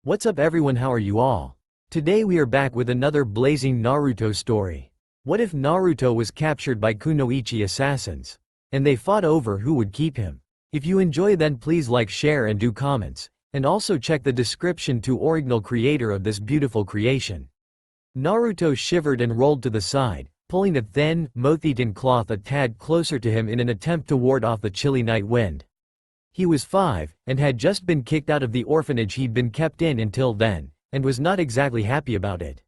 What's up everyone, how are you all? Today we are back with another blazing Naruto story. What if Naruto was captured by Kunoichi assassins? And they fought over who would keep him. If you enjoy, then please like, share and do comments. And also check the description to original creator of this beautiful creation. Naruto shivered and rolled to the side, pulling a thin, moth-eaten cloth a tad closer to him in an attempt to ward off the chilly night wind. He was 5, and had just been kicked out of the orphanage he'd been kept in until then, and was not exactly happy about it.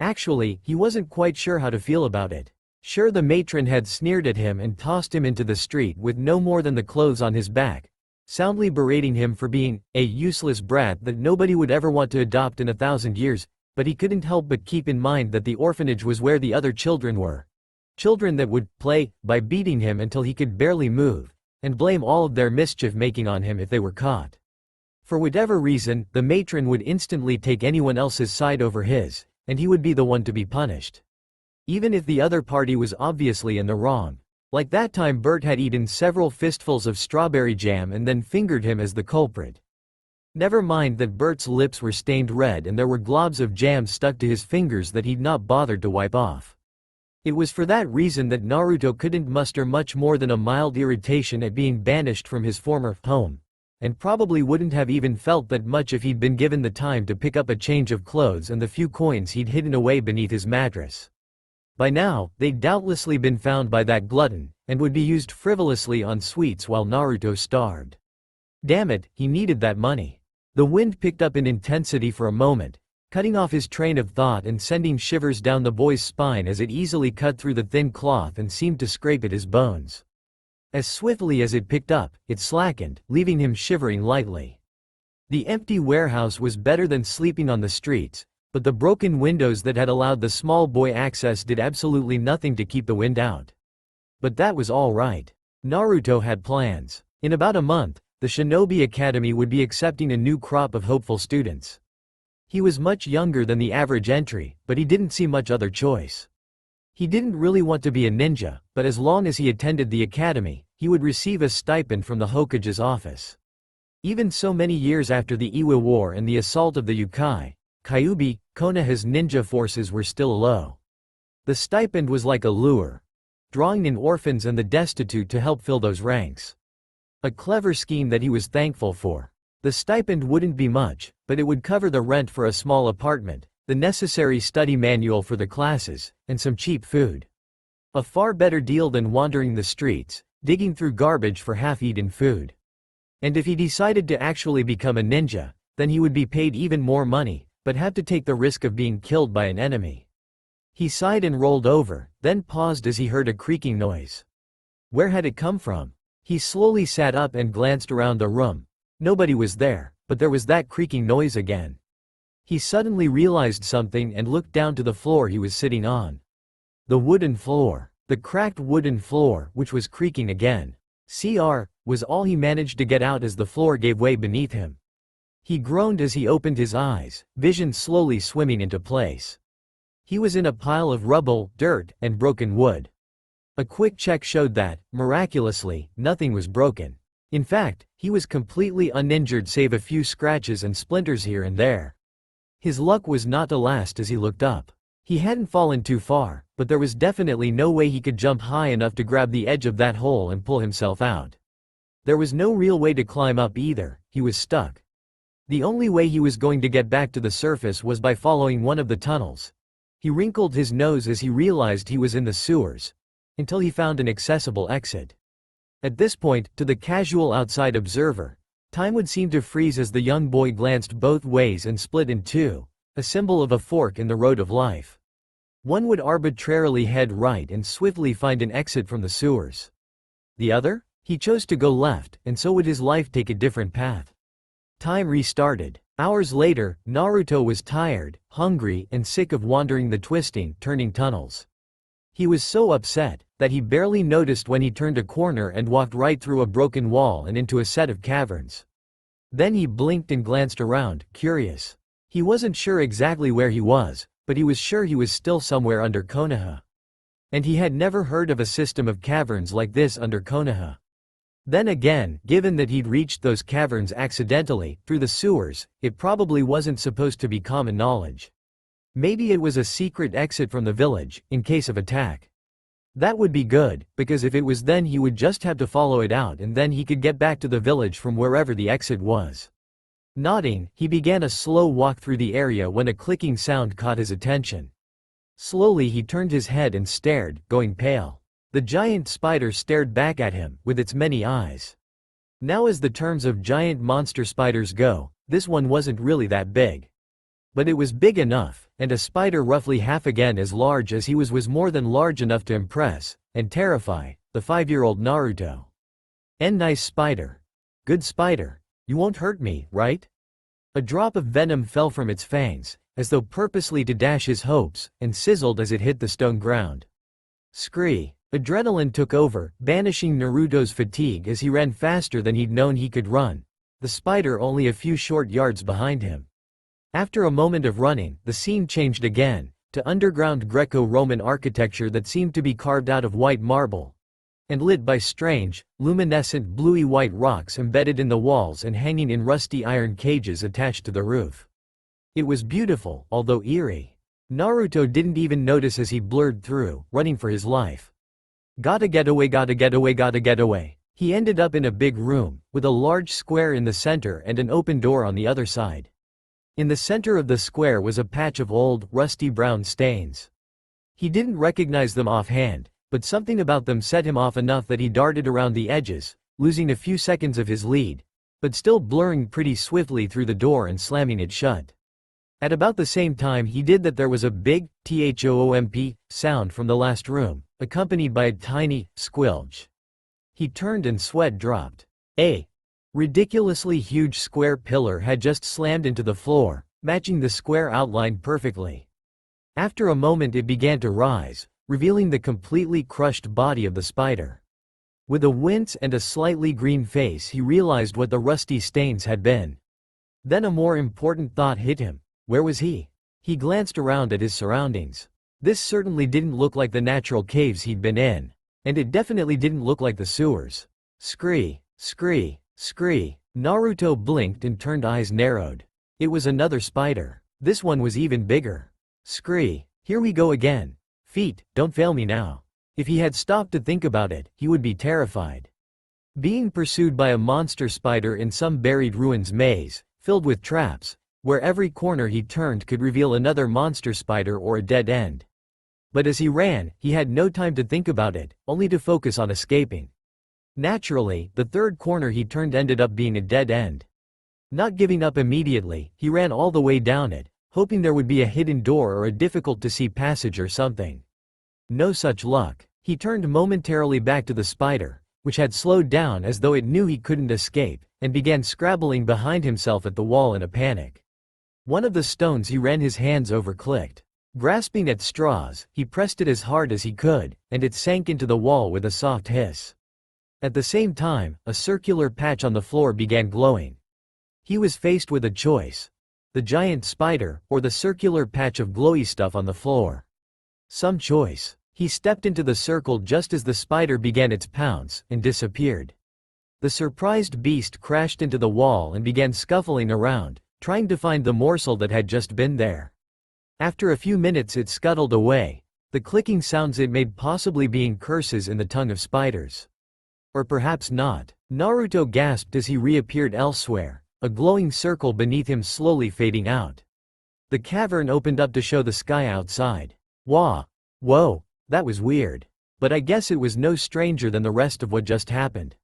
Actually, he wasn't quite sure how to feel about it. Sure, the matron had sneered at him and tossed him into the street with no more than the clothes on his back, soundly berating him for being a useless brat that nobody would ever want to adopt in 1,000 years, but he couldn't help but keep in mind that the orphanage was where the other children were. Children that would play by beating him until he could barely move, and blame all of their mischief making on him if they were caught. For whatever reason, the matron would instantly take anyone else's side over his, and he would be the one to be punished. Even if the other party was obviously in the wrong. Like that time Bert had eaten several fistfuls of strawberry jam and then fingered him as the culprit. Never mind that Bert's lips were stained red and there were globs of jam stuck to his fingers that he'd not bothered to wipe off. It was for that reason that Naruto couldn't muster much more than a mild irritation at being banished from his former home, and probably wouldn't have even felt that much if he'd been given the time to pick up a change of clothes and the few coins he'd hidden away beneath his mattress. By now, they'd doubtlessly been found by that glutton, and would be used frivolously on sweets while Naruto starved. Damn it, he needed that money. The wind picked up in intensity for a moment, cutting off his train of thought and sending shivers down the boy's spine as it easily cut through the thin cloth and seemed to scrape at his bones. As swiftly as it picked up, it slackened, leaving him shivering lightly. The empty warehouse was better than sleeping on the streets, but the broken windows that had allowed the small boy access did absolutely nothing to keep the wind out. But that was all right. Naruto had plans. In about a month, the Shinobi Academy would be accepting a new crop of hopeful students. He was much younger than the average entry, but he didn't see much other choice. He didn't really want to be a ninja, but as long as he attended the academy, he would receive a stipend from the Hokage's office. Even so many years after the Iwa War and the assault of the Yukai, Kyuubi, Konoha's ninja forces were still low. The stipend was like a lure, drawing in orphans and the destitute to help fill those ranks. A clever scheme that he was thankful for. The stipend wouldn't be much, but it would cover the rent for a small apartment, the necessary study manual for the classes, and some cheap food. A far better deal than wandering the streets, digging through garbage for half-eaten food. And if he decided to actually become a ninja, then he would be paid even more money, but have to take the risk of being killed by an enemy. He sighed and rolled over, then paused as he heard a creaking noise. Where had it come from? He slowly sat up and glanced around the room. Nobody was there, but there was that creaking noise again. He suddenly realized something and looked down to the floor he was sitting on. The wooden floor. The cracked wooden floor, which was creaking again. Was all he managed to get out as the floor gave way beneath him. He groaned as he opened his eyes, vision slowly swimming into place. He was in a pile of rubble, dirt, and broken wood. A quick check showed that, miraculously, nothing was broken. In fact, he was completely uninjured save a few scratches and splinters here and there. His luck was not to last as he looked up. He hadn't fallen too far, but there was definitely no way he could jump high enough to grab the edge of that hole and pull himself out. There was no real way to climb up either, he was stuck. The only way he was going to get back to the surface was by following one of the tunnels. He wrinkled his nose as he realized he was in the sewers, until he found an accessible exit. At this point, to the casual outside observer, time would seem to freeze as the young boy glanced both ways and split in two, a symbol of a fork in the road of life. One would arbitrarily head right and swiftly find an exit from the sewers. The other? He chose to go left, and so would his life take a different path. Time restarted. Hours later, Naruto was tired, hungry, and sick of wandering the twisting, turning tunnels. He was so upset that he barely noticed when he turned a corner and walked right through a broken wall and into a set of caverns. Then he blinked and glanced around, curious. He wasn't sure exactly where he was, but he was sure he was still somewhere under Konoha. And he had never heard of a system of caverns like this under Konoha. Then again, given that he'd reached those caverns accidentally, through the sewers, it probably wasn't supposed to be common knowledge. Maybe it was a secret exit from the village, in case of attack. That would be good, because if it was, then he would just have to follow it out and then he could get back to the village from wherever the exit was. Nodding, he began a slow walk through the area when a clicking sound caught his attention. Slowly he turned his head and stared, going pale. The giant spider stared back at him, with its many eyes. Now, as the terms of giant monster spiders go, this one wasn't really that big. But it was big enough, and a spider roughly half again as large as he was more than large enough to impress, and terrify, the 5-year-old Naruto. Nice spider. Good spider. You won't hurt me, right? A drop of venom fell from its fangs, as though purposely to dash his hopes, and sizzled as it hit the stone ground. Scree. Adrenaline took over, banishing Naruto's fatigue as he ran faster than he'd known he could run, the spider only a few short yards behind him. After a moment of running, the scene changed again, to underground Greco-Roman architecture that seemed to be carved out of white marble, and lit by strange, luminescent bluey-white rocks embedded in the walls and hanging in rusty iron cages attached to the roof. It was beautiful, although eerie. Naruto didn't even notice as he blurred through, running for his life. Gotta get away, gotta get away, gotta get away. He ended up in a big room, with a large square in the center and an open door on the other side. In the center of the square was a patch of old, rusty brown stains. He didn't recognize them offhand, but something about them set him off enough that he darted around the edges, losing a few seconds of his lead, but still blurring pretty swiftly through the door and slamming it shut. At about the same time he did that, there was a big, thomp, sound from the last room, accompanied by a tiny, squelch. He turned and sweat dropped. A ridiculously huge square pillar had just slammed into the floor, matching the square outline perfectly. After a moment it began to rise, revealing the completely crushed body of the spider. With a wince and a slightly green face he realized what the rusty stains had been. Then a more important thought hit him. Where was he? He glanced around at his surroundings. This certainly didn't look like the natural caves he'd been in. And it definitely didn't look like the sewers. Scree, scree, scree. Naruto blinked and turned, eyes narrowed. It was another spider. This one was even bigger. Scree, here we go again. Feet, don't fail me now. If he had stopped to think about it, he would be terrified. Being pursued by a monster spider in some buried ruins maze, filled with traps, where every corner he turned could reveal another monster spider or a dead end. But as he ran, he had no time to think about it, only to focus on escaping. Naturally, the third corner he turned ended up being a dead end. Not giving up immediately, he ran all the way down it, hoping there would be a hidden door or a difficult-to-see passage or something. No such luck. He turned momentarily back to the spider, which had slowed down as though it knew he couldn't escape, and began scrabbling behind himself at the wall in a panic. One of the stones he ran his hands over clicked. Grasping at straws, he pressed it as hard as he could, and it sank into the wall with a soft hiss. At the same time, a circular patch on the floor began glowing. He was faced with a choice. The giant spider, or the circular patch of glowy stuff on the floor. Some choice. He stepped into the circle just as the spider began its pounce, and disappeared. The surprised beast crashed into the wall and began scuffling around, trying to find the morsel that had just been there. After a few minutes it scuttled away, the clicking sounds it made possibly being curses in the tongue of spiders. Or perhaps not. Naruto gasped as he reappeared elsewhere, a glowing circle beneath him slowly fading out. The cavern opened up to show the sky outside. Whoa, that was weird. But I guess it was no stranger than the rest of what just happened.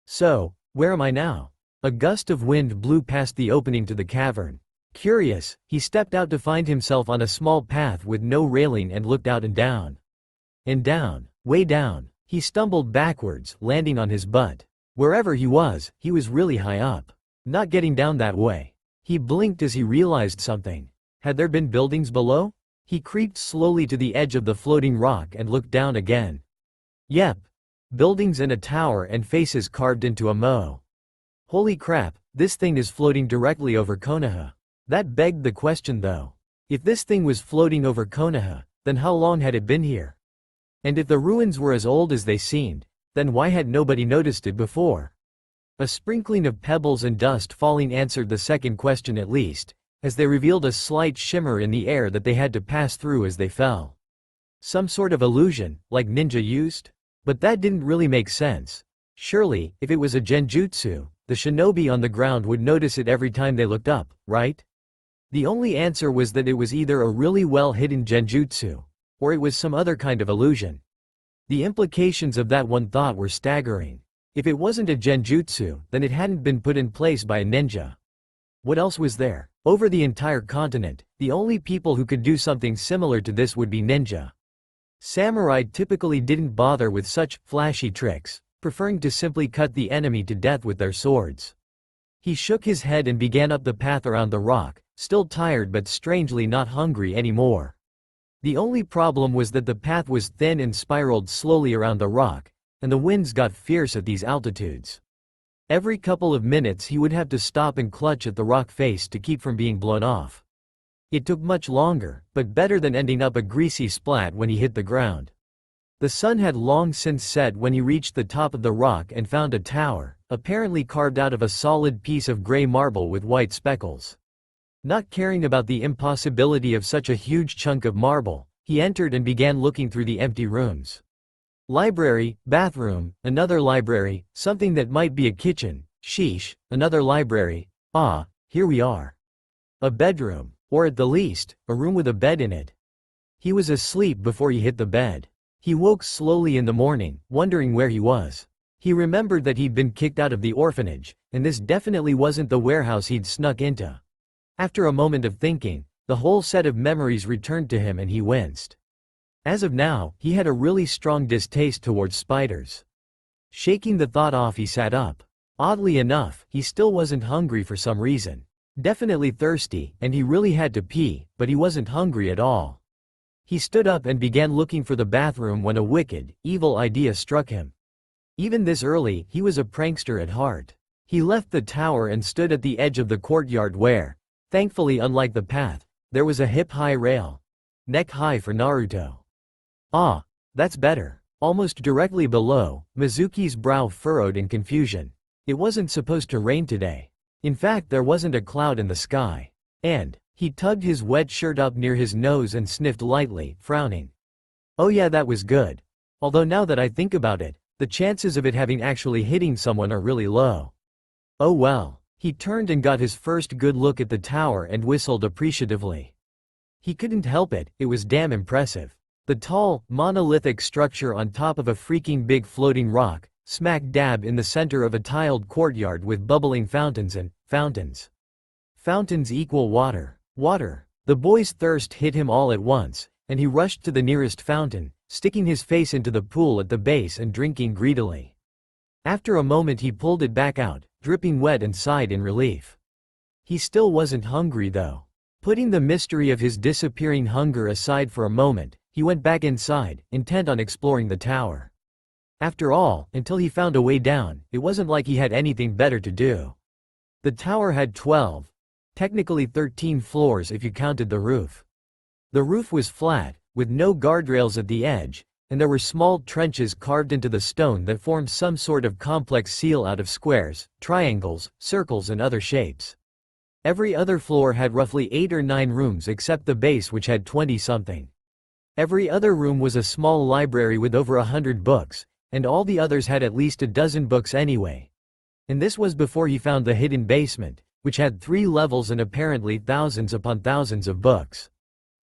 So, where am I now? A gust of wind blew past the opening to the cavern. Curious, he stepped out to find himself on a small path with no railing and looked out and down. And down, way down. He stumbled backwards, landing on his butt. Wherever he was really high up. Not getting down that way. He blinked as he realized something. Had there been buildings below? He creeped slowly to the edge of the floating rock and looked down again. Yep. Buildings and a tower and faces carved into a mow. Holy crap, this thing is floating directly over Konoha. That begged the question though. If this thing was floating over Konoha, then how long had it been here? And if the ruins were as old as they seemed, then why had nobody noticed it before? A sprinkling of pebbles and dust falling answered the second question at least, as they revealed a slight shimmer in the air that they had to pass through as they fell. Some sort of illusion, like ninja used? But that didn't really make sense. Surely, if it was a genjutsu, the shinobi on the ground would notice it every time they looked up, right? The only answer was that it was either a really well-hidden genjutsu, or it was some other kind of illusion. The implications of that one thought were staggering. If it wasn't a genjutsu, then it hadn't been put in place by a ninja. What else was there? Over the entire continent, the only people who could do something similar to this would be ninja. Samurai typically didn't bother with such flashy tricks, preferring to simply cut the enemy to death with their swords. He shook his head and began up the path around the rock, still tired but strangely not hungry anymore. The only problem was that the path was thin and spiraled slowly around the rock, and the winds got fierce at these altitudes. Every couple of minutes he would have to stop and clutch at the rock face to keep from being blown off. It took much longer, but better than ending up a greasy splat when he hit the ground. The sun had long since set when he reached the top of the rock and found a tower, apparently carved out of a solid piece of gray marble with white speckles. Not caring about the impossibility of such a huge chunk of marble, he entered and began looking through the empty rooms. Library, bathroom, another library, something that might be a kitchen, sheesh, another library, ah, here we are. A bedroom, or at the least, a room with a bed in it. He was asleep before he hit the bed. He woke slowly in the morning, wondering where he was. He remembered that he'd been kicked out of the orphanage, and this definitely wasn't the warehouse he'd snuck into. After a moment of thinking, the whole set of memories returned to him and he winced. As of now, he had a really strong distaste towards spiders. Shaking the thought off, he sat up. Oddly enough, he still wasn't hungry for some reason. Definitely thirsty, and he really had to pee, but he wasn't hungry at all. He stood up and began looking for the bathroom when a wicked, evil idea struck him. Even this early, he was a prankster at heart. He left the tower and stood at the edge of the courtyard where, thankfully unlike the path, there was a hip-high rail. Neck-high for Naruto. Ah, that's better. Almost directly below, Mizuki's brow furrowed in confusion. It wasn't supposed to rain today. In fact, there wasn't a cloud in the sky. And he tugged his wet shirt up near his nose and sniffed lightly, frowning. Oh yeah, that was good. Although now that I think about it, the chances of it having actually hitting someone are really low. Oh well. He turned and got his first good look at the tower and whistled appreciatively. He couldn't help it, it was damn impressive. The tall, monolithic structure on top of a freaking big floating rock, smack dab in the center of a tiled courtyard with bubbling fountains and fountains. Fountains equal water. Water. The boy's thirst hit him all at once, and he rushed to the nearest fountain, sticking his face into the pool at the base and drinking greedily. After a moment he pulled it back out, dripping wet, and sighed in relief. He still wasn't hungry though. Putting the mystery of his disappearing hunger aside for a moment, he went back inside, intent on exploring the tower. After all, until he found a way down, it wasn't like he had anything better to do. The tower had 12, technically 13 floors if you counted the roof. The roof was flat, with no guardrails at the edge, and there were small trenches carved into the stone that formed some sort of complex seal out of squares, triangles, circles, and other shapes. Every other floor had roughly 8 or 9 rooms except the base, which had 20-something. Every other room was a small library with over 100 books, and all the others had at least a dozen books anyway. And this was before he found the hidden basement, which had 3 levels and apparently thousands upon thousands of books.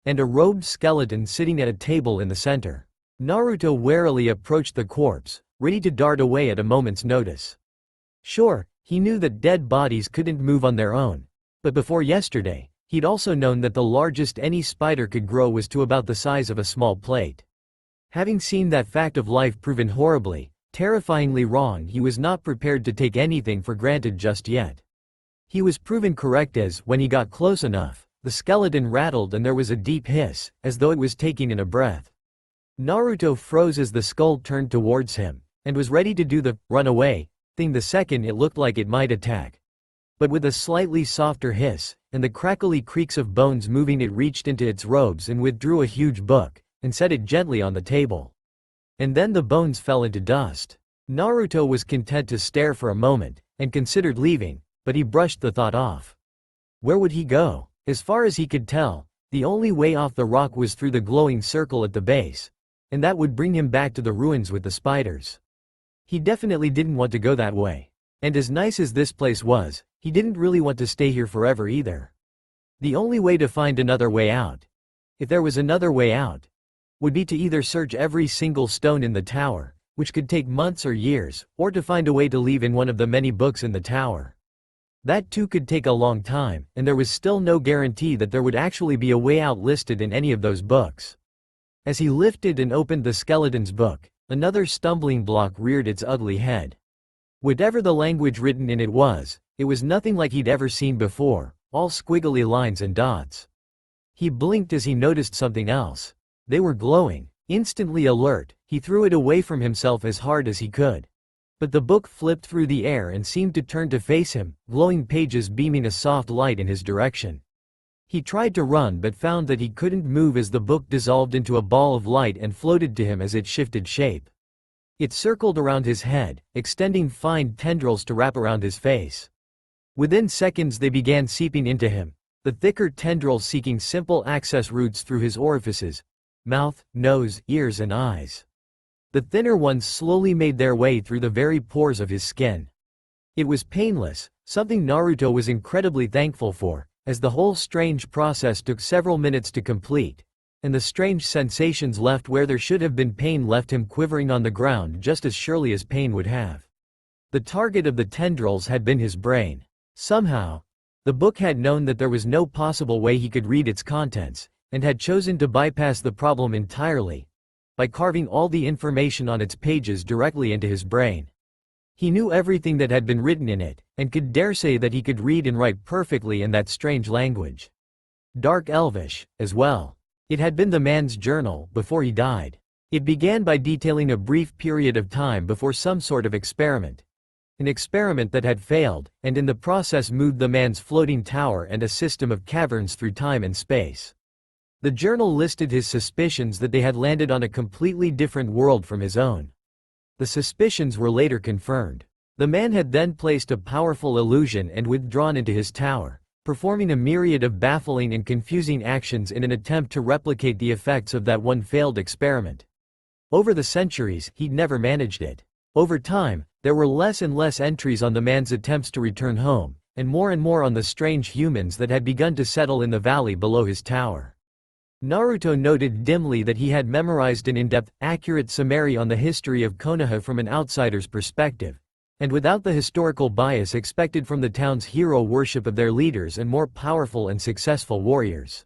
And a robed skeleton sitting at a table in the center. Naruto warily approached the corpse, ready to dart away at a moment's notice. Sure, he knew that dead bodies couldn't move on their own, but before yesterday, he'd also known that the largest any spider could grow was to about the size of a small plate. Having seen that fact of life proven horribly, terrifyingly wrong, he was not prepared to take anything for granted just yet. He was proven correct as, when he got close enough, the skeleton rattled and there was a deep hiss, as though it was taking in a breath. Naruto froze as the skull turned towards him, and was ready to do the run away thing the second it looked like it might attack. But with a slightly softer hiss, and the crackly creaks of bones moving, it reached into its robes and withdrew a huge book, and set it gently on the table. And then the bones fell into dust. Naruto was content to stare for a moment, and considered leaving, but he brushed the thought off. Where would he go? As far as he could tell, the only way off the rock was through the glowing circle at the base, and that would bring him back to the ruins with the spiders. He definitely didn't want to go that way. And as nice as this place was, he didn't really want to stay here forever either. The only way to find another way out, if there was another way out, would be to either search every single stone in the tower, which could take months or years, or to find a way to leave in one of the many books in the tower. That too could take a long time, and there was still no guarantee that there would actually be a way out listed in any of those books. As he lifted and opened the skeleton's book, another stumbling block reared its ugly head. Whatever the language written in it was nothing like he'd ever seen before, all squiggly lines and dots. He blinked as he noticed something else. They were glowing. Instantly alert, he threw it away from himself as hard as he could. But the book flipped through the air and seemed to turn to face him, glowing pages beaming a soft light in his direction. He tried to run but found that he couldn't move as the book dissolved into a ball of light and floated to him as it shifted shape. It circled around his head, extending fine tendrils to wrap around his face. Within seconds they began seeping into him, the thicker tendrils seeking simple access routes through his orifices, mouth, nose, ears and eyes. The thinner ones slowly made their way through the very pores of his skin. It was painless, something Naruto was incredibly thankful for, as the whole strange process took several minutes to complete, and the strange sensations left where there should have been pain left him quivering on the ground just as surely as pain would have. The target of the tendrils had been his brain. Somehow, the book had known that there was no possible way he could read its contents, and had chosen to bypass the problem entirely, by carving all the information on its pages directly into his brain. He knew everything that had been written in it, and could dare say that he could read and write perfectly in that strange language. Dark Elvish, as well. It had been the man's journal before he died. It began by detailing a brief period of time before some sort of experiment. An experiment that had failed, and in the process moved the man's floating tower and a system of caverns through time and space. The journal listed his suspicions that they had landed on a completely different world from his own. The suspicions were later confirmed. The man had then placed a powerful illusion and withdrawn into his tower, performing a myriad of baffling and confusing actions in an attempt to replicate the effects of that one failed experiment. Over the centuries, he'd never managed it. Over time, there were less and less entries on the man's attempts to return home, and more on the strange humans that had begun to settle in the valley below his tower. Naruto noted dimly that he had memorized an in-depth, accurate summary on the history of Konoha from an outsider's perspective, and without the historical bias expected from the town's hero worship of their leaders and more powerful and successful warriors.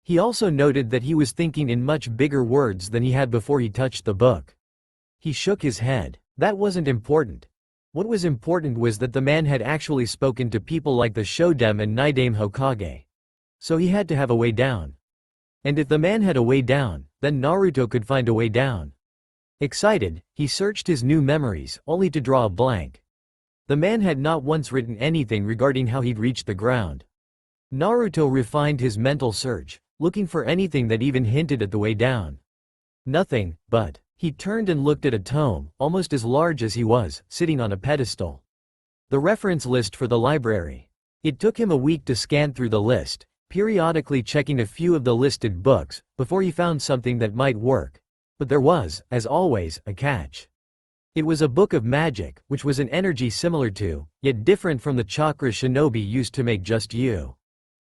He also noted that he was thinking in much bigger words than he had before he touched the book. He shook his head. That wasn't important. What was important was that the man had actually spoken to people like the Shodem and Naidame Hokage. So he had to have a way down. And if the man had a way down, then Naruto could find a way down. Excited, he searched his new memories, only to draw a blank. The man had not once written anything regarding how he'd reached the ground. Naruto refined his mental search, looking for anything that even hinted at the way down. Nothing, but he turned and looked at a tome, almost as large as he was, sitting on a pedestal. The reference list for the library. It took him a week to scan through the list, periodically checking a few of the listed books, before he found something that might work. But there was, as always, a catch. It was a book of magic, which was an energy similar to, yet different from the chakra shinobi used to make just you.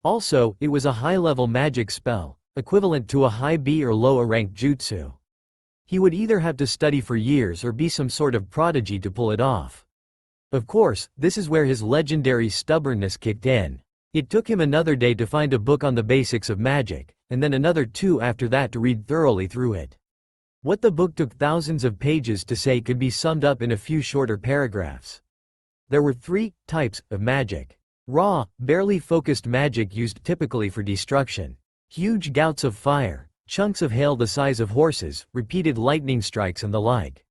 Also, it was a high-level magic spell, equivalent to a high B or low A-ranked jutsu. He would either have to study for years or be some sort of prodigy to pull it off. Of course, this is where his legendary stubbornness kicked in. It took him another day to find a book on the basics of magic, and then another 2 after that to read thoroughly through it. What the book took thousands of pages to say could be summed up in a few shorter paragraphs. There were 3 types of magic. Raw, barely focused magic used typically for destruction. Huge gouts of fire, chunks of hail the size of horses, repeated lightning strikes and the like.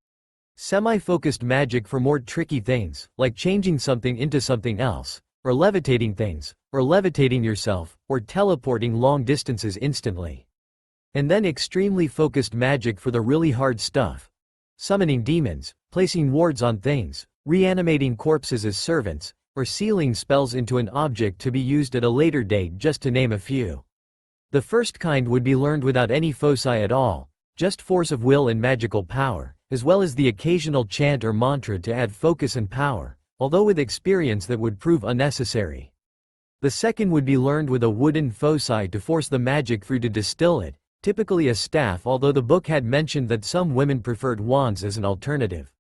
Semi-focused magic for more tricky things, like changing something into something else, or levitating things, or levitating yourself, or teleporting long distances instantly. And then extremely focused magic for the really hard stuff. summoning demons, placing wards on things, reanimating corpses as servants, or sealing spells into an object to be used at a later date, just to name a few. The first kind would be learned without any foci at all, just force of will and magical power, as well as the occasional chant or mantra to add focus and power, although with experience that would prove unnecessary. The second would be learned with a wooden foci to force the magic through to distill it, typically a staff, although the book had mentioned that some women preferred wands as an alternative.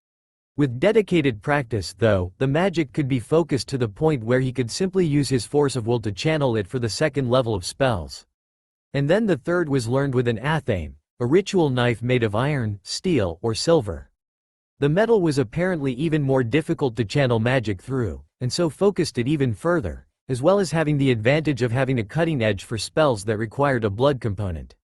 With dedicated practice, though, the magic could be focused to the point where he could simply use his force of will to channel it for the second level of spells. And then the third was learned with an athame, a ritual knife made of iron, steel, or silver. The metal was apparently even more difficult to channel magic through, and so focused it even further, as well as having the advantage of having a cutting edge for spells that required a blood component.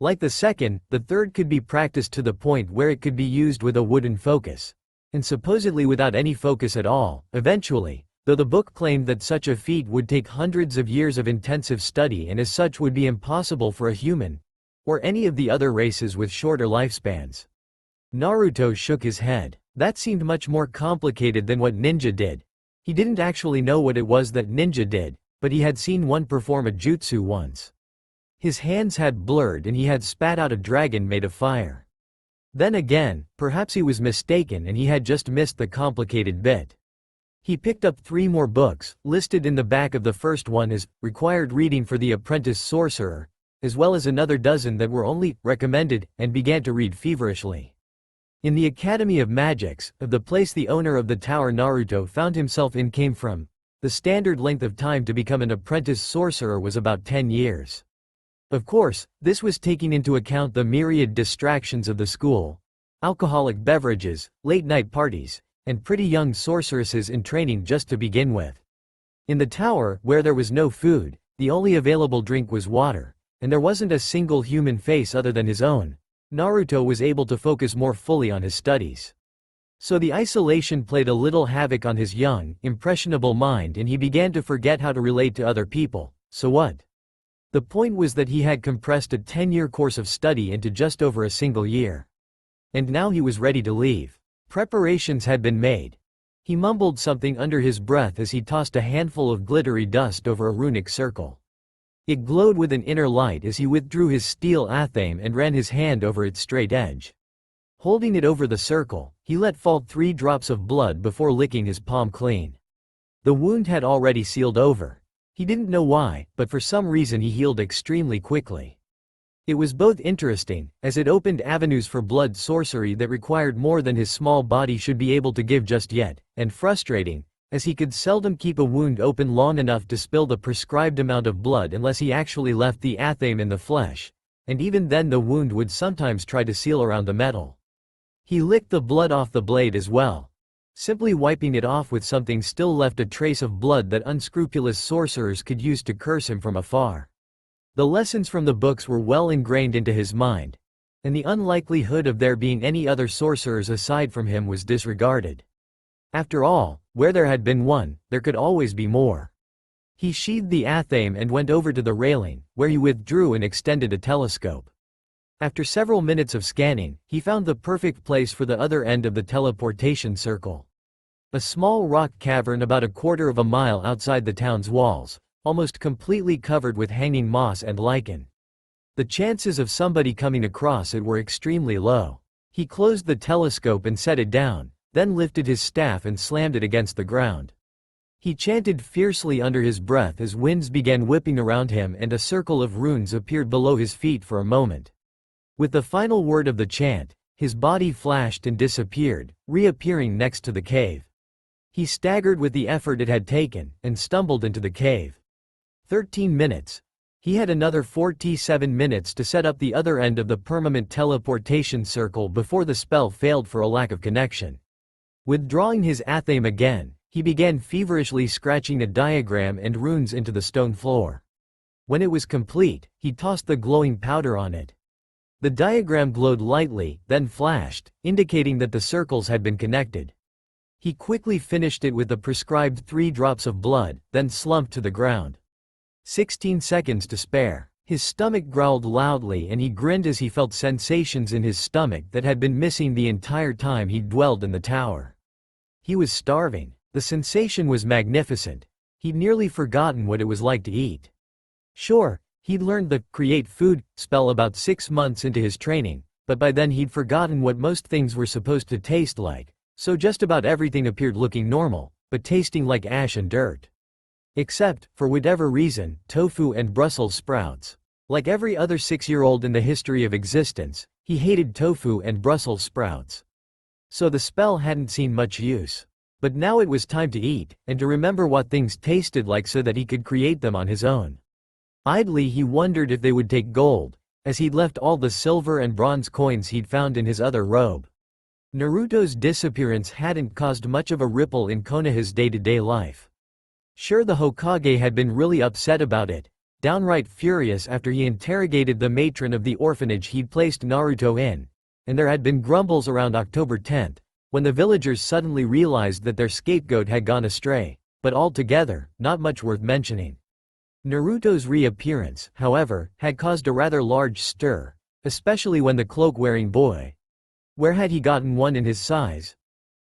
Like the second, the third could be practiced to the point where it could be used with a wooden focus, and supposedly without any focus at all, eventually, though the book claimed that such a feat would take hundreds of years of intensive study and as such would be impossible for a human, or any of the other races with shorter lifespans. Naruto shook his head. That seemed much more complicated than what ninja did. He didn't actually know what it was that ninja did, but he had seen one perform a jutsu once. His hands had blurred and he had spat out a dragon made of fire. Then again, perhaps he was mistaken and he had just missed the complicated bit. He picked up 3 more books, listed in the back of the first one as required reading for the apprentice sorcerer, as well as another dozen that were only recommended, and began to read feverishly. In the Academy of Magics, of the place the owner of the tower Naruto found himself in came from, the standard length of time to become an apprentice sorcerer was about 10 years. Of course, this was taking into account the myriad distractions of the school, alcoholic beverages, late-night parties, and pretty young sorceresses in training just to begin with. In the tower, where there was no food, the only available drink was water, and there wasn't a single human face other than his own, Naruto was able to focus more fully on his studies. So the isolation played a little havoc on his young, impressionable mind and he began to forget how to relate to other people. So what? The point was that he had compressed a 10-year course of study into just over a single year. And now he was ready to leave. Preparations had been made. He mumbled something under his breath as he tossed a handful of glittery dust over a runic circle. It glowed with an inner light as he withdrew his steel athame and ran his hand over its straight edge. Holding it over the circle, he let fall 3 drops of blood before licking his palm clean. The wound had already sealed over. He didn't know why, but for some reason he healed extremely quickly. It was both interesting, as it opened avenues for blood sorcery that required more than his small body should be able to give just yet, and frustrating, as he could seldom keep a wound open long enough to spill the prescribed amount of blood unless he actually left the athame in the flesh, and even then the wound would sometimes try to seal around the metal. He licked the blood off the blade as well. Simply wiping it off with something still left a trace of blood that unscrupulous sorcerers could use to curse him from afar. The lessons from the books were well ingrained into his mind, and the unlikelihood of there being any other sorcerers aside from him was disregarded. After all, where there had been one, there could always be more. He sheathed the athame and went over to the railing, where he withdrew and extended a telescope. After several minutes of scanning, he found the perfect place for the other end of the teleportation circle. A small rock cavern about a quarter of a mile outside the town's walls, almost completely covered with hanging moss and lichen. The chances of somebody coming across it were extremely low. He closed the telescope and set it down, then lifted his staff and slammed it against the ground. He chanted fiercely under his breath as winds began whipping around him and a circle of runes appeared below his feet for a moment. With the final word of the chant, his body flashed and disappeared, reappearing next to the cave. He staggered with the effort it had taken, and stumbled into the cave. 13 minutes. He had another 47 minutes to set up the other end of the permanent teleportation circle before the spell failed for a lack of connection. Withdrawing his athame again, he began feverishly scratching a diagram and runes into the stone floor. When it was complete, he tossed the glowing powder on it. The diagram glowed lightly, then flashed, indicating that the circles had been connected. He quickly finished it with the prescribed 3 drops of blood, then slumped to the ground. 16 seconds to spare. His stomach growled loudly and he grinned as he felt sensations in his stomach that had been missing the entire time he'd dwelled in the tower. He was starving. The sensation was magnificent. He'd nearly forgotten what it was like to eat. Sure, he'd learned the "create food" spell about 6 months into his training, but by then he'd forgotten what most things were supposed to taste like, so just about everything appeared looking normal, but tasting like ash and dirt. Except, for whatever reason, tofu and Brussels sprouts. Like every other 6-year-old in the history of existence, he hated tofu and Brussels sprouts. So the spell hadn't seen much use. But now it was time to eat, and to remember what things tasted like so that he could create them on his own. Idly he wondered if they would take gold, as he'd left all the silver and bronze coins he'd found in his other robe. Naruto's disappearance hadn't caused much of a ripple in Konoha's day-to-day life. Sure, the Hokage had been really upset about it, downright furious after he interrogated the matron of the orphanage he'd placed Naruto in, and there had been grumbles around October 10th, when the villagers suddenly realized that their scapegoat had gone astray, but altogether, not much worth mentioning. Naruto's reappearance, however, had caused a rather large stir, especially when the cloak-wearing boy, where had he gotten one in his size?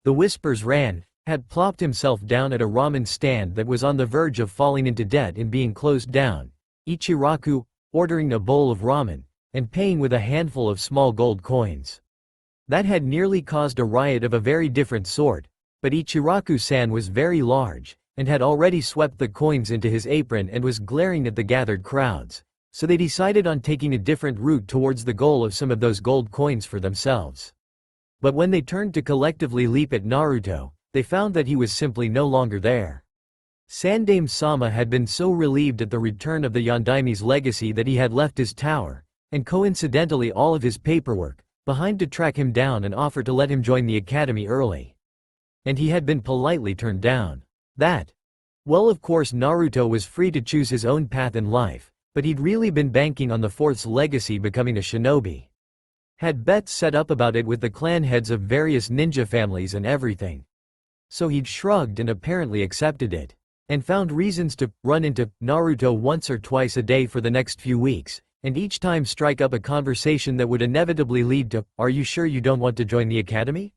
The whispers ran, had plopped himself down at a ramen stand that was on the verge of falling into debt and being closed down, Ichiraku, ordering a bowl of ramen, and paying with a handful of small gold coins. That had nearly caused a riot of a very different sort, but Ichiraku-san was very large, and had already swept the coins into his apron and was glaring at the gathered crowds, so they decided on taking a different route towards the goal of some of those gold coins for themselves. But when they turned to collectively leap at Naruto, they found that he was simply no longer there. Sandaime Sama had been so relieved at the return of the Yondaime's legacy that he had left his tower, and coincidentally all of his paperwork, behind to track him down and offer to let him join the academy early. And he had been politely turned down. Well, of course Naruto was free to choose his own path in life, but he'd really been banking on the fourth's legacy becoming a shinobi. Had bets set up about it with the clan heads of various ninja families and everything. So he'd shrugged and apparently accepted it, and found reasons to run into Naruto once or twice a day for the next few weeks, and each time strike up a conversation that would inevitably lead to, "Are you sure you don't want to join the academy?"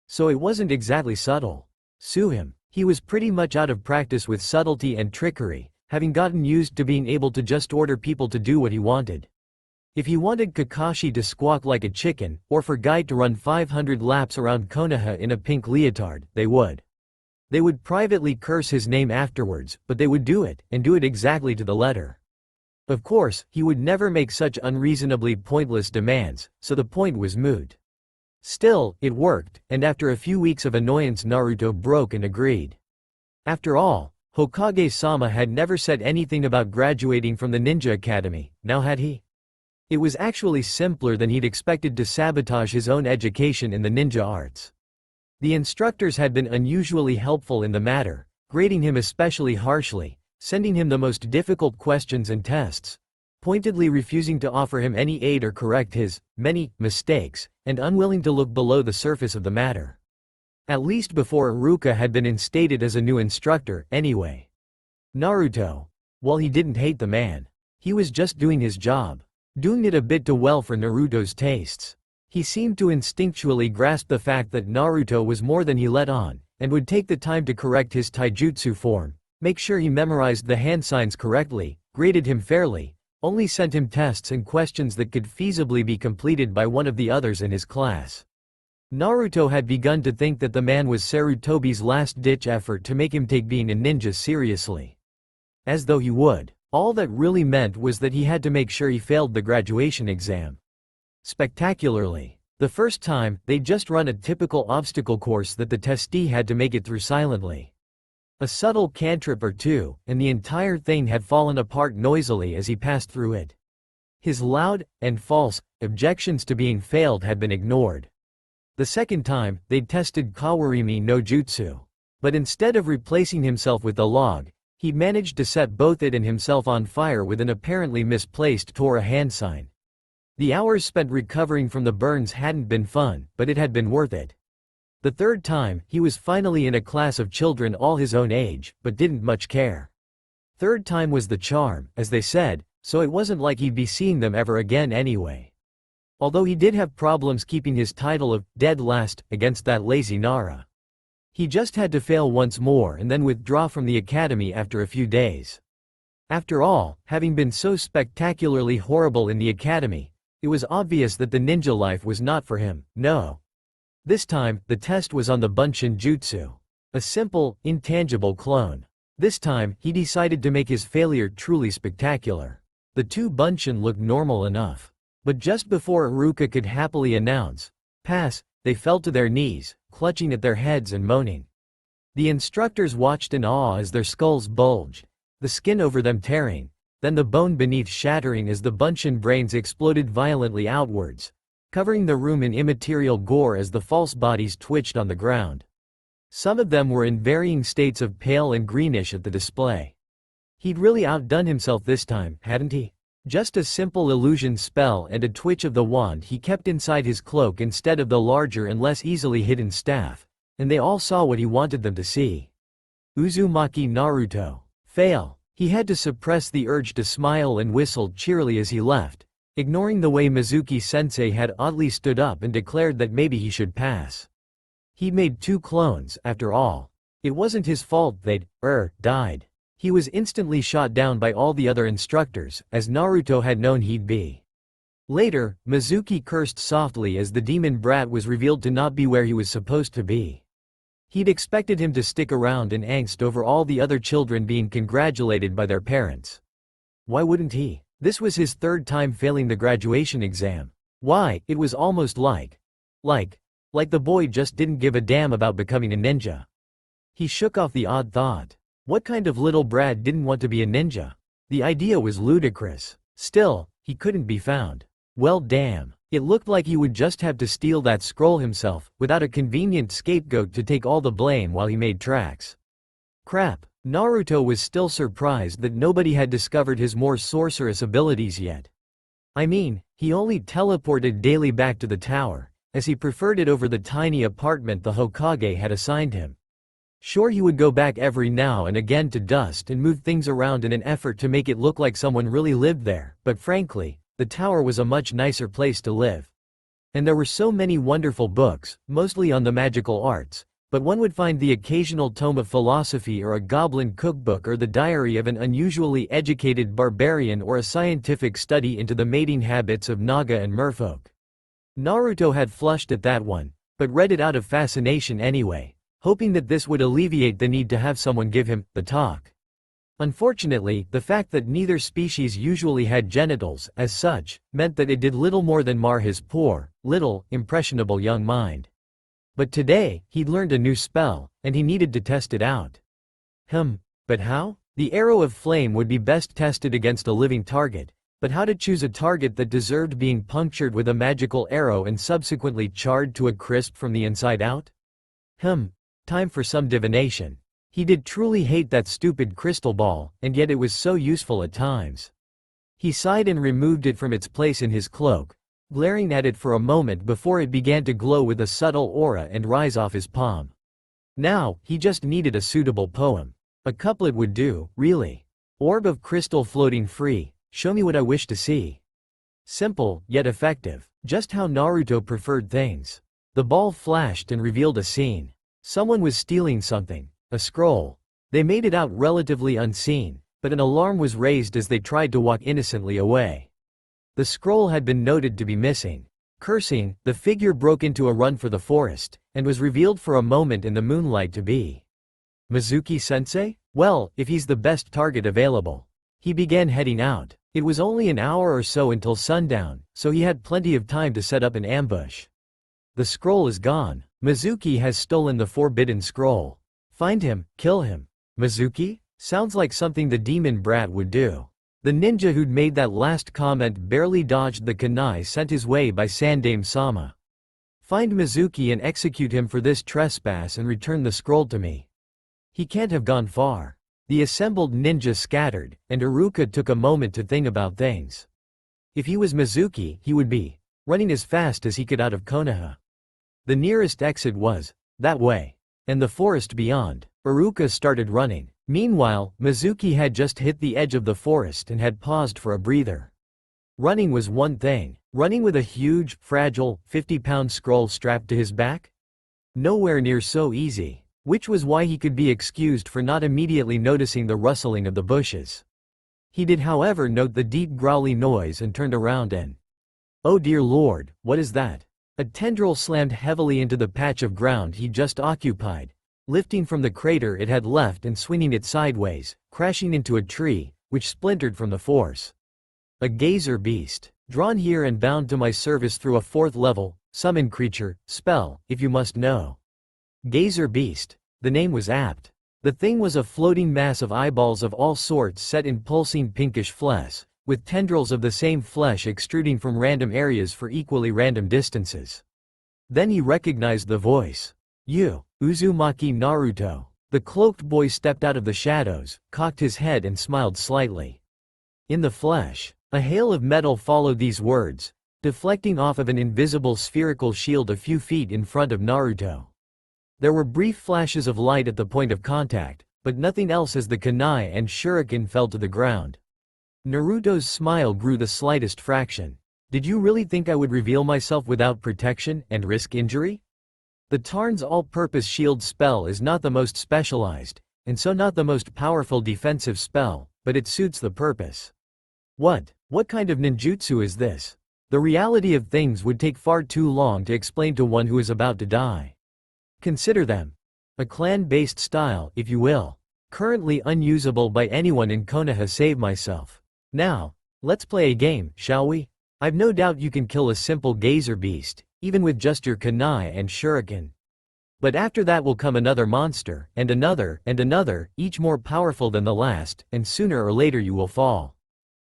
So it wasn't exactly subtle. Sue him. He was pretty much out of practice with subtlety and trickery, having gotten used to being able to just order people to do what he wanted. If he wanted Kakashi to squawk like a chicken, or for Guy to run 500 laps around Konoha in a pink leotard, they would. They would privately curse his name afterwards, but they would do it, and do it exactly to the letter. Of course, he would never make such unreasonably pointless demands, so the point was moot. Still, it worked, and after a few weeks of annoyance Naruto broke and agreed. After all, Hokage-sama had never said anything about graduating from the ninja academy, now had he? It was actually simpler than he'd expected to sabotage his own education in the ninja arts. The instructors had been unusually helpful in the matter, grading him especially harshly, sending him the most difficult questions and tests, pointedly refusing to offer him any aid or correct his many mistakes, and unwilling to look below the surface of the matter. At least before Iruka had been instated as a new instructor, anyway. Naruto, well, he didn't hate the man. He was just doing his job. Doing it a bit too well for Naruto's tastes. He seemed to instinctually grasp the fact that Naruto was more than he let on, and would take the time to correct his taijutsu form, make sure he memorized the hand signs correctly, graded him fairly, only sent him tests and questions that could feasibly be completed by one of the others in his class. Naruto had begun to think that the man was Sarutobi's last-ditch effort to make him take being a ninja seriously. As though he would. All that really meant was that he had to make sure he failed the graduation exam. Spectacularly. The first time, they'd just run a typical obstacle course that the testee had to make it through silently. A subtle cantrip or two, and the entire thing had fallen apart noisily as he passed through it. His loud, and false, objections to being failed had been ignored. The second time, they'd tested Kawarimi no Jutsu. But instead of replacing himself with the log, he'd managed to set both it and himself on fire with an apparently misplaced Tora hand sign. The hours spent recovering from the burns hadn't been fun, but it had been worth it. The third time, he was finally in a class of children all his own age, but didn't much care. Third time was the charm, as they said, so it wasn't like he'd be seeing them ever again anyway. Although he did have problems keeping his title of dead last against that lazy Nara. He just had to fail once more and then withdraw from the academy after a few days. After all, having been so spectacularly horrible in the academy, it was obvious that the ninja life was not for him, no. This time, the test was on the Bunshin Jutsu. A simple, intangible clone. This time, he decided to make his failure truly spectacular. The two Bunshin looked normal enough. But just before Iruka could happily announce, "Pass," they fell to their knees, clutching at their heads and moaning. The instructors watched in awe as their skulls bulged, the skin over them tearing, then the bone beneath shattering as the Bunshin brains exploded violently outwards, covering the room in immaterial gore as the false bodies twitched on the ground. Some of them were in varying states of pale and greenish at the display. He'd really outdone himself this time, hadn't he? Just a simple illusion spell and a twitch of the wand he kept inside his cloak instead of the larger and less easily hidden staff, and they all saw what he wanted them to see. Uzumaki Naruto. Fail. He had to suppress the urge to smile and whistled cheerily as he left, ignoring the way Mizuki-sensei had oddly stood up and declared that maybe he should pass. He'd made 2 clones, after all. It wasn't his fault they'd, died. He was instantly shot down by all the other instructors, as Naruto had known he'd be. Later, Mizuki cursed softly as the demon brat was revealed to not be where he was supposed to be. He'd expected him to stick around in angst over all the other children being congratulated by their parents. Why wouldn't he? This was his 3rd time failing the graduation exam. Why, it was almost like the boy just didn't give a damn about becoming a ninja. He shook off the odd thought. What kind of little brat didn't want to be a ninja? The idea was ludicrous. Still, he couldn't be found. Well damn, it looked like he would just have to steal that scroll himself, without a convenient scapegoat to take all the blame while he made tracks. Crap, Naruto was still surprised that nobody had discovered his more sorcerous abilities yet. I mean, he only teleported daily back to the tower, as he preferred it over the tiny apartment the Hokage had assigned him. Sure, he would go back every now and again to dust and move things around in an effort to make it look like someone really lived there, but frankly, the tower was a much nicer place to live. And there were so many wonderful books, mostly on the magical arts, but one would find the occasional tome of philosophy or a goblin cookbook or the diary of an unusually educated barbarian or a scientific study into the mating habits of Naga and merfolk. Naruto had flushed at that one, but read it out of fascination anyway, hoping that this would alleviate the need to have someone give him the talk. Unfortunately, the fact that neither species usually had genitals, as such, meant that it did little more than mar his poor, little, impressionable young mind. But today, he'd learned a new spell, and he needed to test it out. But how? The arrow of flame would be best tested against a living target, but how to choose a target that deserved being punctured with a magical arrow and subsequently charred to a crisp from the inside out? Time for some divination. He did truly hate that stupid crystal ball, and yet it was so useful at times. He sighed and removed it from its place in his cloak, glaring at it for a moment before it began to glow with a subtle aura and rise off his palm. Now, he just needed a suitable poem. A couplet would do, really. Orb of crystal floating free, show me what I wish to see. Simple, yet effective. Just how Naruto preferred things. The ball flashed and revealed a scene. Someone was stealing something, a scroll. They made it out relatively unseen, but an alarm was raised as they tried to walk innocently away. The scroll had been noted to be missing. Cursing, the figure broke into a run for the forest, and was revealed for a moment in the moonlight to be Mizuki-sensei? Well, if he's the best target available. He began heading out. It was only an hour or so until sundown, so he had plenty of time to set up an ambush. The scroll is gone. Mizuki has stolen the forbidden scroll. Find him, kill him. Mizuki? Sounds like something the demon brat would do. The ninja who'd made that last comment barely dodged the kunai sent his way by Sandaime-sama. Find Mizuki and execute him for this trespass and return the scroll to me. He can't have gone far. The assembled ninja scattered, and Iruka took a moment to think about things. If he was Mizuki, he would be running as fast as he could out of Konoha. The nearest exit was that way. and the forest beyond. Iruka started running. Meanwhile, Mizuki had just hit the edge of the forest and had paused for a breather. Running was one thing. Running with a huge, fragile, 50-pound scroll strapped to his back? Nowhere near so easy. Which was why he could be excused for not immediately noticing the rustling of the bushes. He did however note the deep growly noise and turned around and… Oh dear lord, what is that? A tendril slammed heavily into the patch of ground he just occupied, lifting from the crater it had left and swinging it sideways, crashing into a tree, which splintered from the force. A gazer beast, drawn here and bound to my service through a 4th level, summon creature, spell, if you must know. Gazer beast. The name was apt. The thing was a floating mass of eyeballs of all sorts set in pulsing pinkish flesh, with tendrils of the same flesh extruding from random areas for equally random distances. Then he recognized the voice. You, Uzumaki Naruto. The cloaked boy stepped out of the shadows, cocked his head and smiled slightly. In the flesh. A hail of metal followed these words, deflecting off of an invisible spherical shield a few feet in front of Naruto. There were brief flashes of light at the point of contact, but nothing else as the kunai and shuriken fell to the ground. Naruto's smile grew the slightest fraction. Did you really think I would reveal myself without protection and risk injury? The Tarn's all-purpose shield spell is not the most specialized, and so not the most powerful defensive spell, but it suits the purpose. What kind of ninjutsu is this? The reality of things would take far too long to explain to one who is about to die. Consider them. A clan-based style, if you will. Currently unusable by anyone in Konoha save myself. Now, let's play a game, shall we? I've no doubt you can kill a simple gazer beast, even with just your kunai and shuriken. But after that will come another monster, and another, each more powerful than the last, and sooner or later you will fall.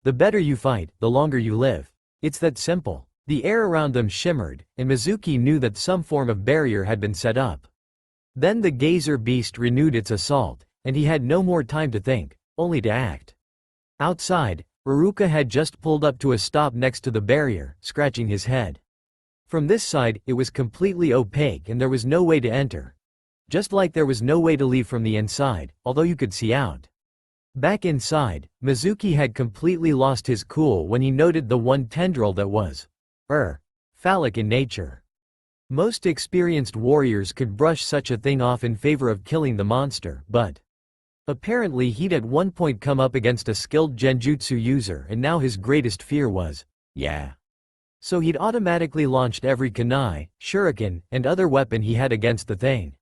The better you fight, the longer you live. It's that simple. The air around them shimmered, and Mizuki knew that some form of barrier had been set up. Then the gazer beast renewed its assault, and he had no more time to think, only to act. Outside, Iruka had just pulled up to a stop next to the barrier, scratching his head. From this side, it was completely opaque and there was no way to enter. Just like there was no way to leave from the inside, although you could see out. Back inside, Mizuki had completely lost his cool when he noted the one tendril that was phallic in nature. Most experienced warriors could brush such a thing off in favor of killing the monster, but apparently he'd at one point come up against a skilled genjutsu user and now his greatest fear was, So he'd automatically launched every kunai, shuriken, and other weapon he had against the thing.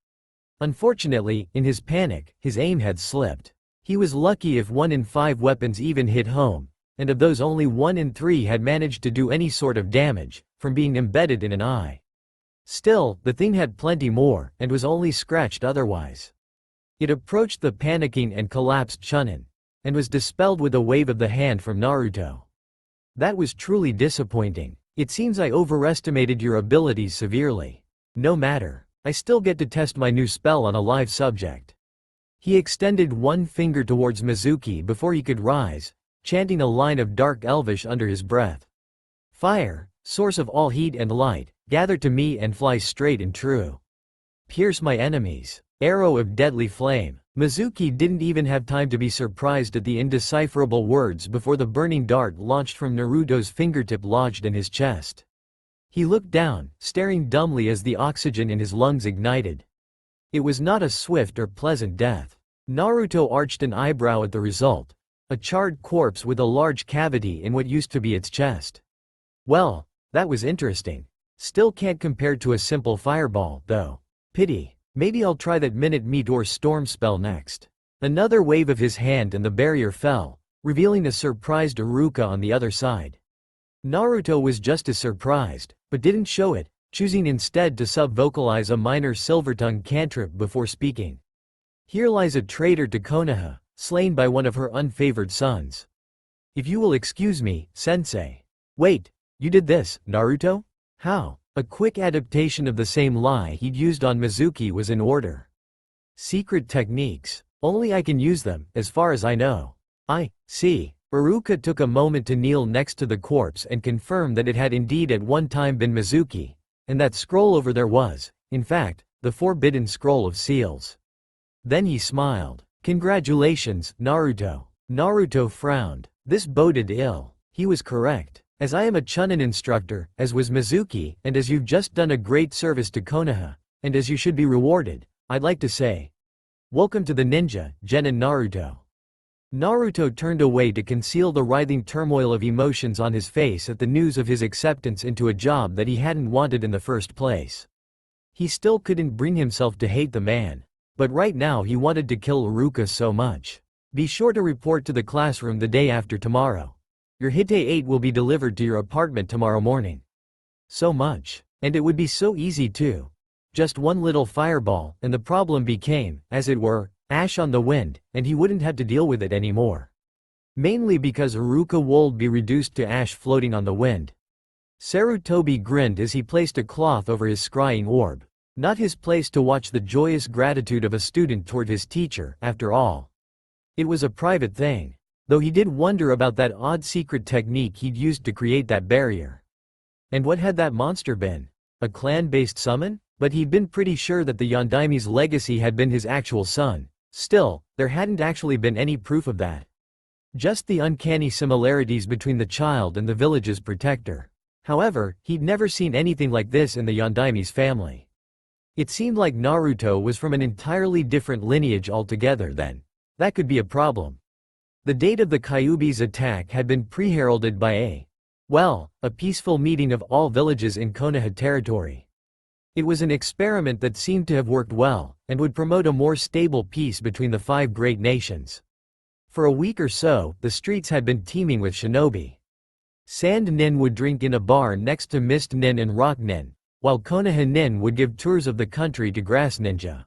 Unfortunately, in his panic, his aim had slipped. He was lucky if 1 in 5 weapons even hit home, and of those only 1 in 3 had managed to do any sort of damage, from being embedded in an eye. Still, the thing had plenty more, and was only scratched otherwise. It approached the panicking and collapsed Chunin, and was dispelled with a wave of the hand from Naruto. That was truly disappointing. It seems I overestimated your abilities severely. No matter, I still get to test my new spell on a live subject. He extended one finger towards Mizuki before he could rise, chanting a line of dark elvish under his breath. Fire, source of all heat and light, gather to me and fly straight and true. Pierce my enemies. Arrow of deadly flame. Mizuki didn't even have time to be surprised at the indecipherable words before the burning dart launched from Naruto's fingertip lodged in his chest. He looked down, staring dumbly as the oxygen in his lungs ignited. It was not a swift or pleasant death. Naruto arched an eyebrow at the result. A charred corpse with a large cavity in what used to be its chest. Well, that was interesting. Still can't compare to a simple fireball, though. Pity. Maybe I'll try that minute meteor storm spell next. Another wave of his hand and the barrier fell, revealing a surprised Iruka on the other side. Naruto was just as surprised, but didn't show it, choosing instead to sub-vocalize a minor silver-tongue cantrip before speaking. Here lies a traitor to Konoha, slain by one of her unfavored sons. If you will excuse me, sensei. Wait, you did this, Naruto? How? A quick adaptation of the same lie he'd used on Mizuki was in order. Secret techniques. Only I can use them, as far as I know. I see. Iruka took a moment to kneel next to the corpse and confirm that it had indeed at one time been Mizuki, and that scroll over there was, in fact, the forbidden scroll of seals. Then he smiled. Congratulations, Naruto. Naruto frowned. This boded ill. He was correct. As I am a Chunin instructor, as was Mizuki, and as you've just done a great service to Konoha, and as you should be rewarded, I'd like to say, welcome to the ninja, Genin Naruto. Naruto turned away to conceal the writhing turmoil of emotions on his face at the news of his acceptance into a job that he hadn't wanted in the first place. He still couldn't bring himself to hate the man. But right now he wanted to kill Iruka so much. Be sure to report to the classroom the day after tomorrow. Your Hite 8 will be delivered to your apartment tomorrow morning. So much. And it would be so easy too. Just one little fireball, and the problem became, as it were, ash on the wind, and he wouldn't have to deal with it anymore. Mainly because Iruka would be reduced to ash floating on the wind. Sarutobi grinned as he placed a cloth over his scrying orb. Not his place to watch the joyous gratitude of a student toward his teacher, after all. It was a private thing. Though he did wonder about that odd secret technique he'd used to create that barrier. And what had that monster been? A clan-based summon? But he'd been pretty sure that the Yondaimi's legacy had been his actual son. Still, there hadn't actually been any proof of that. Just the uncanny similarities between the child and the village's protector. However, he'd never seen anything like this in the Yondaimi's family. It seemed like Naruto was from an entirely different lineage altogether then. That could be a problem. The date of the Kyuubi's attack had been pre-heralded by a peaceful meeting of all villages in Konoha territory. It was an experiment that seemed to have worked well, and would promote a more stable peace between the 5 great nations. For a week or so, the streets had been teeming with shinobi. Sand Nin would drink in a bar next to Mist Nin and Rock Nin, while Konoha Nin would give tours of the country to Grass Ninja.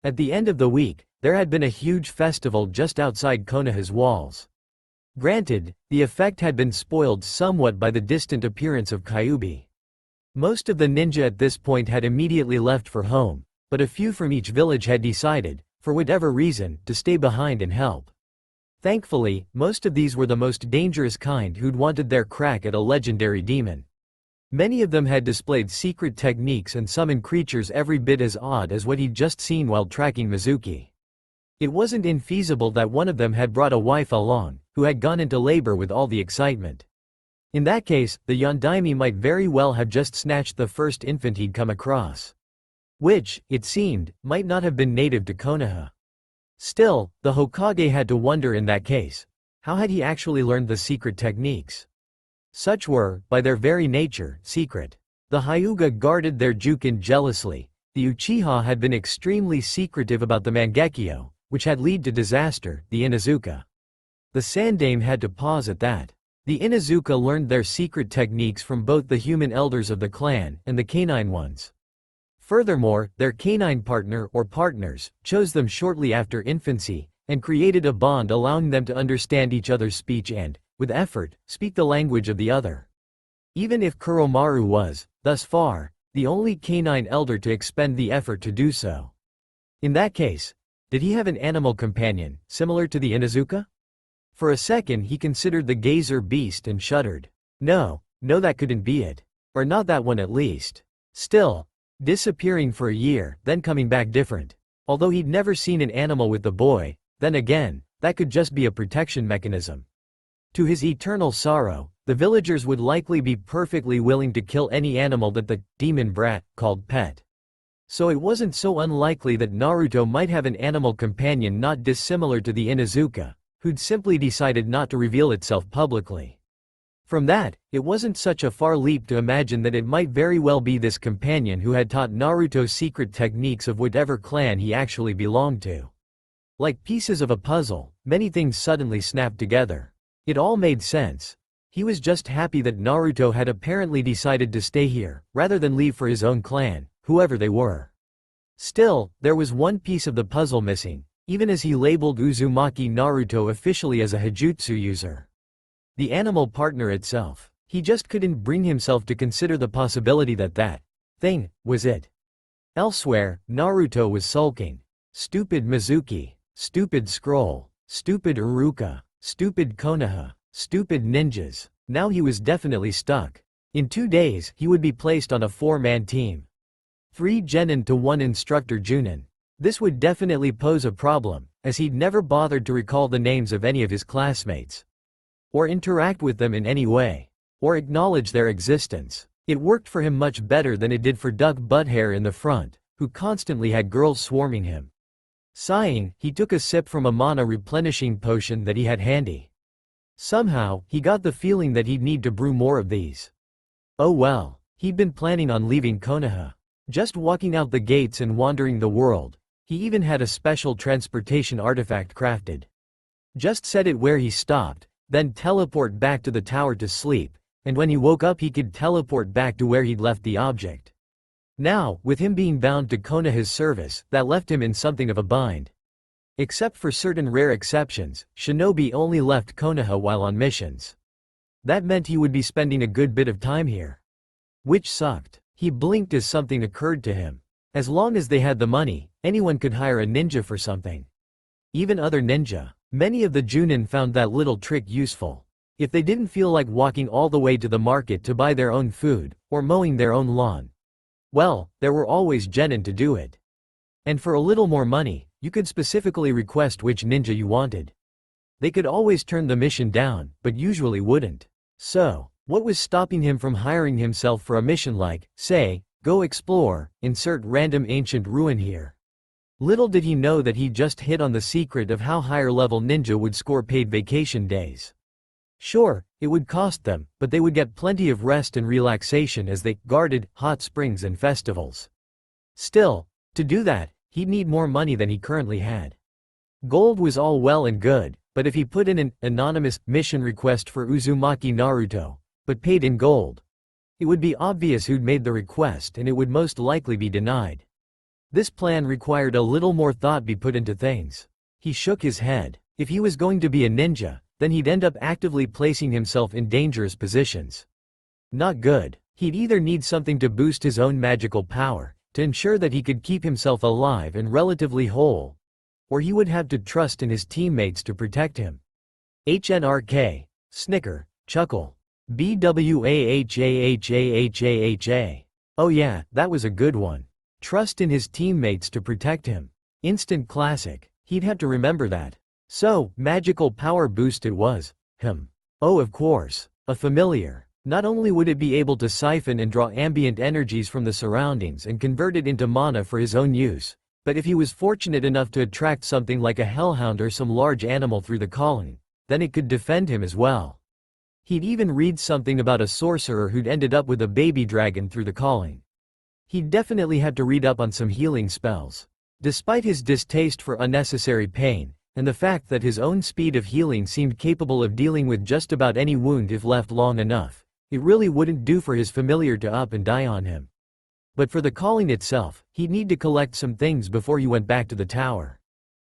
At the end of the week, there had been a huge festival just outside Konoha's walls. Granted, the effect had been spoiled somewhat by the distant appearance of Kyuubi. Most of the ninja at this point had immediately left for home, but a few from each village had decided, for whatever reason, to stay behind and help. Thankfully, most of these were the most dangerous kind who'd wanted their crack at a legendary demon. Many of them had displayed secret techniques and summoned creatures every bit as odd as what he'd just seen while tracking Mizuki. It wasn't infeasible that one of them had brought a wife along, who had gone into labor with all the excitement. In that case, the Yondaime might very well have just snatched the first infant he'd come across. Which, it seemed, might not have been native to Konoha. Still, the Hokage had to wonder in that case, how had he actually learned the secret techniques? Such were, by their very nature, secret. The Hyuga guarded their Jukin jealously. The Uchiha had been extremely secretive about the Mangekyo, which had led to disaster, the Inuzuka. The Sandaime had to pause at that. The Inuzuka learned their secret techniques from both the human elders of the clan and the canine ones. Furthermore, their canine partner or partners chose them shortly after infancy, and created a bond allowing them to understand each other's speech and, with effort, speak the language of the other. Even if Kuromaru was, thus far, the only canine elder to expend the effort to do so. In that case, did he have an animal companion, similar to the Inuzuka? For a second he considered the gazer beast and shuddered. No, that couldn't be it. Or not that one at least. Still, disappearing for a year, then coming back different. Although he'd never seen an animal with the boy, then again, that could just be a protection mechanism. To his eternal sorrow, the villagers would likely be perfectly willing to kill any animal that the demon brat called pet. So it wasn't so unlikely that Naruto might have an animal companion not dissimilar to the Inuzuka, who'd simply decided not to reveal itself publicly. From that, it wasn't such a far leap to imagine that it might very well be this companion who had taught Naruto secret techniques of whatever clan he actually belonged to. Like pieces of a puzzle, many things suddenly snapped together. It all made sense. He was just happy that Naruto had apparently decided to stay here, rather than leave for his own clan, whoever they were. Still, there was one piece of the puzzle missing, even as he labeled Uzumaki Naruto officially as a Hijutsu user. The animal partner itself. He just couldn't bring himself to consider the possibility that that thing was it. Elsewhere, Naruto was sulking. Stupid Mizuki. Stupid scroll. Stupid Iruka. Stupid Konoha. Stupid ninjas. Now he was definitely stuck. In 2 days, he would be placed on a 4-man team. 3 genin to 1 instructor junin. This would definitely pose a problem, as he'd never bothered to recall the names of any of his classmates, or interact with them in any way, or acknowledge their existence. It worked for him much better than it did for Duck Butthair in the front, who constantly had girls swarming him. Sighing, he took a sip from a mana replenishing potion that he had handy. Somehow, he got the feeling that he'd need to brew more of these. Oh well, he'd been planning on leaving Konoha. Just walking out the gates and wandering the world. He even had a special transportation artifact crafted. Just set it where he stopped, then teleport back to the tower to sleep, and when he woke up he could teleport back to where he'd left the object. Now, with him being bound to Konoha's service, that left him in something of a bind. Except for certain rare exceptions, Shinobi only left Konoha while on missions. That meant he would be spending a good bit of time here. Which sucked. He blinked as something occurred to him. As long as they had the money, anyone could hire a ninja for something. Even other ninja. Many of the Junin found that little trick useful. If they didn't feel like walking all the way to the market to buy their own food, or mowing their own lawn, well, there were always genin to do it. And for a little more money, you could specifically request which ninja you wanted. They could always turn the mission down, but usually wouldn't. So, what was stopping him from hiring himself for a mission like, say, go explore, insert random ancient ruin here? Little did he know that he just hit on the secret of how higher-level ninja would score paid vacation days. Sure, it would cost them, but they would get plenty of rest and relaxation as they guarded hot springs and festivals. Still, to do that, he'd need more money than he currently had. Gold was all well and good, but if he put in an anonymous mission request for Uzumaki Naruto, but paid in gold, it would be obvious who'd made the request and it would most likely be denied. This plan required a little more thought be put into things. He shook his head. If he was going to be a ninja, then he'd end up actively placing himself in dangerous positions. Not good. He'd either need something to boost his own magical power, to ensure that he could keep himself alive and relatively whole, or he would have to trust in his teammates to protect him. HNRK. Snicker. Chuckle. BWAHAHAHAHA. Oh yeah, that was a good one. Trust in his teammates to protect him. Instant classic. He'd have to remember that. So, magical power boost it was. Oh of course. A familiar. Not only would it be able to siphon and draw ambient energies from the surroundings and convert it into mana for his own use, but if he was fortunate enough to attract something like a hellhound or some large animal through the calling, then it could defend him as well. He'd even read something about a sorcerer who'd ended up with a baby dragon through the calling. He'd definitely have to read up on some healing spells. Despite his distaste for unnecessary pain, and the fact that his own speed of healing seemed capable of dealing with just about any wound if left long enough, it really wouldn't do for his familiar to up and die on him. But for the calling itself, he'd need to collect some things before he went back to the tower.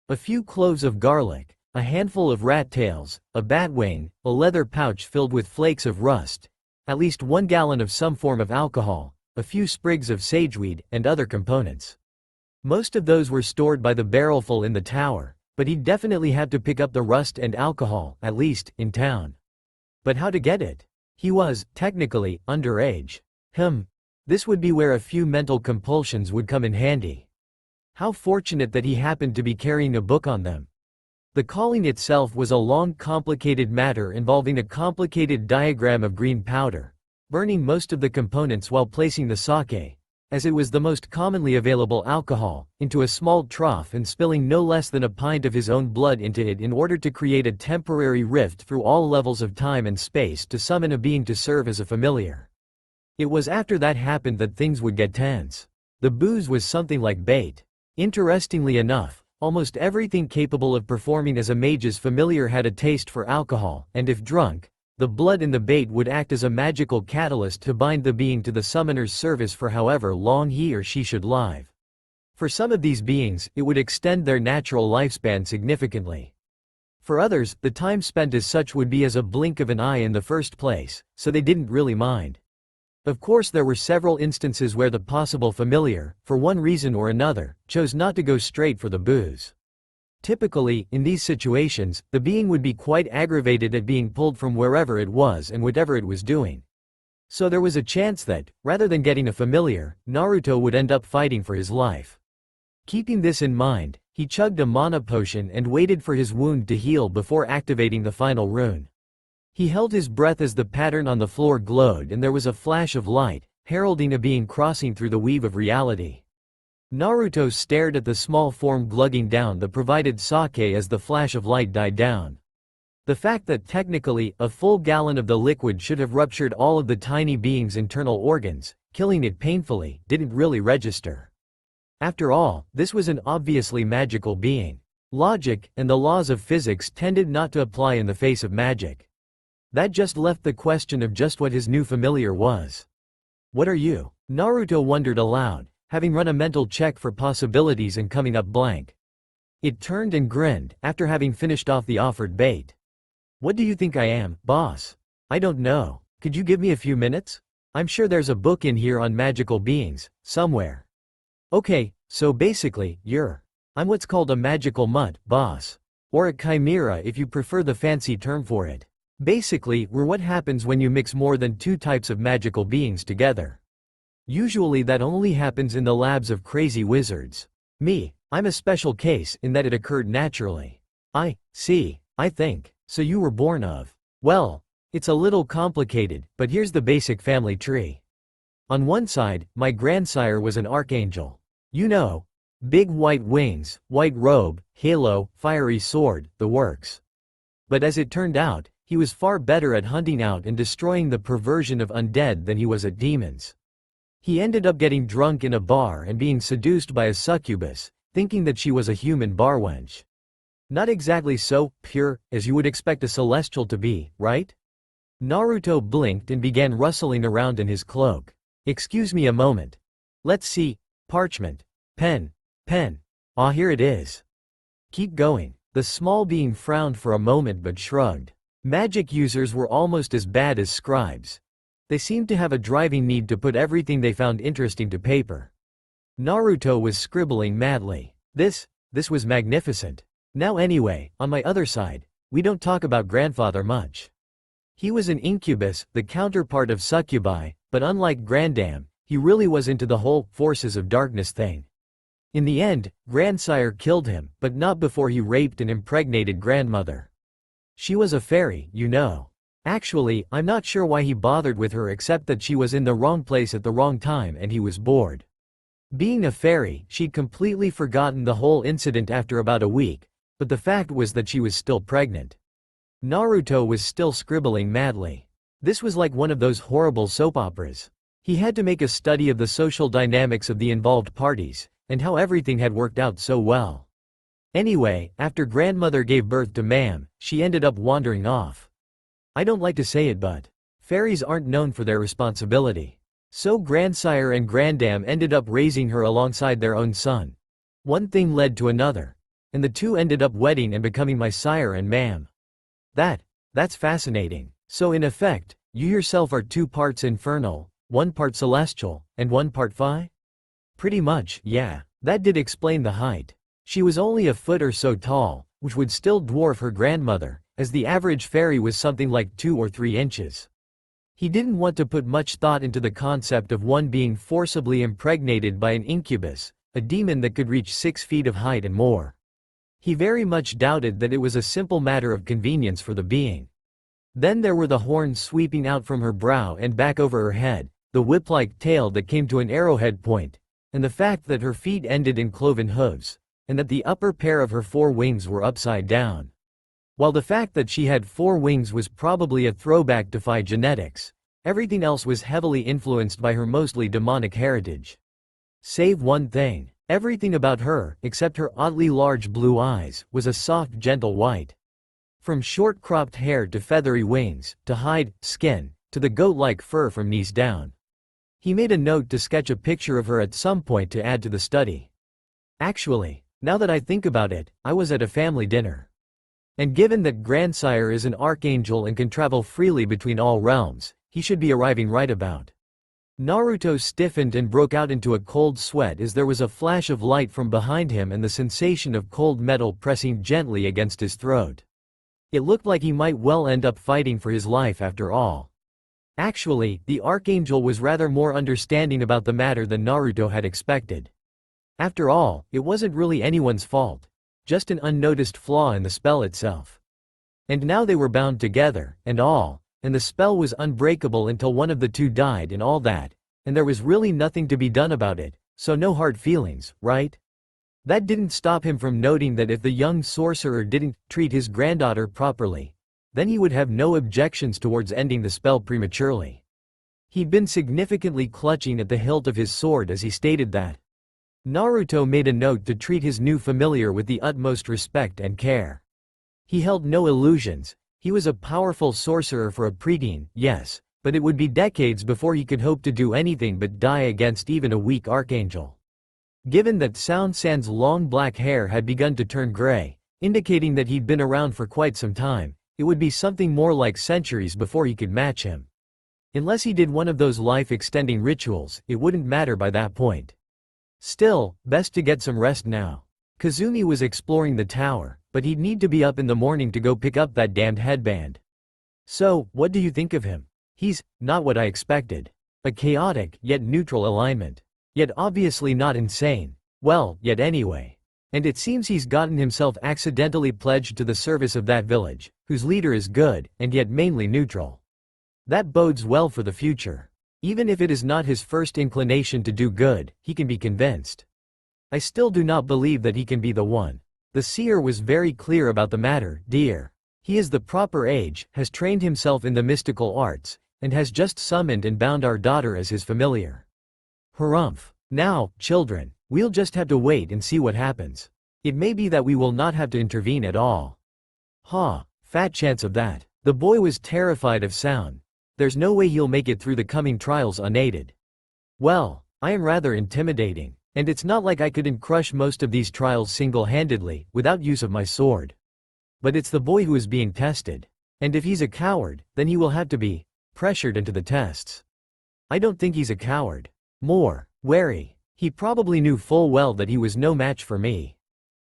A few cloves of garlic, a handful of rat tails, a bat wing, a leather pouch filled with flakes of rust, at least 1 gallon of some form of alcohol, a few sprigs of sageweed, and other components. Most of those were stored by the barrelful in the tower, but he'd definitely have to pick up the rust and alcohol, at least, in town. But how to get it? He was, technically, underage. This would be where a few mental compulsions would come in handy. How fortunate that he happened to be carrying a book on them. The calling itself was a long complicated matter involving a complicated diagram of green powder, burning most of the components while placing the sake, as it was the most commonly available alcohol, into a small trough and spilling no less than a pint of his own blood into it in order to create a temporary rift through all levels of time and space to summon a being to serve as a familiar. It was after that happened that things would get tense. The booze was something like bait. Interestingly enough, almost everything capable of performing as a mage's familiar had a taste for alcohol, and if drunk, the blood in the bait would act as a magical catalyst to bind the being to the summoner's service for however long he or she should live. For some of these beings, it would extend their natural lifespan significantly. For others, the time spent as such would be as a blink of an eye in the first place, so they didn't really mind. Of course there were several instances where the possible familiar, for one reason or another, chose not to go straight for the booze. Typically, in these situations, the being would be quite aggravated at being pulled from wherever it was and whatever it was doing. So there was a chance that, rather than getting a familiar, Naruto would end up fighting for his life. Keeping this in mind, he chugged a mana potion and waited for his wound to heal before activating the final rune. He held his breath as the pattern on the floor glowed and there was a flash of light, heralding a being crossing through the weave of reality. Naruto stared at the small form glugging down the provided sake as the flash of light died down. The fact that technically, a full gallon of the liquid should have ruptured all of the tiny being's internal organs, killing it painfully, didn't really register. After all, this was an obviously magical being. Logic and the laws of physics tended not to apply in the face of magic. That just left the question of just what his new familiar was. What are you? Naruto wondered aloud, having run a mental check for possibilities and coming up blank. It turned and grinned, after having finished off the offered bait. What do you think I am, boss? I don't know. Could you give me a few minutes? I'm sure there's a book in here on magical beings, somewhere. Okay, so basically, I'm what's called a magical mutt, boss. Or a chimera if you prefer the fancy term for it. Basically, we're what happens when you mix more than two types of magical beings together. Usually that only happens in the labs of crazy wizards. I'm a special case in that it occurred naturally. I think. So you were born of. Well, it's a little complicated, but here's the basic family tree. On one side, my grandsire was an archangel. You know, big white wings, white robe, halo, fiery sword, the works. But as it turned out, he was far better at hunting out and destroying the perversion of undead than he was at demons. He ended up getting drunk in a bar and being seduced by a succubus, thinking that she was a human barwench. Not exactly so pure as you would expect a celestial to be, right? Naruto blinked and began rustling around in his cloak. Excuse me a moment. Let's see. Parchment. Pen. Ah, here it is. Keep going. The small being frowned for a moment but shrugged. Magic users were almost as bad as scribes. They seemed to have a driving need to put everything they found interesting to paper. Naruto was scribbling madly. This was magnificent. Now anyway, on my other side, we don't talk about grandfather much. He was an incubus, the counterpart of succubi, but unlike Grandam, he really was into the whole forces of darkness thing. In the end, grandsire killed him, but not before he raped and impregnated grandmother. She was a fairy, you know. Actually, I'm not sure why he bothered with her except that she was in the wrong place at the wrong time and he was bored. Being a fairy, she'd completely forgotten the whole incident after about a week, but the fact was that she was still pregnant. Naruto was still scribbling madly. This was like one of those horrible soap operas. He had to make a study of the social dynamics of the involved parties, and how everything had worked out so well. Anyway, after grandmother gave birth to Mam, she ended up wandering off. I don't like to say it but fairies aren't known for their responsibility. So grandsire and grandam ended up raising her alongside their own son. One thing led to another, and the two ended up wedding and becoming my sire and Mam. That's fascinating. So in effect, you yourself are 2 parts infernal, 1 part celestial, and 1 part fi? Pretty much, yeah. That did explain the height. She was only a foot or so tall, which would still dwarf her grandmother, as the average fairy was something like 2 or 3 inches. He didn't want to put much thought into the concept of one being forcibly impregnated by an incubus, a demon that could reach 6 feet of height and more. He very much doubted that it was a simple matter of convenience for the being. Then there were the horns sweeping out from her brow and back over her head, the whip-like tail that came to an arrowhead point, and the fact that her feet ended in cloven hooves, and that the upper pair of her 4 wings were upside down. While the fact that she had 4 wings was probably a throwback to Phi genetics, everything else was heavily influenced by her mostly demonic heritage. Save one thing. Everything about her, except her oddly large blue eyes, was a soft, gentle white. From short cropped hair to feathery wings, to hide, skin, to the goat-like fur from knees down. He made a note to sketch a picture of her at some point to add to the study. Actually, now that I think about it, I was at a family dinner. And given that grandsire is an archangel and can travel freely between all realms, he should be arriving right about. Naruto stiffened and broke out into a cold sweat as there was a flash of light from behind him and the sensation of cold metal pressing gently against his throat. It looked like he might well end up fighting for his life after all. Actually, the Archangel was rather more understanding about the matter than Naruto had expected. After all, it wasn't really anyone's fault. Just an unnoticed flaw in the spell itself. And now they were bound together, and the spell was unbreakable until one of the two died and all that, and there was really nothing to be done about it, so no hard feelings, right? That didn't stop him from noting that if the young sorcerer didn't treat his granddaughter properly, then he would have no objections towards ending the spell prematurely. He'd been significantly clutching at the hilt of his sword as he stated that. Naruto made a note to treat his new familiar with the utmost respect and care. He held no illusions. He was a powerful sorcerer for a preteen, yes, but it would be decades before he could hope to do anything but die against even a weak archangel. Given that Sound Sand's long black hair had begun to turn gray, indicating that he'd been around for quite some time, it would be something more like centuries before he could match him. Unless he did one of those life-extending rituals, it wouldn't matter by that point. Still, best to get some rest now. Kazumi was exploring the tower, but he'd need to be up in the morning to go pick up that damned headband. So, what do you think of him? He's not what I expected. A chaotic, yet neutral alignment. Yet obviously not insane. Well, yet anyway. And it seems he's gotten himself accidentally pledged to the service of that village, whose leader is good, and yet mainly neutral. That bodes well for the future. Even if it is not his first inclination to do good, he can be convinced. I still do not believe that he can be the one. The seer was very clear about the matter, dear. He is the proper age, has trained himself in the mystical arts, and has just summoned and bound our daughter as his familiar. Harumph. Now, children, we'll just have to wait and see what happens. It may be that we will not have to intervene at all. Fat chance of that. The boy was terrified of Sound. There's no way he'll make it through the coming trials unaided. Well, I am rather intimidating, and it's not like I couldn't crush most of these trials single-handedly, without use of my sword. But it's the boy who is being tested. And if he's a coward, then he will have to be pressured into the tests. I don't think he's a coward. More wary. He probably knew full well that he was no match for me.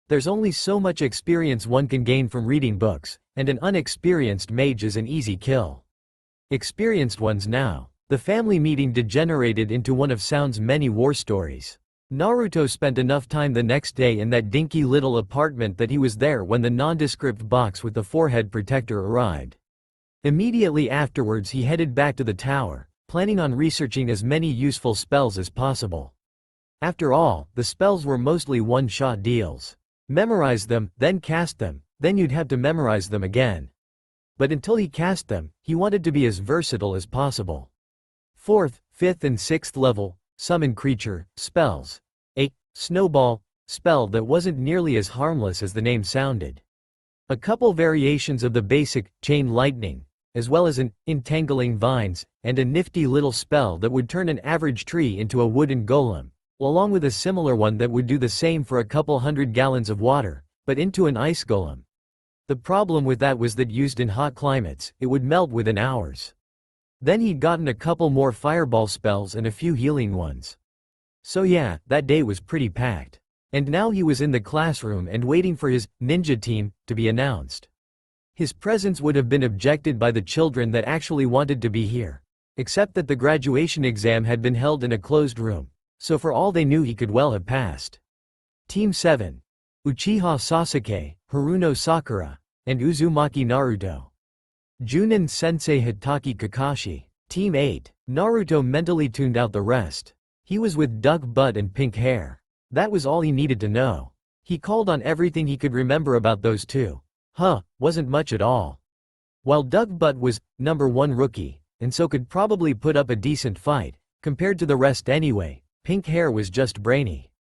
There's only so much experience one can gain from reading books, and an unexperienced mage is an easy kill. Experienced ones now. The family meeting degenerated into one of Sound's many war stories. Naruto spent enough time the next day in that dinky little apartment that he was there when the nondescript box with the forehead protector arrived. Immediately afterwards he headed back to the tower, planning on researching as many useful spells as possible. After all, the spells were mostly one-shot deals. Memorize them, then cast them, then you'd have to memorize them again. But until he cast them, he wanted to be as versatile as possible. 4th, 5th and 6th level, summon creature, spells. A snowball, spell that wasn't nearly as harmless as the name sounded. A couple variations of the basic, chain lightning, as well as an entangling vines, and a nifty little spell that would turn an average tree into a wooden golem, along with a similar one that would do the same for a couple 100 gallons of water, but into an ice golem. The problem with that was that used in hot climates, it would melt within hours. Then he'd gotten a couple more fireball spells and a few healing ones. So yeah, that day was pretty packed. And now he was in the classroom and waiting for his ninja team to be announced. His presence would have been objected by the children that actually wanted to be here. Except that the graduation exam had been held in a closed room, so for all they knew he could well have passed. Team 7. Uchiha Sasuke, Haruno Sakura, and Uzumaki Naruto. Junin Sensei Hitaki Kakashi. Team 8. Naruto mentally tuned out the rest. He was with duck butt and pink hair. That was all he needed to know. He called on everything he could remember about those two. Wasn't much at all. While Duck Butt was number 1 rookie, and so could probably put up a decent fight, compared to the rest anyway, Pink Hair was just brainy.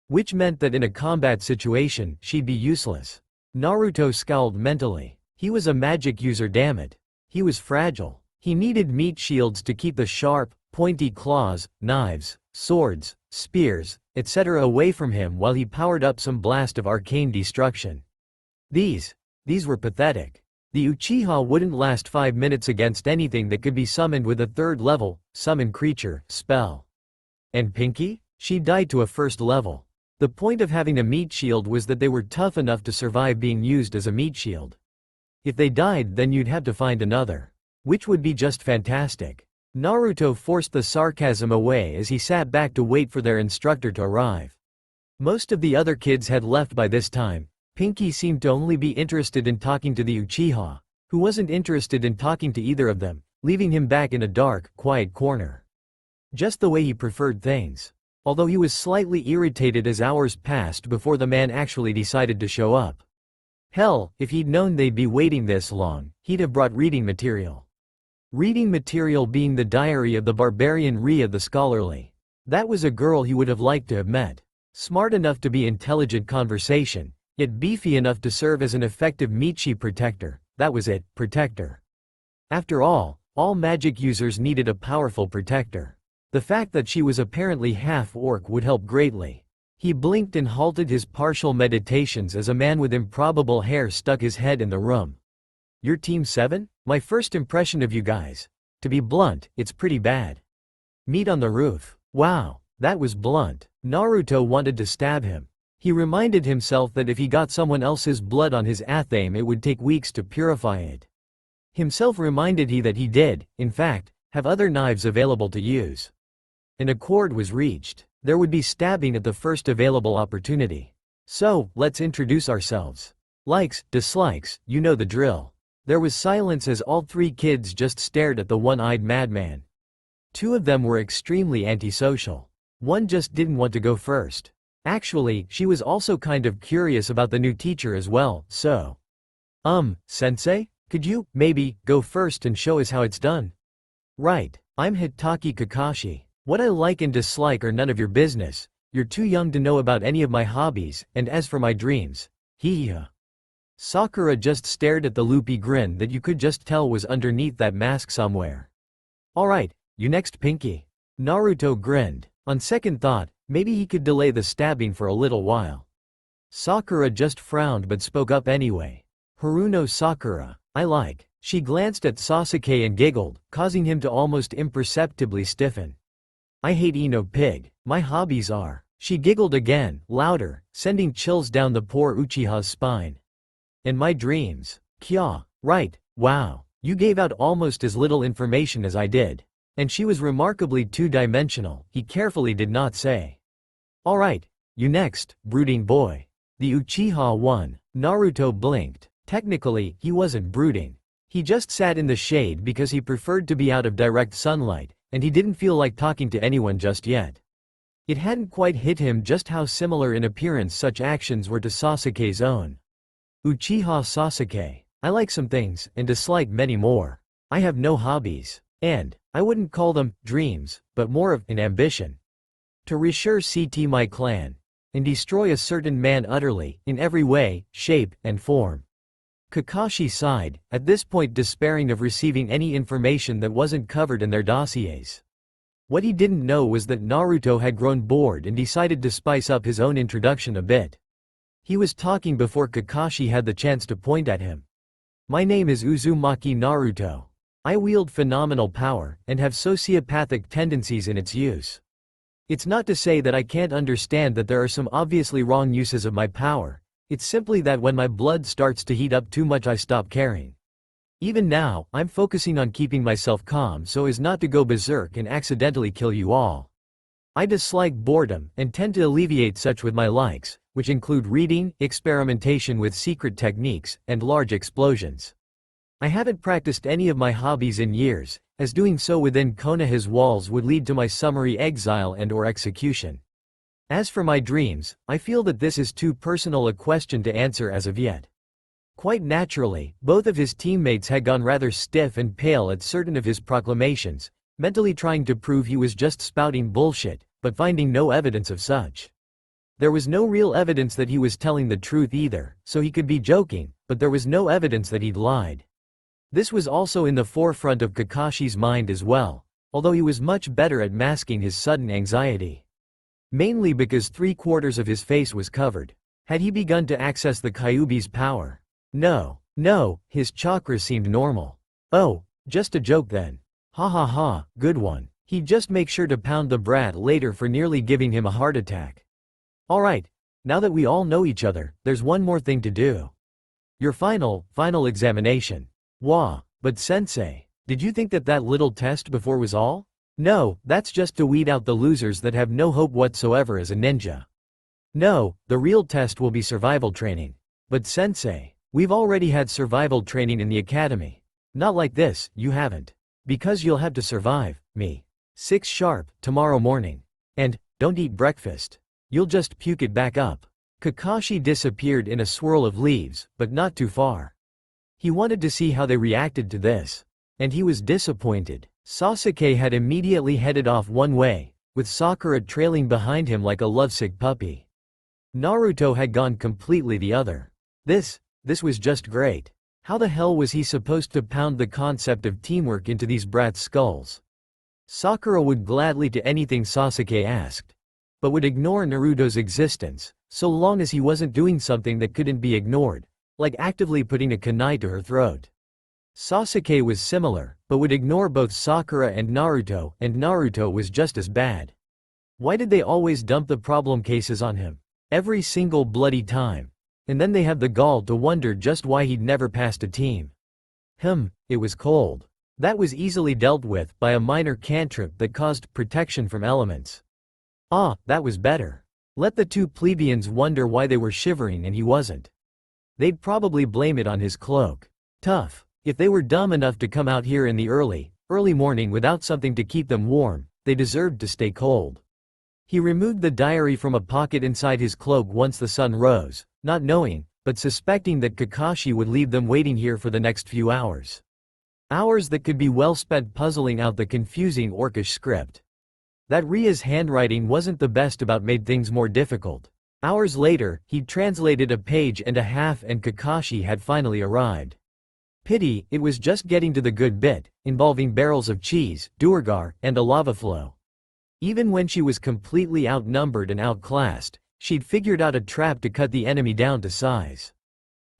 Which meant that in a combat situation, she'd be useless. Naruto scowled mentally. He was a magic user, dammit. He was fragile. He needed meat shields to keep the sharp, pointy claws, knives, swords, spears, etc. away from him while he powered up some blast of arcane destruction. These were pathetic. The Uchiha wouldn't last 5 minutes against anything that could be summoned with a 3rd level, summon creature, spell. And Pinky? She died to a 1st level. The point of having a meat shield was that they were tough enough to survive being used as a meat shield. If they died, then you'd have to find another. Which would be just fantastic. Naruto forced the sarcasm away as he sat back to wait for their instructor to arrive. Most of the other kids had left by this time. Pinky seemed to only be interested in talking to the Uchiha, who wasn't interested in talking to either of them, leaving him back in a dark, quiet corner. Just the way he preferred things. Although he was slightly irritated as hours passed before the man actually decided to show up. Hell, if he'd known they'd be waiting this long, he'd have brought reading material. Reading material being the diary of the barbarian Ria the Scholarly. That was a girl he would have liked to have met. Smart enough to be intelligent conversation, yet beefy enough to serve as an effective Michi protector. That was it, protector. After all magic users needed a powerful protector. The fact that she was apparently half-orc would help greatly. He blinked and halted his partial meditations as a man with improbable hair stuck his head in the room. "You're Team 7? My first impression of you guys. To be blunt, it's pretty bad." "Meet on the roof." Wow, that was blunt. Naruto wanted to stab him. He reminded himself that if he got someone else's blood on his athame it would take weeks to purify it. Himself reminded he that he did, in fact, have other knives available to use. An accord was reached. There would be stabbing at the first available opportunity. So, let's introduce ourselves. Likes, dislikes, you know the drill. There was silence as all three kids just stared at the one-eyed madman. Two of them were extremely antisocial. One just didn't want to go first. Actually, she was also kind of curious about the new teacher as well, so. Sensei? Could you, maybe, go first and show us how it's done? Right, I'm Hitaki Kakashi. What I like and dislike are none of your business. You're too young to know about any of my hobbies, and as for my dreams, hee-hee. Sakura just stared at the loopy grin that you could just tell was underneath that mask somewhere. Alright, you next, Pinky. Naruto grinned. On second thought, maybe he could delay the stabbing for a little while. Sakura just frowned but spoke up anyway. Haruno Sakura, I like. She glanced at Sasuke and giggled, causing him to almost imperceptibly stiffen. I hate Ino Pig. My hobbies are. She giggled again, louder, sending chills down the poor Uchiha's spine. And my dreams. Kya. Right, wow. You gave out almost as little information as I did. And she was remarkably two-dimensional, he carefully did not say. Alright, you next, brooding boy. The Uchiha won. Naruto blinked. Technically, he wasn't brooding. He just sat in the shade because he preferred to be out of direct sunlight, and he didn't feel like talking to anyone just yet. It hadn't quite hit him just how similar in appearance such actions were to Sasuke's own. Uchiha Sasuke. I like some things, and dislike many more. I have no hobbies. And, I wouldn't call them dreams, but more of an ambition. To reassure CT my clan. And destroy a certain man utterly, in every way, shape, and form. Kakashi sighed, at this point despairing of receiving any information that wasn't covered in their dossiers. What he didn't know was that Naruto had grown bored and decided to spice up his own introduction a bit. He was talking before Kakashi had the chance to point at him. My name is Uzumaki Naruto. I wield phenomenal power, and have sociopathic tendencies in its use. It's not to say that I can't understand that there are some obviously wrong uses of my power. It's simply that when my blood starts to heat up too much I stop caring. Even now, I'm focusing on keeping myself calm so as not to go berserk and accidentally kill you all. I dislike boredom, and tend to alleviate such with my likes, which include reading, experimentation with secret techniques, and large explosions. I haven't practiced any of my hobbies in years, as doing so within Konoha's walls would lead to my summary exile and/or execution. As for my dreams, I feel that this is too personal a question to answer as of yet. Quite naturally, both of his teammates had gone rather stiff and pale at certain of his proclamations, mentally trying to prove he was just spouting bullshit, but finding no evidence of such. There was no real evidence that he was telling the truth either, so he could be joking, but there was no evidence that he'd lied. This was also in the forefront of Kakashi's mind as well, although he was much better at masking his sudden anxiety. Mainly because 3/4 of his face was covered. Had he begun to access the Kyuubi's power? No, his chakras seemed normal. Oh, just a joke then. Ha ha ha, good one. He'd just make sure to pound the brat later for nearly giving him a heart attack. Alright, now that we all know each other, there's one more thing to do. Your final examination. Wah, but sensei. Did you think that that little test before was all? No, that's just to weed out the losers that have no hope whatsoever as a ninja. No, the real test will be survival training. But sensei, we've already had survival training in the academy. Not like this, you haven't. Because you'll have to survive, me. 6 sharp, tomorrow morning. And, don't eat breakfast. You'll just puke it back up. Kakashi disappeared in a swirl of leaves, but not too far. He wanted to see how they reacted to this. And he was disappointed. Sasuke had immediately headed off one way, with Sakura trailing behind him like a lovesick puppy. Naruto had gone completely the other. This was just great. How the hell was he supposed to pound the concept of teamwork into these brats' skulls? Sakura would gladly do anything Sasuke asked, but would ignore Naruto's existence, so long as he wasn't doing something that couldn't be ignored, like actively putting a kunai to her throat. Sasuke was similar, but would ignore both Sakura and Naruto was just as bad. Why did they always dump the problem cases on him? Every single bloody time. And then they have the gall to wonder just why he'd never passed a team. It was cold. That was easily dealt with by a minor cantrip that caused protection from elements. Ah, that was better. Let the two plebeians wonder why they were shivering and he wasn't. They'd probably blame it on his cloak. Tough. If they were dumb enough to come out here in the early morning without something to keep them warm, they deserved to stay cold. He removed the diary from a pocket inside his cloak once the sun rose, not knowing, but suspecting that Kakashi would leave them waiting here for the next few hours. Hours that could be well spent puzzling out the confusing Orcish script. That Ria's handwriting wasn't the best about made things more difficult. Hours later, he'd translated a page and a half and Kakashi had finally arrived. Pity, it was just getting to the good bit, involving barrels of cheese, duergar, and a lava flow. Even when she was completely outnumbered and outclassed, she'd figured out a trap to cut the enemy down to size.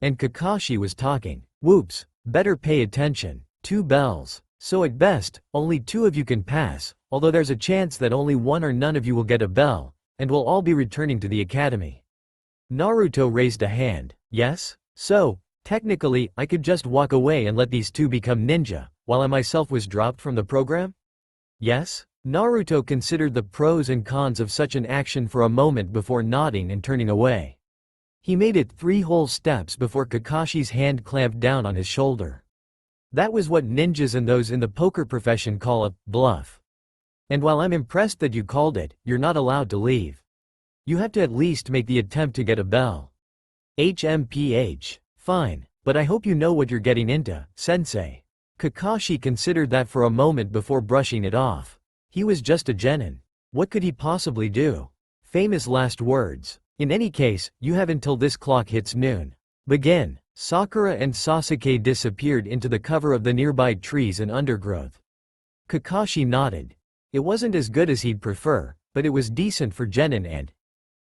And Kakashi was talking. Whoops, better pay attention. 2 bells. So at best, only 2 of you can pass, although there's a chance that only 1 or none of you will get a bell, and we'll all be returning to the academy. Naruto raised a hand. Yes? So, technically, I could just walk away and let these 2 become ninja, while I myself was dropped from the program? Yes? Naruto considered the pros and cons of such an action for a moment before nodding and turning away. He made it 3 whole steps before Kakashi's hand clamped down on his shoulder. That was what ninjas and those in the poker profession call a bluff. And while I'm impressed that you called it, you're not allowed to leave. You have to at least make the attempt to get a bell. HMPH. Fine, but I hope you know what you're getting into, sensei. Kakashi considered that for a moment before brushing it off. He was just a genin. What could he possibly do? Famous last words. In any case, you have until this clock hits noon. Begin. Sakura and Sasuke disappeared into the cover of the nearby trees and undergrowth. Kakashi nodded. It wasn't as good as he'd prefer, but it was decent for genin and...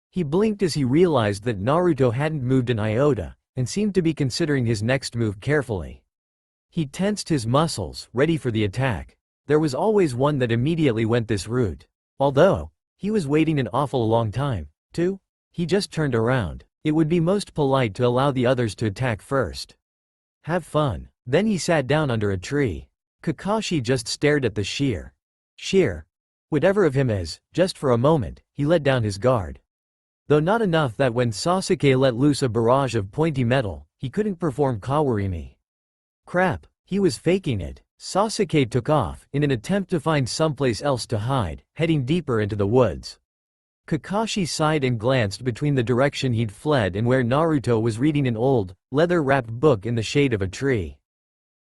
He blinked as he realized that Naruto hadn't moved an iota, and seemed to be considering his next move carefully. He tensed his muscles, ready for the attack. There was always one that immediately went this route. Although, he was waiting an awful long time, too. He just turned around. It would be most polite to allow the others to attack first. Have fun. Then he sat down under a tree. Kakashi just stared at the sheer, whatever of him is, just for a moment, he let down his guard. Though not enough that when Sasuke let loose a barrage of pointy metal, he couldn't perform Kawarimi. Crap, he was faking it. Sasuke took off, in an attempt to find someplace else to hide, heading deeper into the woods. Kakashi sighed and glanced between the direction he'd fled and where Naruto was reading an old, leather-wrapped book in the shade of a tree.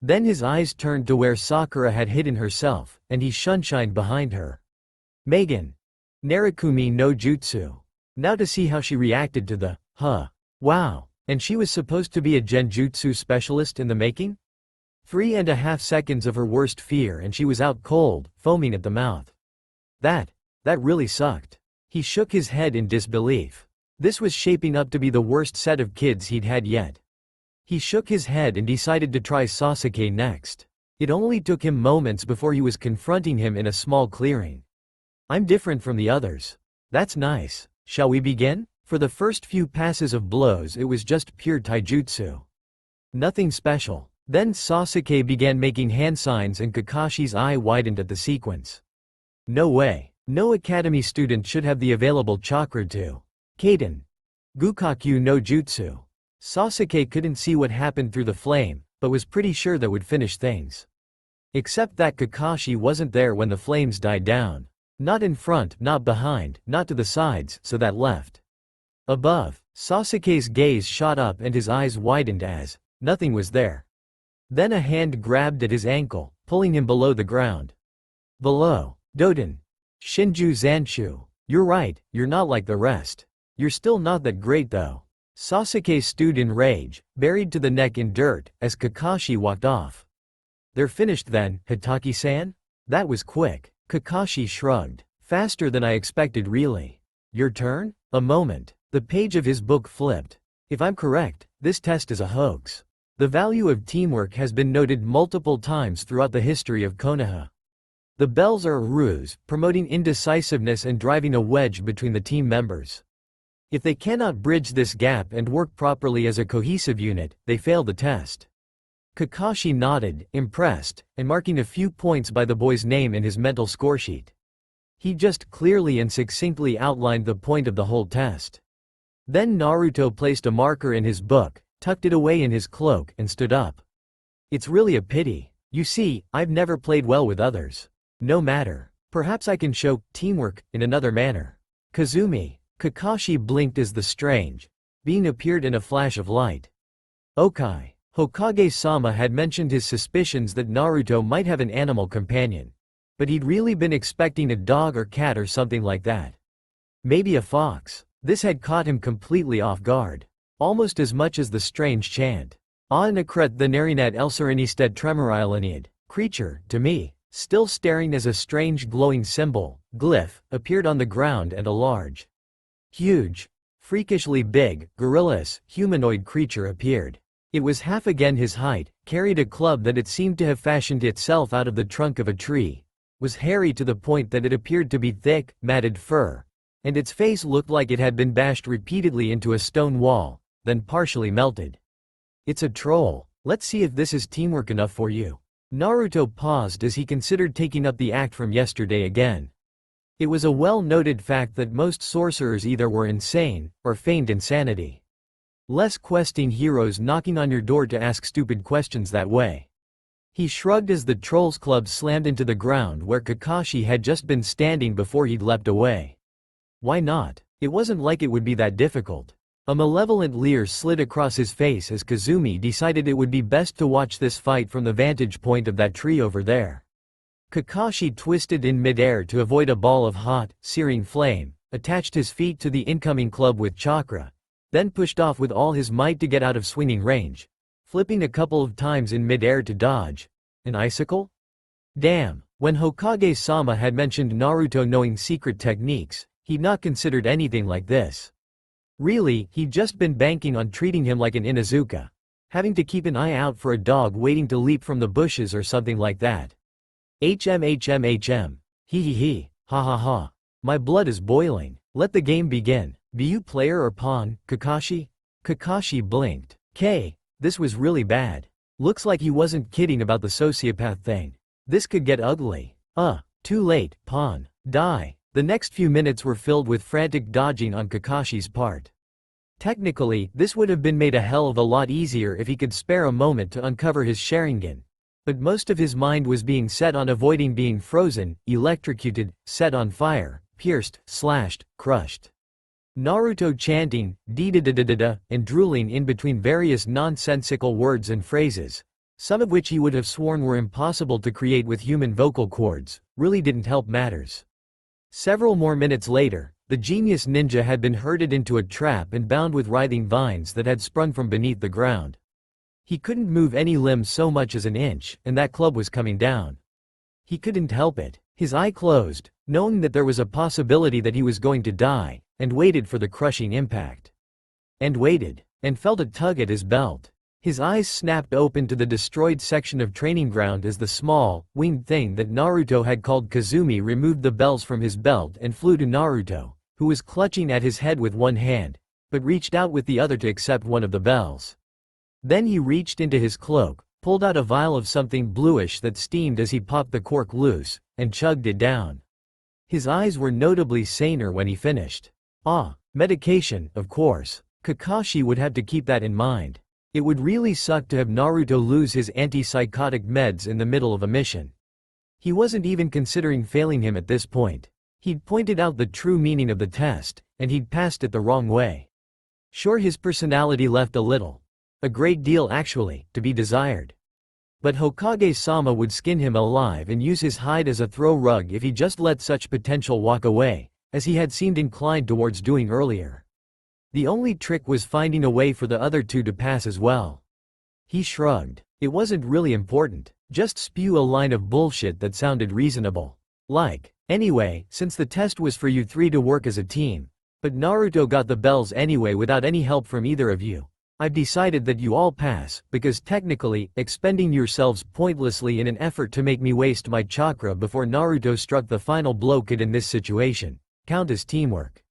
Then his eyes turned to where Sakura had hidden herself, and he shunshined behind her. Megan. Narukumi no Jutsu. Now to see how she reacted to the, wow, and she was supposed to be a genjutsu specialist in the making? 3.5 seconds of her worst fear and she was out cold, foaming at the mouth. That really sucked. He shook his head in disbelief. This was shaping up to be the worst set of kids he'd had yet. He shook his head and decided to try Sasuke next. It only took him moments before he was confronting him in a small clearing. I'm different from the others. That's nice. Shall we begin? For the first few passes of blows it was just pure taijutsu. Nothing special. Then Sasuke began making hand signs and Kakashi's eye widened at the sequence. No way. No academy student should have the available chakra to Kaden Gukakyu no Jutsu. Sasuke couldn't see what happened through the flame, but was pretty sure that would finish things. Except that Kakashi wasn't there when the flames died down. Not in front, not behind, not to the sides, so that left. Above, Sasuke's gaze shot up and his eyes widened as nothing was there. Then a hand grabbed at his ankle, pulling him below the ground. Below. Doden. Shinju Zanshu. You're right, you're not like the rest. You're still not that great though. Sasuke stewed in rage, buried to the neck in dirt, as Kakashi walked off. They're finished then, Hitaki-san? That was quick. Kakashi shrugged. Faster than I expected really. Your turn? A moment. The page of his book flipped. If I'm correct, this test is a hoax. The value of teamwork has been noted multiple times throughout the history of Konoha. The bells are a ruse, promoting indecisiveness and driving a wedge between the team members. If they cannot bridge this gap and work properly as a cohesive unit, they fail the test. Kakashi nodded, impressed, and marking a few points by the boy's name in his mental scoresheet. He just clearly and succinctly outlined the point of the whole test. Then Naruto placed a marker in his book, tucked it away in his cloak, and stood up. It's really a pity. You see, I've never played well with others. No matter. Perhaps I can show teamwork in another manner. Kazumi. Kakashi blinked as the strange being appeared in a flash of light. Okai. Hokage-sama had mentioned his suspicions that Naruto might have an animal companion. But he'd really been expecting a dog or cat or something like that. Maybe a fox. This had caught him completely off guard. Almost as much as the strange chant. Aanakret the Narinat Elsarinistad Tremorilaniad, creature, to me, still staring as a strange glowing symbol, glyph, appeared on the ground and a large, huge, freakishly big, gorillous, humanoid creature appeared. It was half again his height, carried a club that it seemed to have fashioned itself out of the trunk of a tree, was hairy to the point that it appeared to be thick, matted fur, and its face looked like it had been bashed repeatedly into a stone wall, then partially melted. It's a troll. Let's see if this is teamwork enough for you. Naruto paused as he considered taking up the act from yesterday again. It was a well-noted fact that most sorcerers either were insane, or feigned insanity. Less questing heroes knocking on your door to ask stupid questions that way. He shrugged as the troll's club slammed into the ground where Kakashi had just been standing before he'd leapt away. Why not? It wasn't like it would be that difficult. A malevolent leer slid across his face as Kazumi decided it would be best to watch this fight from the vantage point of that tree over there. Kakashi twisted in midair to avoid a ball of hot, searing flame, attached his feet to the incoming club with chakra, then pushed off with all his might to get out of swinging range, flipping a couple of times in midair to dodge. An icicle? Damn, when Hokage-sama had mentioned Naruto knowing secret techniques, he'd not considered anything like this. Really, he'd just been banking on treating him like an Inuzuka. Having to keep an eye out for a dog waiting to leap from the bushes or something like that. HM. Hee hee hee, ha ha ha. My blood is boiling. Let the game begin. Be you player or pawn, Kakashi? Kakashi blinked. This was really bad. Looks like he wasn't kidding about the sociopath thing. This could get ugly. Too late, pawn. Die. The next few minutes were filled with frantic dodging on Kakashi's part. Technically, this would have been made a hell of a lot easier if he could spare a moment to uncover his Sharingan. But most of his mind was being set on avoiding being frozen, electrocuted, set on fire, pierced, slashed, crushed. Naruto chanting, dee-da-da-da-da-da, and drooling in between various nonsensical words and phrases, some of which he would have sworn were impossible to create with human vocal cords, really didn't help matters. Several more minutes later, the genius ninja had been herded into a trap and bound with writhing vines that had sprung from beneath the ground. He couldn't move any limb so much as an inch, and that club was coming down. He couldn't help it. His eye closed, knowing that there was a possibility that he was going to die, and waited for the crushing impact. And waited, and felt a tug at his belt. His eyes snapped open to the destroyed section of training ground as the small, winged thing that Naruto had called Kazumi removed the bells from his belt and flew to Naruto, who was clutching at his head with one hand, but reached out with the other to accept one of the bells. Then he reached into his cloak, pulled out a vial of something bluish that steamed as he popped the cork loose, and chugged it down. His eyes were notably saner when he finished. Ah, medication, of course. Kakashi would have to keep that in mind. It would really suck to have Naruto lose his antipsychotic meds in the middle of a mission. He wasn't even considering failing him at this point. He'd pointed out the true meaning of the test, and he'd passed it the wrong way. Sure, his personality left a great deal actually, to be desired. But Hokage-sama would skin him alive and use his hide as a throw rug if he just let such potential walk away, as he had seemed inclined towards doing earlier. The only trick was finding a way for the other two to pass as well. He shrugged. It wasn't really important. Just spew a line of bullshit that sounded reasonable. Like, anyway, since the test was for you three to work as a team, but Naruto got the bells anyway without any help from either of you, I've decided that you all pass, because technically, expending yourselves pointlessly in an effort to make me waste my chakra before Naruto struck the final blow could in this situation count as teamwork.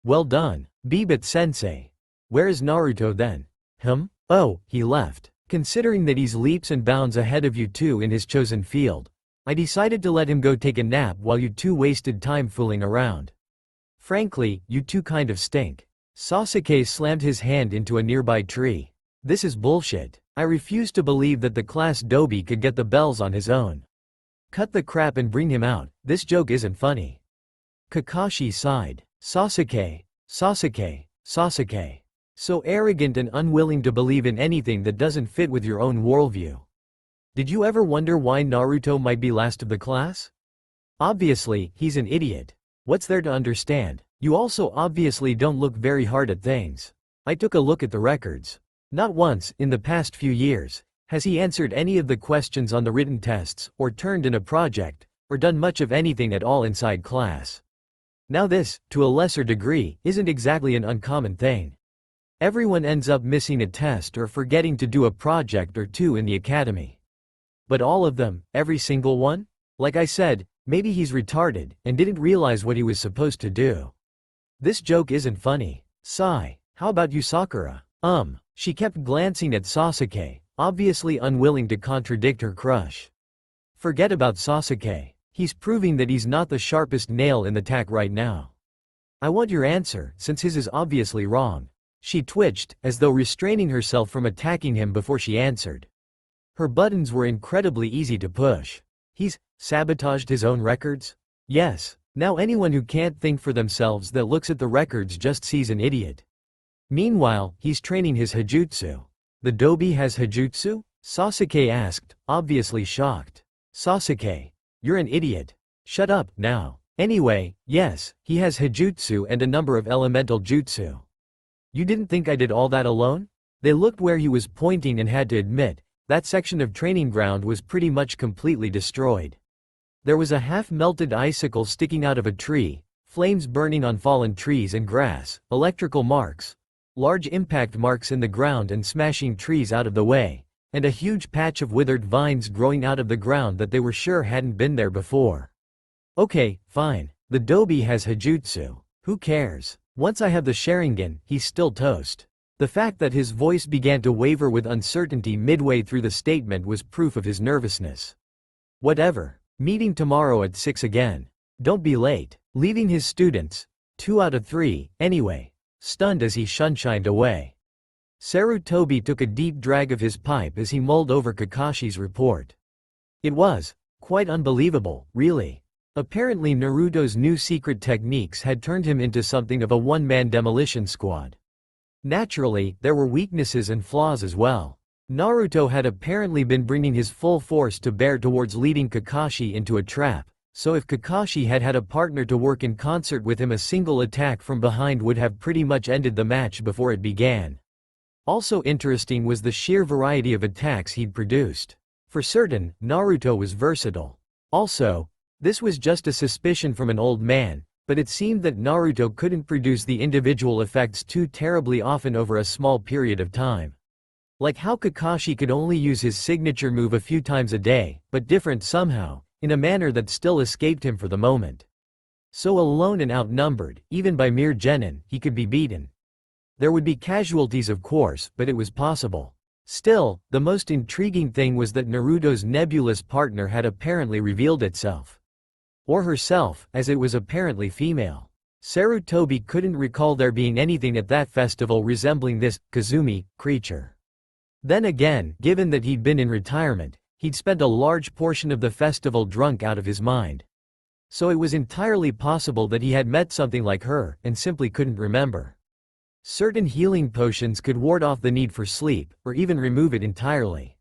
Well done, Bibit-sensei. Where is Naruto then? Oh, he left. Considering that he's leaps and bounds ahead of you two in his chosen field, I decided to let him go take a nap while you two wasted time fooling around. Frankly, you two kind of stink. Sasuke slammed his hand into a nearby tree. This is bullshit. I refuse to believe that the class Dobi could get the bells on his own. Cut the crap and bring him out, this joke isn't funny. Kakashi sighed. Sasuke. So arrogant and unwilling to believe in anything that doesn't fit with your own worldview. Did you ever wonder why Naruto might be last of the class? Obviously, he's an idiot. What's there to understand? You also obviously don't look very hard at things. I took a look at the records. Not once, in the past few years, has he answered any of the questions on the written tests, or turned in a project, or done much of anything at all inside class. Now this, to a lesser degree, isn't exactly an uncommon thing. Everyone ends up missing a test or forgetting to do a project or two in the academy. But all of them, every single one? Like I said, maybe he's retarded, and didn't realize what he was supposed to do. This joke isn't funny. Sigh. How about you, Sakura? She kept glancing at Sasuke, obviously unwilling to contradict her crush. Forget about Sasuke. He's proving that he's not the sharpest nail in the tack right now. I want your answer, since his is obviously wrong. She twitched, as though restraining herself from attacking him before she answered. Her buttons were incredibly easy to push. He's sabotaged his own records? Yes. Now anyone who can't think for themselves that looks at the records just sees an idiot. Meanwhile, he's training his Hajutsu. The Dobi has Hajutsu? Sasuke asked, obviously shocked. Sasuke. You're an idiot. Shut up, now. Anyway, yes, he has Hajutsu and a number of elemental jutsu. You didn't think I did all that alone? They looked where he was pointing and had to admit, that section of training ground was pretty much completely destroyed. There was a half-melted icicle sticking out of a tree, flames burning on fallen trees and grass, electrical marks, large impact marks in the ground and smashing trees out of the way, and a huge patch of withered vines growing out of the ground that they were sure hadn't been there before. Okay, fine. The Dobi has Hajutsu. Who cares? Once I have the Sharingan, he's still toast. The fact that his voice began to waver with uncertainty midway through the statement was proof of his nervousness. Whatever. Meeting tomorrow at 6 again. Don't be late. Leaving his students. 2 out of 3, anyway. Stunned as he shunshined away. Sarutobi took a deep drag of his pipe as he mulled over Kakashi's report. It was quite unbelievable, really. Apparently Naruto's new secret techniques had turned him into something of a one-man demolition squad. Naturally, there were weaknesses and flaws as well. Naruto had apparently been bringing his full force to bear towards leading Kakashi into a trap, so if Kakashi had had a partner to work in concert with him, a single attack from behind would have pretty much ended the match before it began. Also interesting was the sheer variety of attacks he'd produced. For certain, Naruto was versatile. Also, this was just a suspicion from an old man, but it seemed that Naruto couldn't produce the individual effects too terribly often over a small period of time. Like how Kakashi could only use his signature move a few times a day, but different somehow, in a manner that still escaped him for the moment. So alone and outnumbered, even by mere genin, he could be beaten. There would be casualties of course, but it was possible. Still, the most intriguing thing was that Naruto's nebulous partner had apparently revealed itself. Or herself, as it was apparently female. Sarutobi couldn't recall there being anything at that festival resembling this Kazumi creature. Then again, given that he'd been in retirement, he'd spent a large portion of the festival drunk out of his mind. So it was entirely possible that he had met something like her, and simply couldn't remember. Certain healing potions could ward off the need for sleep, or even remove it entirely.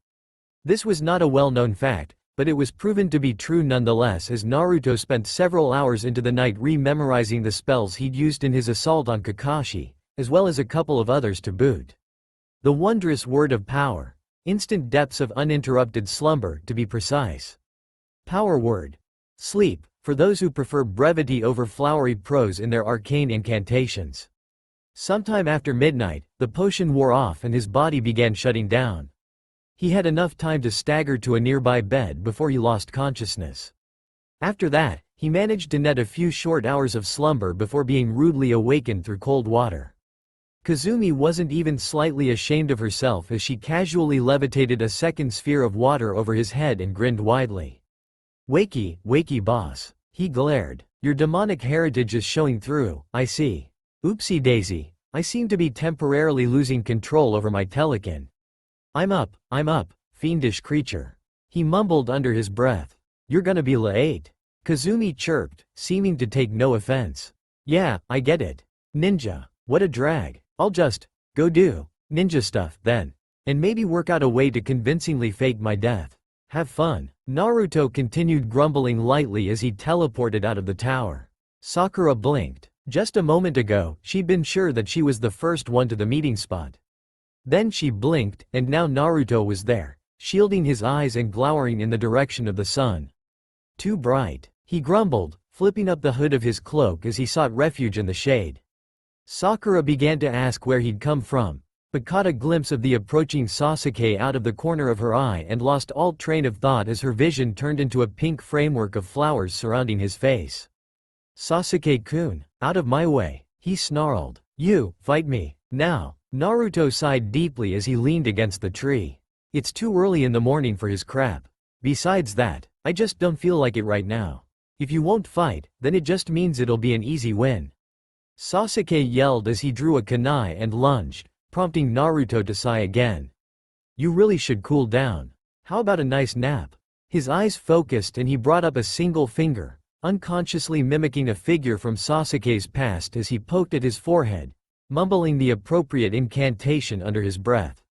This was not a well-known fact, but it was proven to be true nonetheless as Naruto spent several hours into the night re-memorizing the spells he'd used in his assault on Kakashi, as well as a couple of others to boot. The wondrous word of power. Instant depths of uninterrupted slumber, to be precise. Power word. Sleep, for those who prefer brevity over flowery prose in their arcane incantations. Sometime after midnight, the potion wore off and his body began shutting down. He had enough time to stagger to a nearby bed before he lost consciousness. After that, he managed to net a few short hours of slumber before being rudely awakened through cold water. Kazumi wasn't even slightly ashamed of herself as she casually levitated a second sphere of water over his head and grinned widely. "Wakey, wakey boss," he glared. "Your demonic heritage is showing through, I see. Oopsie daisy, I seem to be temporarily losing control over my telekin. I'm up, fiendish creature," he mumbled under his breath. "You're gonna be late," Kazumi chirped, seeming to take no offense. "Yeah, I get it. Ninja, what a drag. I'll just go do ninja stuff then. And maybe work out a way to convincingly fake my death. Have fun." Naruto continued grumbling lightly as he teleported out of the tower. Sakura blinked. Just a moment ago, she'd been sure that she was the first one to the meeting spot. Then she blinked, and now Naruto was there, shielding his eyes and glowering in the direction of the sun. "Too bright," he grumbled, flipping up the hood of his cloak as he sought refuge in the shade. Sakura began to ask where he'd come from, but caught a glimpse of the approaching Sasuke out of the corner of her eye and lost all train of thought as her vision turned into a pink framework of flowers surrounding his face. "Sasuke-kun, out of my way," he snarled. "You, fight me, now." Naruto sighed deeply as he leaned against the tree. "It's too early in the morning for his crap. Besides that, I just don't feel like it right now. If you won't fight, then it just means it'll be an easy win." Sasuke yelled as he drew a kunai and lunged, prompting Naruto to sigh again. "You really should cool down. How about a nice nap?" His eyes focused and he brought up a single finger, unconsciously mimicking a figure from Sasuke's past as he poked at his forehead, mumbling the appropriate incantation under his breath.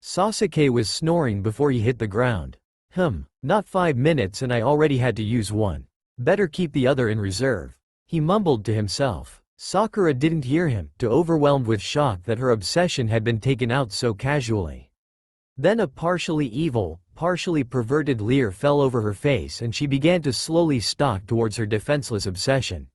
Sasuke was snoring before he hit the ground. Not 5 minutes and I already had to use one. Better keep the other in reserve," he mumbled to himself. Sakura didn't hear him, too overwhelmed with shock that her obsession had been taken out so casually. Then a partially evil, partially perverted leer fell over her face and she began to slowly stalk towards her defenseless obsession.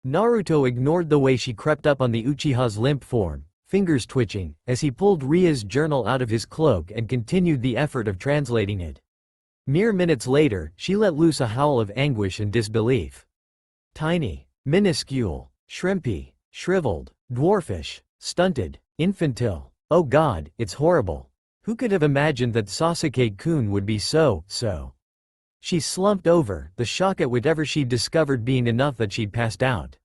Naruto ignored the way she crept up on the Uchiha's limp form, fingers twitching, as he pulled Ria's journal out of his cloak and continued the effort of translating it. Mere minutes later, she let loose a howl of anguish and disbelief. Tiny, minuscule, shrimpy, shriveled, dwarfish, stunted, infantile. Oh god, it's horrible. Who could have imagined that Sasuke-kun would be so. She slumped over, the shock at whatever she'd discovered being enough that she'd passed out.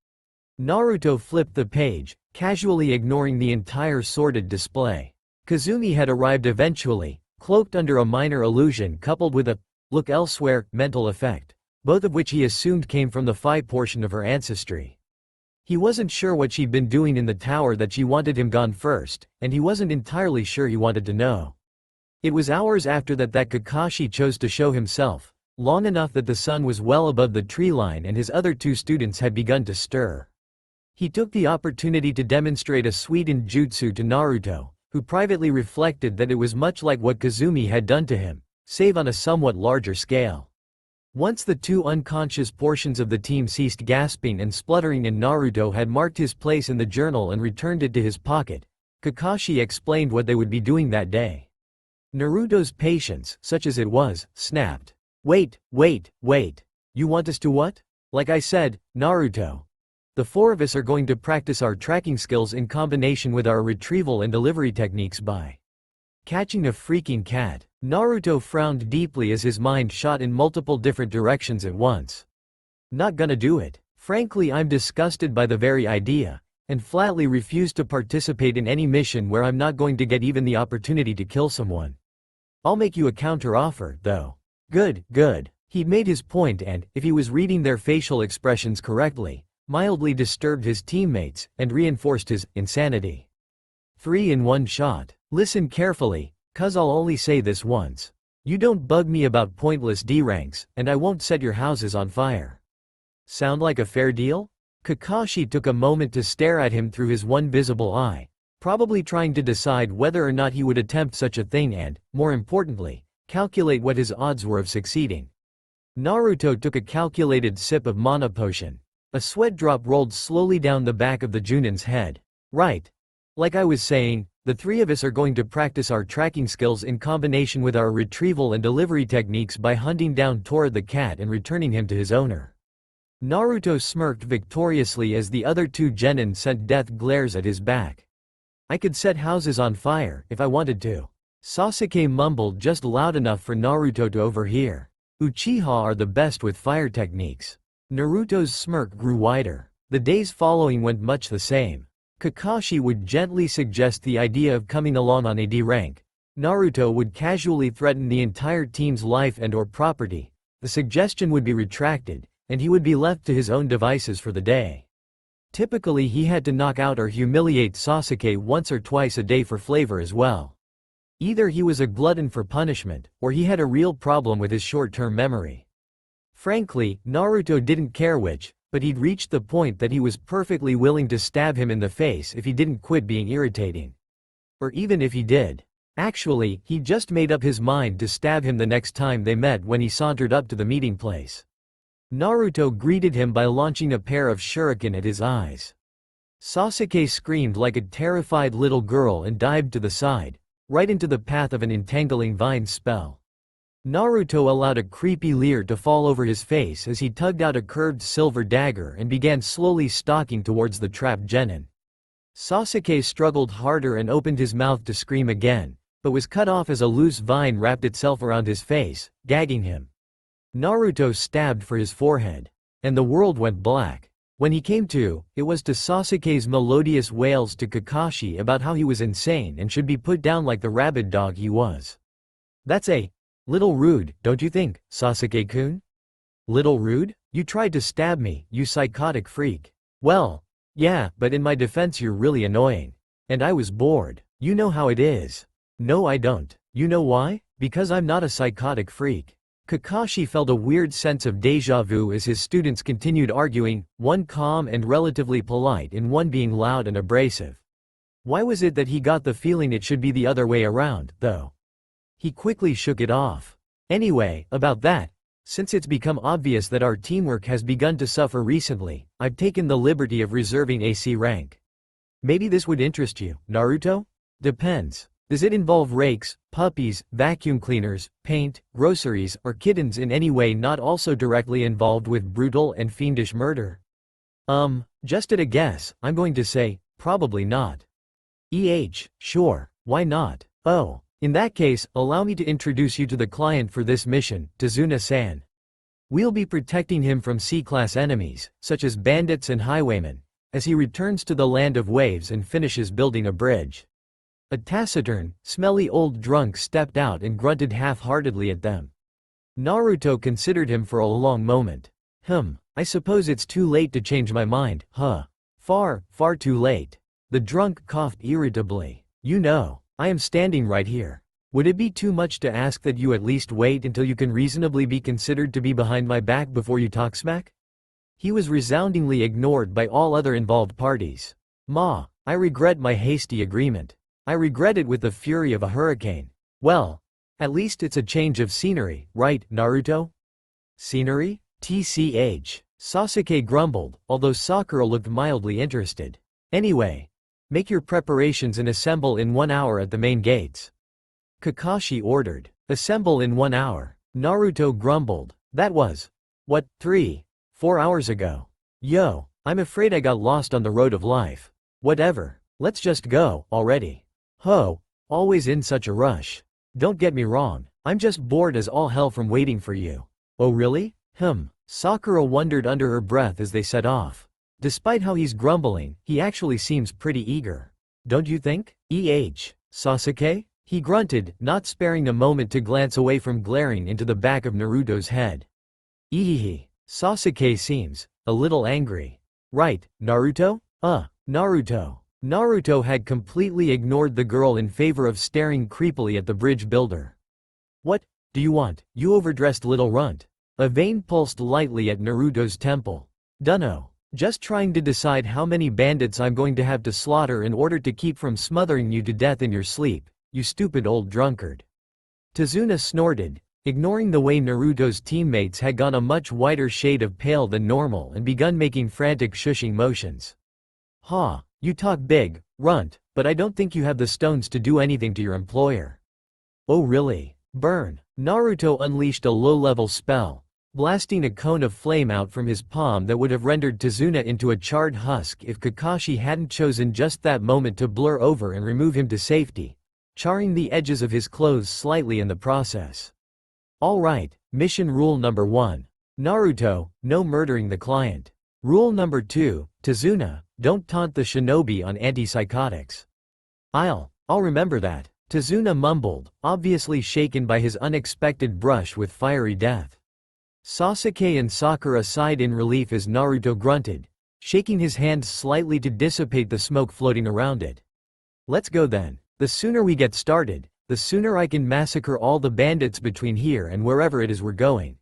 Naruto flipped the page, casually ignoring the entire sordid display. Kazumi had arrived eventually, cloaked under a minor illusion coupled with a look elsewhere mental effect, both of which he assumed came from the Phi portion of her ancestry. He wasn't sure what she'd been doing in the tower that she wanted him gone first, and he wasn't entirely sure he wanted to know. It was hours after that Kakashi chose to show himself, long enough that the sun was well above the tree line and his other 2 students had begun to stir. He took the opportunity to demonstrate a sweetened jutsu to Naruto, who privately reflected that it was much like what Kazumi had done to him, save on a somewhat larger scale. Once the 2 unconscious portions of the team ceased gasping and spluttering and Naruto had marked his place in the journal and returned it to his pocket, Kakashi explained what they would be doing that day. Naruto's patience, such as it was, snapped. Wait. You want us to what? Like I said, Naruto. The 4 of us are going to practice our tracking skills in combination with our retrieval and delivery techniques by Catching a freaking cat. Naruto frowned deeply as his mind shot in multiple different directions at once. Not gonna do it. Frankly, I'm disgusted by the very idea, and flatly refuse to participate in any mission where I'm not going to get even the opportunity to kill someone. I'll make you a counter-offer, though. Good, good. He'd made his point and, if he was reading their facial expressions correctly, mildly disturbed his teammates and reinforced his insanity. 3 in 1 shot. Listen carefully, cuz I'll only say this once. You don't bug me about pointless D-ranks, and I won't set your houses on fire. Sound like a fair deal? Kakashi took a moment to stare at him through his one visible eye, probably trying to decide whether or not he would attempt such a thing and, more importantly, calculate what his odds were of succeeding. Naruto took a calculated sip of mana potion. A sweat drop rolled slowly down the back of the Junin's head. Right. Like I was saying, the 3 of us are going to practice our tracking skills in combination with our retrieval and delivery techniques by hunting down Tora the cat and returning him to his owner. Naruto smirked victoriously as the other 2 genin sent death glares at his back. I could set houses on fire if I wanted to. Sasuke mumbled just loud enough for Naruto to overhear. Uchiha are the best with fire techniques. Naruto's smirk grew wider. The days following went much the same. Kakashi would gently suggest the idea of coming along on a D rank. Naruto would casually threaten the entire team's life and/or property. The suggestion would be retracted, and he would be left to his own devices for the day. Typically he had to knock out or humiliate Sasuke once or twice a day for flavor as well. Either he was a glutton for punishment, or he had a real problem with his short-term memory. Frankly, Naruto didn't care which, but he'd reached the point that he was perfectly willing to stab him in the face if he didn't quit being irritating. Or even if he did. Actually, he just made up his mind to stab him the next time they met when he sauntered up to the meeting place. Naruto greeted him by launching a pair of shuriken at his eyes. Sasuke screamed like a terrified little girl and dived to the side, right into the path of an entangling vine spell. Naruto allowed a creepy leer to fall over his face as he tugged out a curved silver dagger and began slowly stalking towards the trapped genin. Sasuke struggled harder and opened his mouth to scream again, but was cut off as a loose vine wrapped itself around his face, gagging him. Naruto stabbed for his forehead, and the world went black. When he came to, it was to Sasuke's melodious wails to Kakashi about how he was insane and should be put down like the rabid dog he was. That's a little rude, don't you think, Sasuke-kun? Little rude? You tried to stab me, you psychotic freak. Well, yeah, but in my defense you're really annoying. And I was bored. You know how it is. No I don't. You know why? Because I'm not a psychotic freak. Kakashi felt a weird sense of déjà vu as his students continued arguing, one calm and relatively polite and one being loud and abrasive. Why was it that he got the feeling it should be the other way around, though? He quickly shook it off. Anyway, about that, since it's become obvious that our teamwork has begun to suffer recently, I've taken the liberty of reserving a C rank. Maybe this would interest you, Naruto? Depends. Does it involve rakes, puppies, vacuum cleaners, paint, groceries, or kittens in any way not also directly involved with brutal and fiendish murder? Just at a guess, I'm going to say, probably not. Sure, why not? Oh. In that case, allow me to introduce you to the client for this mission, Tazuna-san. We'll be protecting him from C-class enemies, such as bandits and highwaymen, as he returns to the land of waves and finishes building a bridge. A taciturn, smelly old drunk stepped out and grunted half-heartedly at them. Naruto considered him for a long moment. I suppose it's too late to change my mind, huh? Far, far too late. The drunk coughed irritably. You know, I am standing right here. Would it be too much to ask that you at least wait until you can reasonably be considered to be behind my back before you talk smack? He was resoundingly ignored by all other involved parties. I regret my hasty agreement. I regret it with the fury of a hurricane. Well, at least it's a change of scenery, right, Naruto? Scenery? TCH. Sasuke grumbled, although Sakura looked mildly interested. Anyway, make your preparations and assemble in 1 hour at the main gates. Kakashi ordered. Assemble in 1 hour. Naruto grumbled. That was, 3, 4 hours ago. Yo, I'm afraid I got lost on the road of life. Whatever. Let's just go, already. Ho, Always in such a rush. Don't get me wrong, I'm just bored as all hell from waiting for you. Oh really? Sakura wondered under her breath as they set off. Despite how he's grumbling, he actually seems pretty eager. Don't you think? Sasuke? He grunted, not sparing a moment to glance away from glaring into the back of Naruto's head. Ehehe. Sasuke seems a little angry. Right, Naruto? Naruto. Naruto had completely ignored the girl in favor of staring creepily at the bridge builder. What do you want, you overdressed little runt? A vein pulsed lightly at Naruto's temple. Dunno. Just trying to decide how many bandits I'm going to have to slaughter in order to keep from smothering you to death in your sleep, you stupid old drunkard. Tazuna snorted, ignoring the way Naruto's teammates had gone a much whiter shade of pale than normal and begun making frantic shushing motions. Ha, you talk big, runt, but I don't think you have the stones to do anything to your employer. Oh really? Burn. Naruto unleashed a low-level spell, blasting a cone of flame out from his palm that would have rendered Tazuna into a charred husk if Kakashi hadn't chosen just that moment to blur over and remove him to safety, charring the edges of his clothes slightly in the process. Alright, mission rule number 1. Naruto, no murdering the client. Rule number 2, Tazuna, don't taunt the shinobi on antipsychotics. I'll remember that, Tazuna mumbled, obviously shaken by his unexpected brush with fiery death. Sasuke and Sakura sighed in relief as Naruto grunted, shaking his hand slightly to dissipate the smoke floating around it. Let's go then. The sooner we get started, the sooner I can massacre all the bandits between here and wherever it is we're going.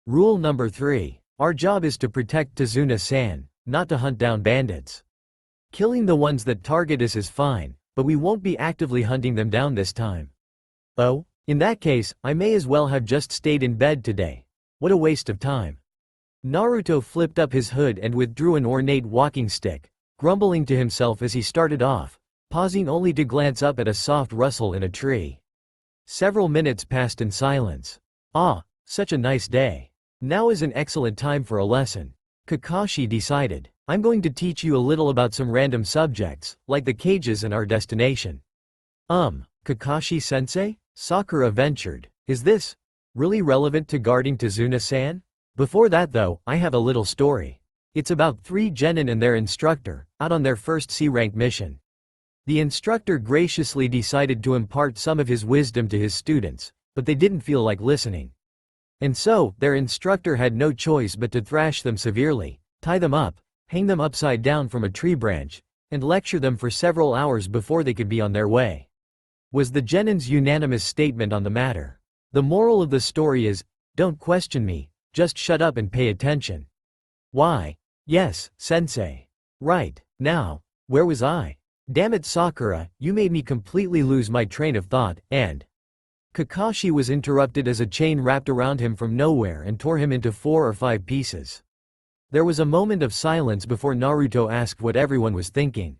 Rule number 3. Our job is to protect Tazuna-san, not to hunt down bandits. Killing the ones that target us is fine, but we won't be actively hunting them down this time. Oh? In that case, I may as well have just stayed in bed today. What a waste of time. Naruto flipped up his hood and withdrew an ornate walking stick, grumbling to himself as he started off, pausing only to glance up at a soft rustle in a tree. Several minutes passed in silence. Ah, such a nice day. Now is an excellent time for a lesson. Kakashi decided. I'm going to teach you a little about some random subjects, like the cages and our destination. Kakashi-sensei? Sakura ventured. Is this really relevant to guarding Tazuna-san? Before that though, I have a little story. It's about 3 genin and their instructor, out on their first C-rank mission. The instructor graciously decided to impart some of his wisdom to his students, but they didn't feel like listening. And so, their instructor had no choice but to thrash them severely, tie them up, hang them upside down from a tree branch, and lecture them for several hours before they could be on their way. Was the genin's unanimous statement on the matter. The moral of the story is, don't question me, just shut up and pay attention. Why? Yes, sensei. Right, now, where was I? Damn it Sakura, you made me completely lose my train of thought, and… Kakashi was interrupted as a chain wrapped around him from nowhere and tore him into 4 or 5 pieces. There was a moment of silence before Naruto asked what everyone was thinking.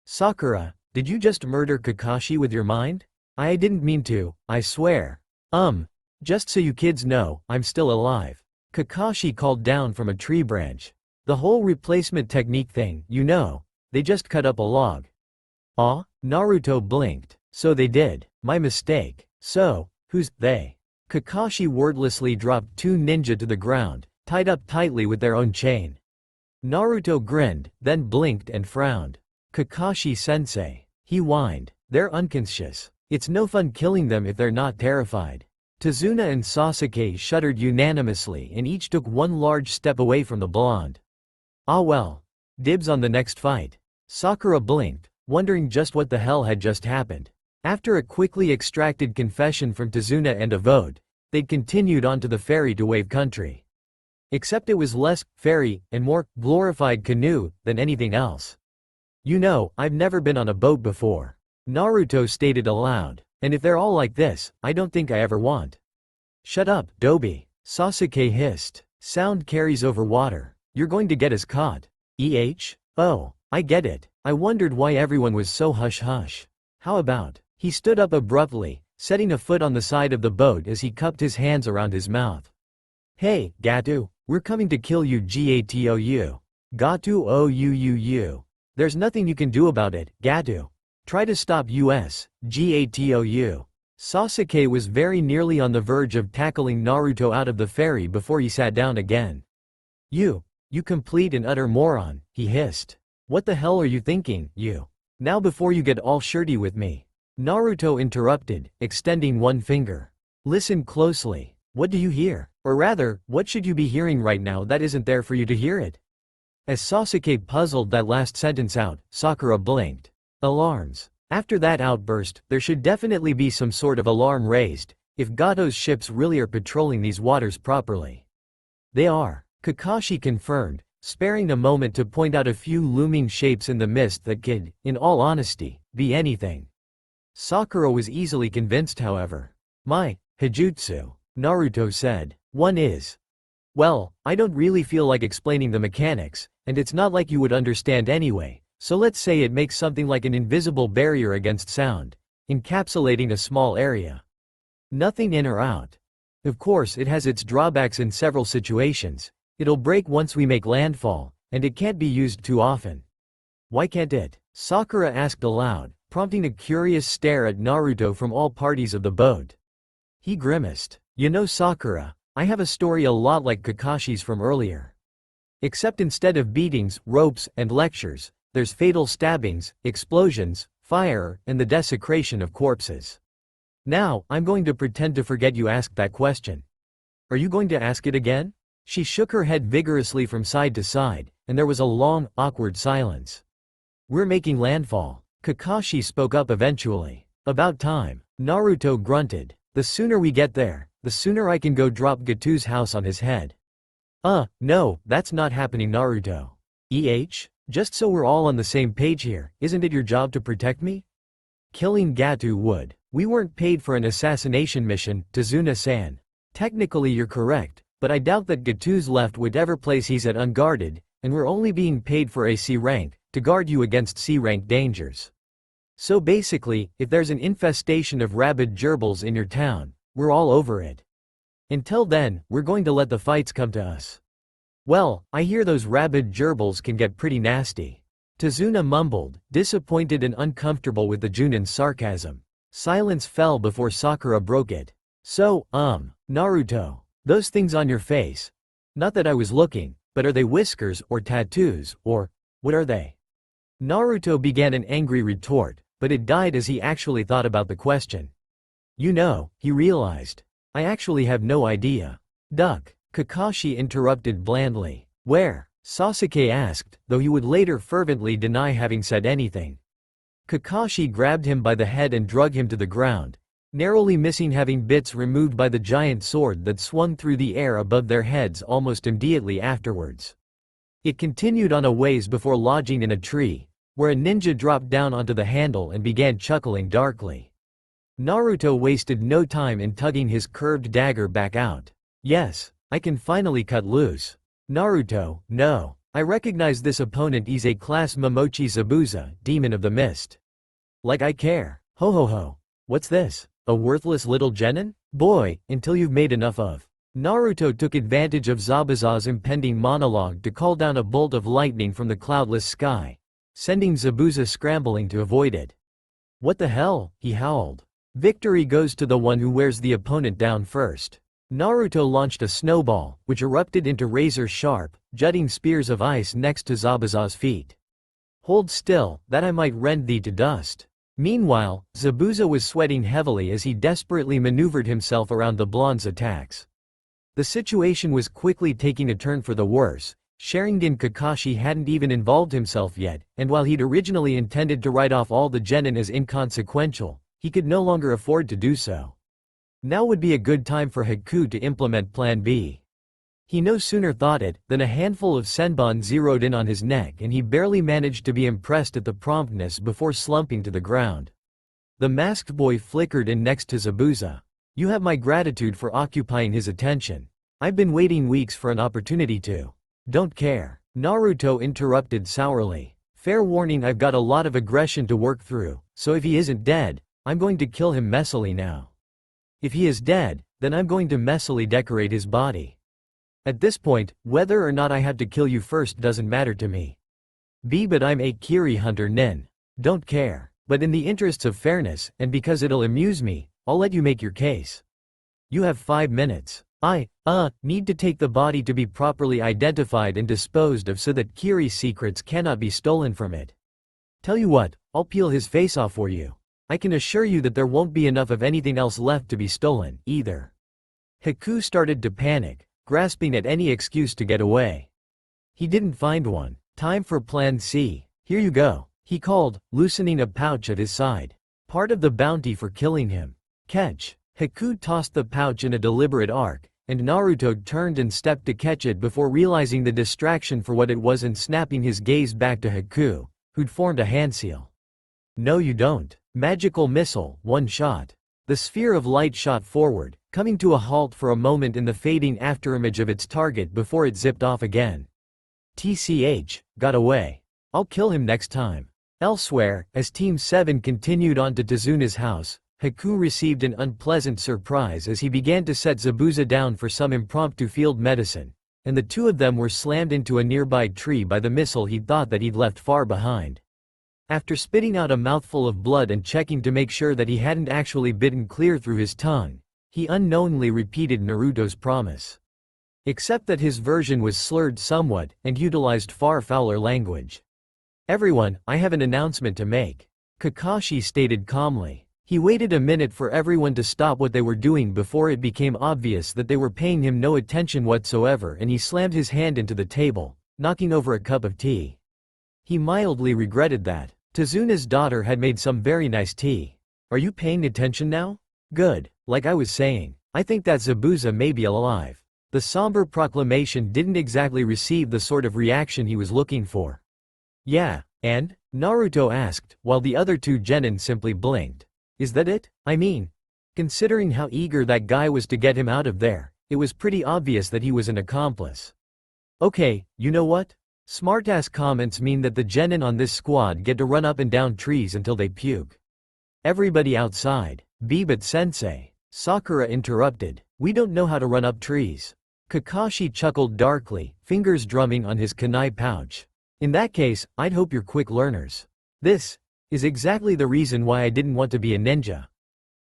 Sakura, did you just murder Kakashi with your mind? I didn't mean to, I swear. Just so you kids know, I'm still alive. Kakashi called down from a tree branch. The whole replacement technique thing, you know, they just cut up a log. Ah? Naruto blinked. So they did. My mistake. So, who's they? Kakashi wordlessly dropped 2 ninja to the ground, tied up tightly with their own chain. Naruto grinned, then blinked and frowned. Kakashi-sensei. He whined. They're unconscious. It's no fun killing them if they're not terrified. Tazuna and Sasuke shuddered unanimously and each took 1 large step away from the blonde. Ah well. Dibs on the next fight. Sakura blinked, wondering just what the hell had just happened. After a quickly extracted confession from Tazuna and a vote, they'd continued on to the fairy to Wave Country. Except it was less fairy and more glorified canoe than anything else. You know, I've never been on a boat before. Naruto stated aloud, and if they're all like this, I don't think I ever want. Shut up, Dobi. Sasuke hissed. Sound carries over water. You're going to get us caught. Oh, I get it. I wondered why everyone was so hush-hush. How about… He stood up abruptly, setting a foot on the side of the boat as he cupped his hands around his mouth. Hey, Gatu, we're coming to kill you Gatou. Gatu Ouu. There's nothing you can do about it, Gatu. Try to stop us, Gatou. Sasuke was very nearly on the verge of tackling Naruto out of the ferry before he sat down again. You complete and utter moron, he hissed. What the hell are you thinking, you? Now before you get all shirty with me. Naruto interrupted, extending one finger. Listen closely. What do you hear? Or rather, what should you be hearing right now that isn't there for you to hear it? As Sasuke puzzled that last sentence out, Sakura blinked. Alarms. After that outburst, there should definitely be some sort of alarm raised, if Gato's ships really are patrolling these waters properly. They are, Kakashi confirmed, sparing a moment to point out a few looming shapes in the mist that could, in all honesty, be anything. Sakura was easily convinced, however. My Hijutsu, Naruto said. One is. Well, I don't really feel like explaining the mechanics, and it's not like you would understand anyway, so let's say it makes something like an invisible barrier against sound, encapsulating a small area. Nothing in or out. Of course, it has its drawbacks in several situations. It'll break once we make landfall, and it can't be used too often. Why can't it? Sakura asked aloud, prompting a curious stare at Naruto from all parties of the boat. He grimaced. You know, Sakura, I have a story a lot like Kakashi's from earlier. Except instead of beatings, ropes, and lectures, there's fatal stabbings, explosions, fire, and the desecration of corpses. Now, I'm going to pretend to forget you asked that question. Are you going to ask it again? She shook her head vigorously from side to side, and there was a long, awkward silence. We're making landfall. Kakashi spoke up eventually. About time. Naruto grunted. The sooner we get there, the sooner I can go drop Gatou's house on his head. No, that's not happening, Naruto. Just so we're all on the same page here, isn't it your job to protect me? Killing Gatou would. We weren't paid for an assassination mission, Tazuna-san. Technically you're correct, but I doubt that Gatou's left whatever place he's at unguarded, and we're only being paid for a C rank, to guard you against C rank dangers. So basically, if there's an infestation of rabid gerbils in your town, we're all over it. Until then, we're going to let the fights come to us. Well, I hear those rabid gerbils can get pretty nasty. Tazuna mumbled, disappointed and uncomfortable with the Junin's sarcasm. Silence fell before Sakura broke it. So, Naruto, those things on your face. Not that I was looking, but are they whiskers or tattoos, or, what are they? Naruto began an angry retort, but it died as he actually thought about the question. You know, he realized. I actually have no idea. Duck, Kakashi interrupted blandly. Where? Sasuke asked, though he would later fervently deny having said anything. Kakashi grabbed him by the head and drug him to the ground, narrowly missing having bits removed by the giant sword that swung through the air above their heads almost immediately afterwards. It continued on a ways before lodging in a tree, where a ninja dropped down onto the handle and began chuckling darkly. Naruto wasted no time in tugging his curved dagger back out. Yes, I can finally cut loose. Naruto, no. I recognize this opponent. He's a class Momochi Zabuza, demon of the mist. Like I care. Ho ho ho. What's this? A worthless little genin? Boy, until you've made enough of. Naruto took advantage of Zabuza's impending monologue to call down a bolt of lightning from the cloudless sky, sending Zabuza scrambling to avoid it. What the hell? He howled. Victory goes to the one who wears the opponent down first. Naruto launched a snowball, which erupted into razor-sharp, jutting spears of ice next to Zabuza's feet. Hold still, that I might rend thee to dust. Meanwhile, Zabuza was sweating heavily as he desperately maneuvered himself around the blonde's attacks. The situation was quickly taking a turn for the worse. Sharingan Kakashi hadn't even involved himself yet, and while he'd originally intended to write off all the genin as inconsequential, he could no longer afford to do so. Now would be a good time for Haku to implement Plan B. He no sooner thought it, than a handful of senbon zeroed in on his neck and he barely managed to be impressed at the promptness before slumping to the ground. The masked boy flickered in next to Zabuza. You have my gratitude for occupying his attention. I've been waiting weeks for an opportunity to. Don't care. Naruto interrupted sourly. Fair warning, I've got a lot of aggression to work through, so if he isn't dead, I'm going to kill him messily now. If he is dead, then I'm going to messily decorate his body. At this point, whether or not I have to kill you first doesn't matter to me. But I'm a Kiri hunter nin. Don't care. But in the interests of fairness, and because it'll amuse me, I'll let you make your case. You have 5 minutes. I need to take the body to be properly identified and disposed of so that Kiri's secrets cannot be stolen from it. Tell you what, I'll peel his face off for you. I can assure you that there won't be enough of anything else left to be stolen, either. Haku started to panic, grasping at any excuse to get away. He didn't find one. Time for Plan C. Here you go, he called, loosening a pouch at his side. Part of the bounty for killing him. Catch. Haku tossed the pouch in a deliberate arc, and Naruto turned and stepped to catch it before realizing the distraction for what it was and snapping his gaze back to Haku, who'd formed a hand seal. No you don't. Magical missile, one shot. The sphere of light shot forward, coming to a halt for a moment in the fading afterimage of its target before it zipped off again. TCH, got away. I'll kill him next time. Elsewhere, as Team 7 continued on to Tazuna's house, Haku received an unpleasant surprise as he began to set Zabuza down for some impromptu field medicine, and the two of them were slammed into a nearby tree by the missile he'd thought that he'd left far behind. After spitting out a mouthful of blood and checking to make sure that he hadn't actually bitten clear through his tongue, he unknowingly repeated Naruto's promise. Except that his version was slurred somewhat and utilized far fouler language. Everyone, I have an announcement to make, Kakashi stated calmly. He waited a minute for everyone to stop what they were doing before it became obvious that they were paying him no attention whatsoever, and he slammed his hand into the table, knocking over a cup of tea. He mildly regretted that. Tazuna's daughter had made some very nice tea. Are you paying attention now? Good. Like I was saying, I think that Zabuza may be alive. The somber proclamation didn't exactly receive the sort of reaction he was looking for. Yeah, and? Naruto asked, while the other two genin simply blinked. Is that it? I mean, considering how eager that guy was to get him out of there, it was pretty obvious that he was an accomplice. Okay, you know what? Smartass comments mean that the genin on this squad get to run up and down trees until they puke. Everybody outside. But-sensei. Sakura interrupted. We don't know how to run up trees. Kakashi chuckled darkly, fingers drumming on his kunai pouch. In that case, I'd hope you're quick learners. This is exactly the reason why I didn't want to be a ninja.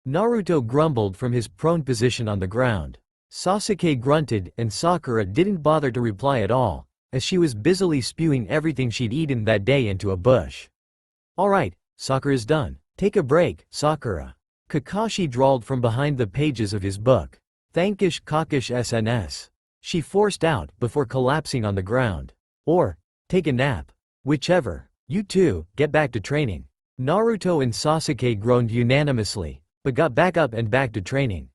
Naruto grumbled from his prone position on the ground. Sasuke grunted, and Sakura didn't bother to reply at all, as she was busily spewing everything she'd eaten that day into a bush. Alright, Sakura's done. Take a break, Sakura. Kakashi drawled from behind the pages of his book. Thankish Kakish SNS. She forced out, before collapsing on the ground. Or, take a nap. Whichever. You two, get back to training. Naruto and Sasuke groaned unanimously, but got back up and back to training.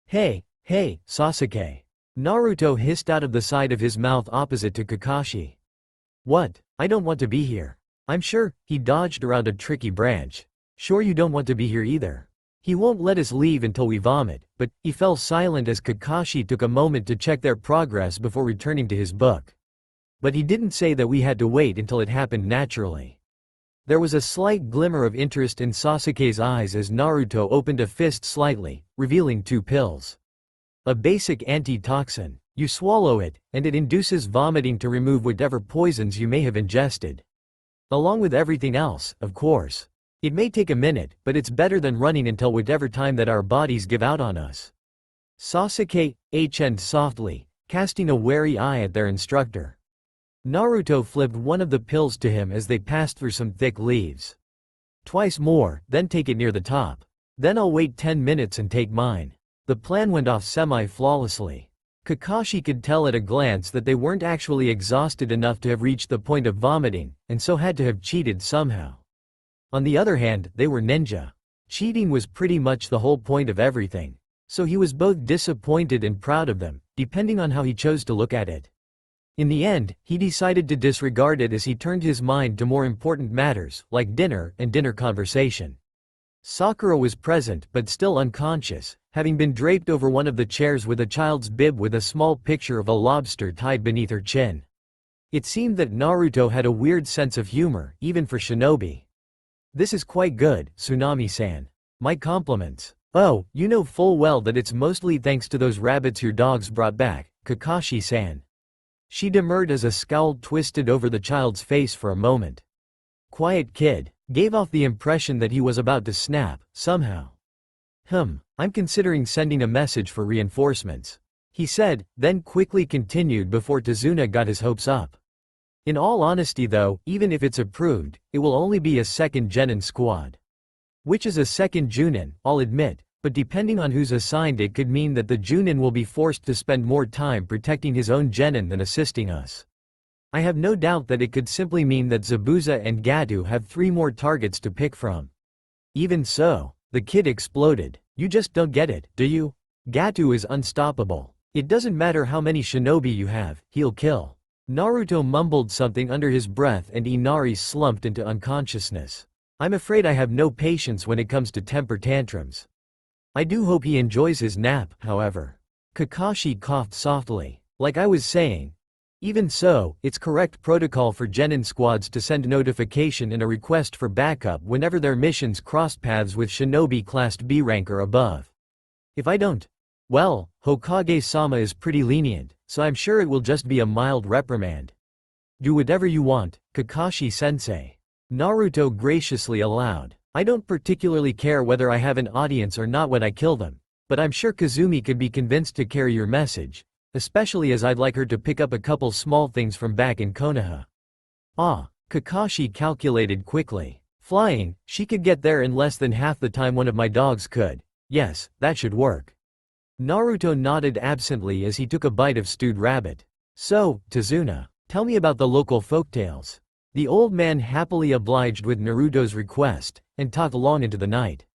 Hey, Sasuke. Naruto hissed out of the side of his mouth opposite to Kakashi. What? I don't want to be here. I'm sure. He dodged around a tricky branch. Sure you don't want to be here either. He won't let us leave until we vomit, but he fell silent as Kakashi took a moment to check their progress before returning to his book. But he didn't say that we had to wait until it happened naturally. There was a slight glimmer of interest in Sasuke's eyes as Naruto opened a fist slightly, revealing 2 pills. A basic antitoxin. You swallow it, and it induces vomiting to remove whatever poisons you may have ingested. Along with everything else, of course. It may take a minute, but it's better than running until whatever time that our bodies give out on us. Sasuke HN'd softly, casting a wary eye at their instructor. Naruto flipped one of the pills to him as they passed through some thick leaves. Twice more, then take it near the top. Then I'll wait 10 minutes and take mine. The plan went off semi-flawlessly. Kakashi could tell at a glance that they weren't actually exhausted enough to have reached the point of vomiting, and so had to have cheated somehow. On the other hand, they were ninja. Cheating was pretty much the whole point of everything. So he was both disappointed and proud of them, depending on how he chose to look at it. In the end, he decided to disregard it as he turned his mind to more important matters, like dinner and dinner conversation. Sakura was present but still unconscious, having been draped over one of the chairs with a child's bib with a small picture of a lobster tied beneath her chin. It seemed that Naruto had a weird sense of humor, even for shinobi. This is quite good, Tsunami-san. My compliments. Oh, you know full well that it's mostly thanks to those rabbits your dogs brought back, Kakashi-san. She demurred as a scowl twisted over the child's face for a moment. quiet kid, gave off the impression that he was about to snap, somehow. I'm considering sending a message for reinforcements, he said, then quickly continued before Tazuna got his hopes up. In all honesty though, even if it's approved, it will only be a second Genin squad. Which is a second Junin, I'll admit, but depending on who's assigned it could mean that the Junin will be forced to spend more time protecting his own Genin than assisting us. I have no doubt that it could simply mean that Zabuza and Gatu have 3 more targets to pick from. Even so, the kid exploded. You just don't get it, do you? Gatu is unstoppable. It doesn't matter how many shinobi you have, he'll kill. Naruto mumbled something under his breath and Inari slumped into unconsciousness. I'm afraid I have no patience when it comes to temper tantrums. I do hope he enjoys his nap, however. Kakashi coughed softly. Like I was saying. Even so, it's correct protocol for Genin squads to send notification and a request for backup whenever their missions cross paths with shinobi classed B rank or above. If I don't, well, Hokage-sama is pretty lenient, so I'm sure it will just be a mild reprimand. Do whatever you want, Kakashi-sensei. Naruto graciously allowed. I don't particularly care whether I have an audience or not when I kill them, but I'm sure Kazumi could be convinced to carry your message, especially as I'd like her to pick up a couple small things from back in Konoha. Ah, Kakashi calculated quickly. Flying, she could get there in less than half the time one of my dogs could. Yes, that should work. Naruto nodded absently as he took a bite of stewed rabbit. So, Tazuna, tell me about the local folktales. The old man happily obliged with Naruto's request, and talked long into the night.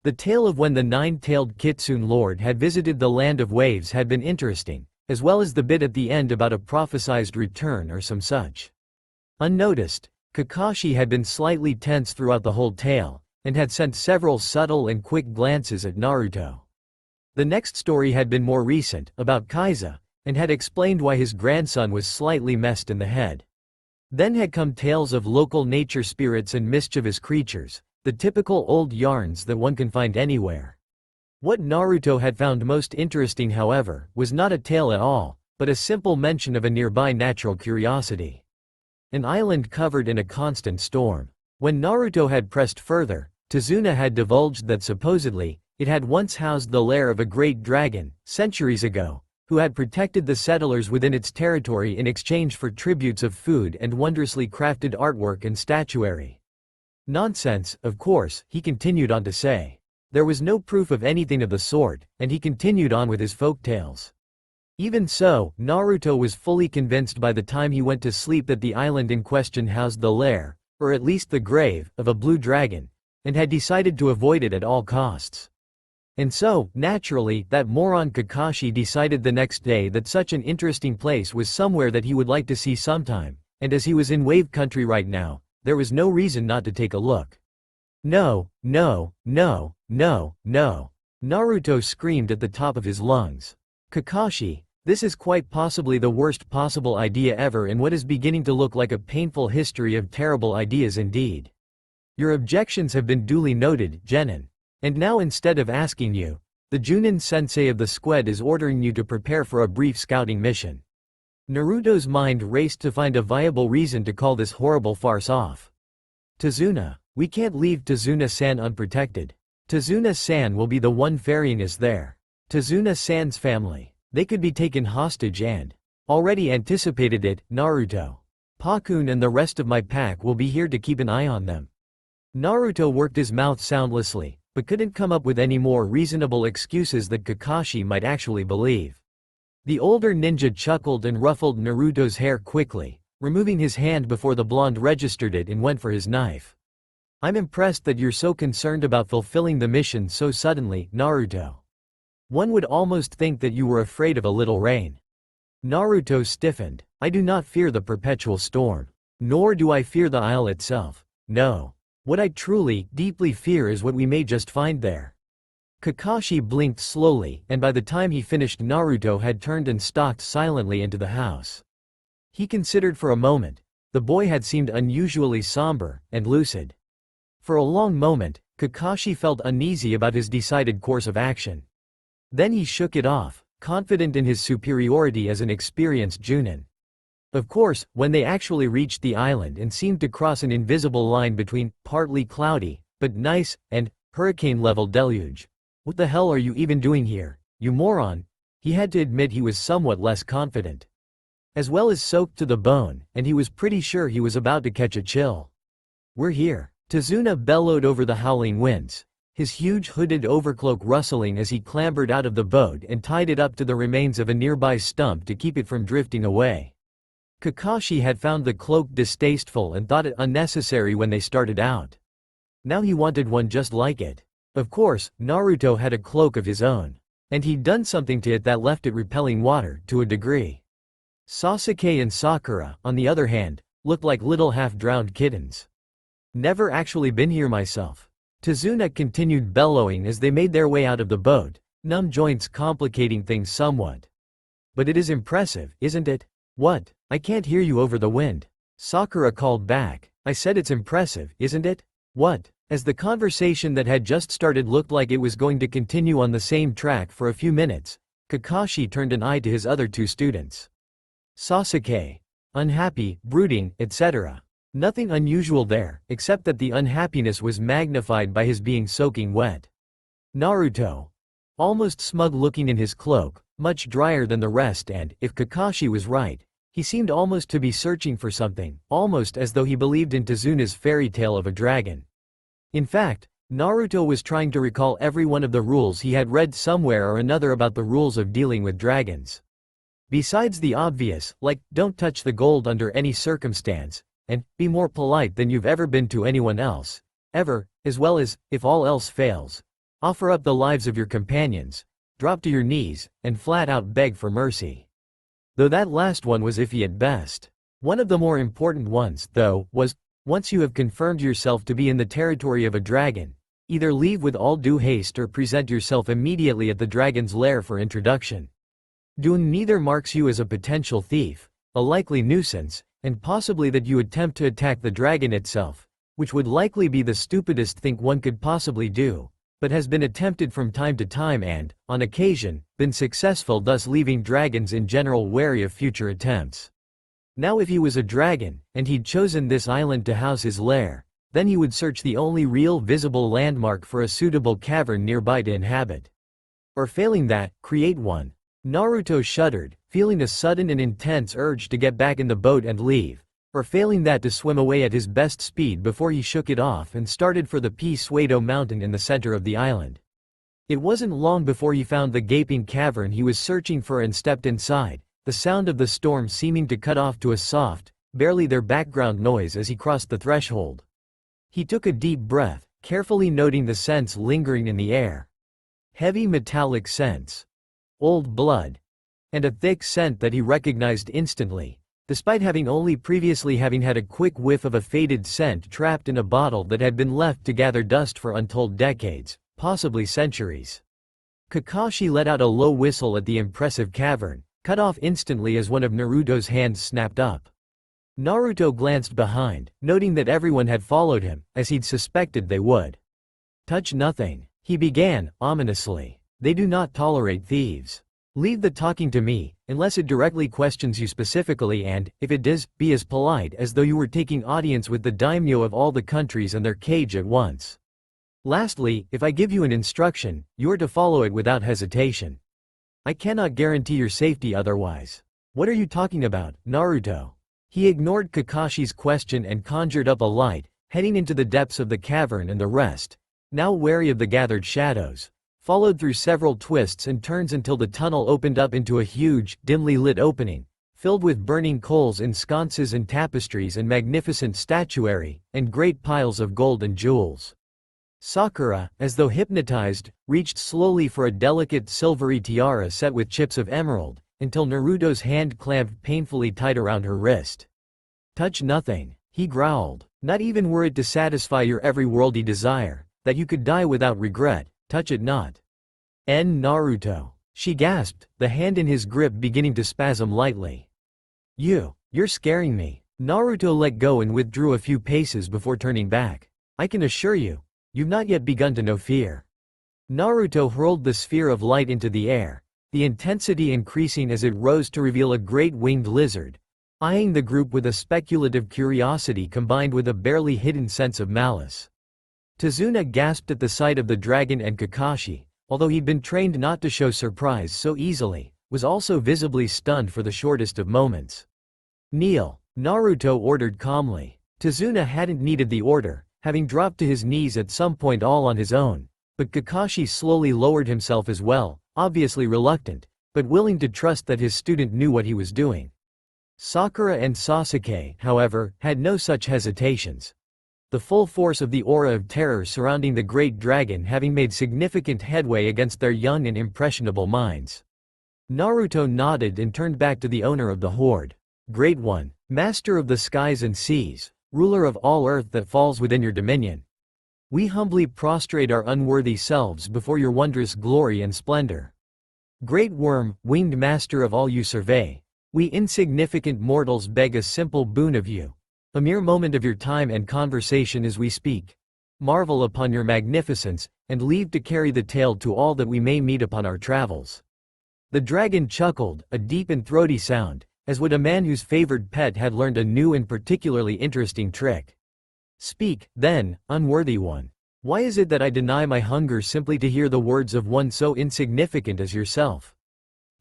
The tale of when the 9-tailed Kitsune Lord had visited the Land of Waves had been interesting, as well as the bit at the end about a prophesized return or some such. Unnoticed, Kakashi had been slightly tense throughout the whole tale, and had sent several subtle and quick glances at Naruto. The next story had been more recent, about Kaiza, and had explained why his grandson was slightly messed in the head. Then had come tales of local nature spirits and mischievous creatures, the typical old yarns that one can find anywhere. What Naruto had found most interesting, however, was not a tale at all, but a simple mention of a nearby natural curiosity. An island covered in a constant storm. When Naruto had pressed further, Tazuna had divulged that supposedly, it had once housed the lair of a great dragon, centuries ago, who had protected the settlers within its territory in exchange for tributes of food and wondrously crafted artwork and statuary. Nonsense, of course, he continued on to say. There was no proof of anything of the sort, and he continued on with his folktales. Even so, Naruto was fully convinced by the time he went to sleep that the island in question housed the lair, or at least the grave, of a blue dragon, and had decided to avoid it at all costs. And so, naturally, that moron Kakashi decided the next day that such an interesting place was somewhere that he would like to see sometime, and as he was in Wave Country right now, there was no reason not to take a look. No, no, no, no, no. Naruto screamed at the top of his lungs. Kakashi, this is quite possibly the worst possible idea ever in what is beginning to look like a painful history of terrible ideas indeed. Your objections have been duly noted, Genin. And now instead of asking you, the Junin sensei of the squad is ordering you to prepare for a brief scouting mission. Naruto's mind raced to find a viable reason to call this horrible farce off. Tazuna, we can't leave Tazuna-san unprotected. Tazuna-san will be the one ferrying us there. Tazuna-san's family, they could be taken hostage and already anticipated it, Naruto. Pakun and the rest of my pack will be here to keep an eye on them. Naruto worked his mouth soundlessly, but couldn't come up with any more reasonable excuses that Kakashi might actually believe. The older ninja chuckled and ruffled Naruto's hair quickly, removing his hand before the blonde registered it and went for his knife. I'm impressed that you're so concerned about fulfilling the mission so suddenly, Naruto. One would almost think that you were afraid of a little rain. Naruto stiffened. I do not fear the perpetual storm. Nor do I fear the isle itself. No. What I truly, deeply fear is what we may just find there. Kakashi blinked slowly, and by the time he finished Naruto had turned and stalked silently into the house. He considered for a moment. The boy had seemed unusually somber, and lucid. For a long moment, Kakashi felt uneasy about his decided course of action. Then he shook it off, confident in his superiority as an experienced Junin. Of course, when they actually reached the island and seemed to cross an invisible line between partly cloudy, but nice, and hurricane-level deluge. What the hell are you even doing here, you moron? He had to admit he was somewhat less confident. As well as soaked to the bone, and he was pretty sure he was about to catch a chill. We're here. Tazuna bellowed over the howling winds, his huge hooded overcloak rustling as he clambered out of the boat and tied it up to the remains of a nearby stump to keep it from drifting away. Kakashi had found the cloak distasteful and thought it unnecessary when they started out. Now he wanted one just like it. Of course, Naruto had a cloak of his own. And he'd done something to it that left it repelling water, to a degree. Sasuke and Sakura, on the other hand, looked like little half-drowned kittens. Never actually been here myself. Tazuna continued bellowing as they made their way out of the boat, numb joints complicating things somewhat. But it is impressive, isn't it? What? I can't hear you over the wind. Sakura called back. I said it's impressive, isn't it? What? As the conversation that had just started looked like it was going to continue on the same track for a few minutes, Kakashi turned an eye to his other two students. Sasuke. Unhappy, brooding, etc. Nothing unusual there, except that the unhappiness was magnified by his being soaking wet. Naruto. Almost smug-looking in his cloak, much drier than the rest, and, if Kakashi was right, he seemed almost to be searching for something, almost as though he believed in Tazuna's fairy tale of a dragon. In fact, Naruto was trying to recall every one of the rules he had read somewhere or another about the rules of dealing with dragons. Besides the obvious, like, don't touch the gold under any circumstance, and, be more polite than you've ever been to anyone else, ever, as well as, if all else fails, offer up the lives of your companions, drop to your knees, and flat out beg for mercy. Though that last one was iffy at best. One of the more important ones, though, was, once you have confirmed yourself to be in the territory of a dragon, either leave with all due haste or present yourself immediately at the dragon's lair for introduction. Doing neither marks you as a potential thief, a likely nuisance, and possibly that you attempt to attack the dragon itself, which would likely be the stupidest thing one could possibly do, but has been attempted from time to time and, on occasion, been successful, thus leaving dragons in general wary of future attempts. Now if he was a dragon, and he'd chosen this island to house his lair, then he would search the only real visible landmark for a suitable cavern nearby to inhabit. Or failing that, create one. Naruto shuddered, feeling a sudden and intense urge to get back in the boat and leave, or failing that to swim away at his best speed before he shook it off and started for the Pisueto mountain in the center of the island. It wasn't long before he found the gaping cavern he was searching for and stepped inside, the sound of the storm seeming to cut off to a soft, barely there background noise as he crossed the threshold. He took a deep breath, carefully noting the scents lingering in the air. Heavy metallic scents. Old blood. And a thick scent that he recognized instantly, despite having only previously having had a quick whiff of a faded scent trapped in a bottle that had been left to gather dust for untold decades, possibly centuries. Kakashi let out a low whistle at the impressive cavern, cut off instantly as one of Naruto's hands snapped up. Naruto glanced behind, noting that everyone had followed him, as he'd suspected they would. Touch nothing, he began, ominously. They do not tolerate thieves. Leave the talking to me, unless it directly questions you specifically, and, if it does, be as polite as though you were taking audience with the daimyo of all the countries and their kage at once. Lastly, if I give you an instruction, you are to follow it without hesitation. I cannot guarantee your safety otherwise. What are you talking about, Naruto? He ignored Kakashi's question and conjured up a light, heading into the depths of the cavern, and the rest, now wary of the gathered shadows, followed through several twists and turns until the tunnel opened up into a huge, dimly lit opening, filled with burning coals in sconces and tapestries and magnificent statuary, and great piles of gold and jewels. Sakura, as though hypnotized, reached slowly for a delicate silvery tiara set with chips of emerald, until Naruto's hand clamped painfully tight around her wrist. Touch nothing, he growled, not even were it to satisfy your every worldly desire, that you could die without regret. Touch it not. Naruto. She gasped, the hand in his grip beginning to spasm lightly. You're scaring me. Naruto let go and withdrew a few paces before turning back. I can assure you, you've not yet begun to know fear. Naruto hurled the sphere of light into the air, the intensity increasing as it rose to reveal a great winged lizard, eyeing the group with a speculative curiosity combined with a barely hidden sense of malice. Tazuna gasped at the sight of the dragon, and Kakashi, although he'd been trained not to show surprise so easily, was also visibly stunned for the shortest of moments. "Kneel," Naruto ordered calmly. Tazuna hadn't needed the order, having dropped to his knees at some point all on his own, but Kakashi slowly lowered himself as well, obviously reluctant, but willing to trust that his student knew what he was doing. Sakura and Sasuke, however, had no such hesitations. The full force of the aura of terror surrounding the great dragon having made significant headway against their young and impressionable minds. Naruto nodded and turned back to the owner of the horde. "Great One, Master of the skies and seas, ruler of all earth that falls within your dominion. We humbly prostrate our unworthy selves before your wondrous glory and splendor. Great Worm, winged master of all you survey, we insignificant mortals beg a simple boon of you. A mere moment of your time and conversation as we speak. Marvel upon your magnificence, and leave to carry the tale to all that we may meet upon our travels." The dragon chuckled, a deep and throaty sound, as would a man whose favored pet had learned a new and particularly interesting trick. "Speak, then, unworthy one. Why is it that I deny my hunger simply to hear the words of one so insignificant as yourself?"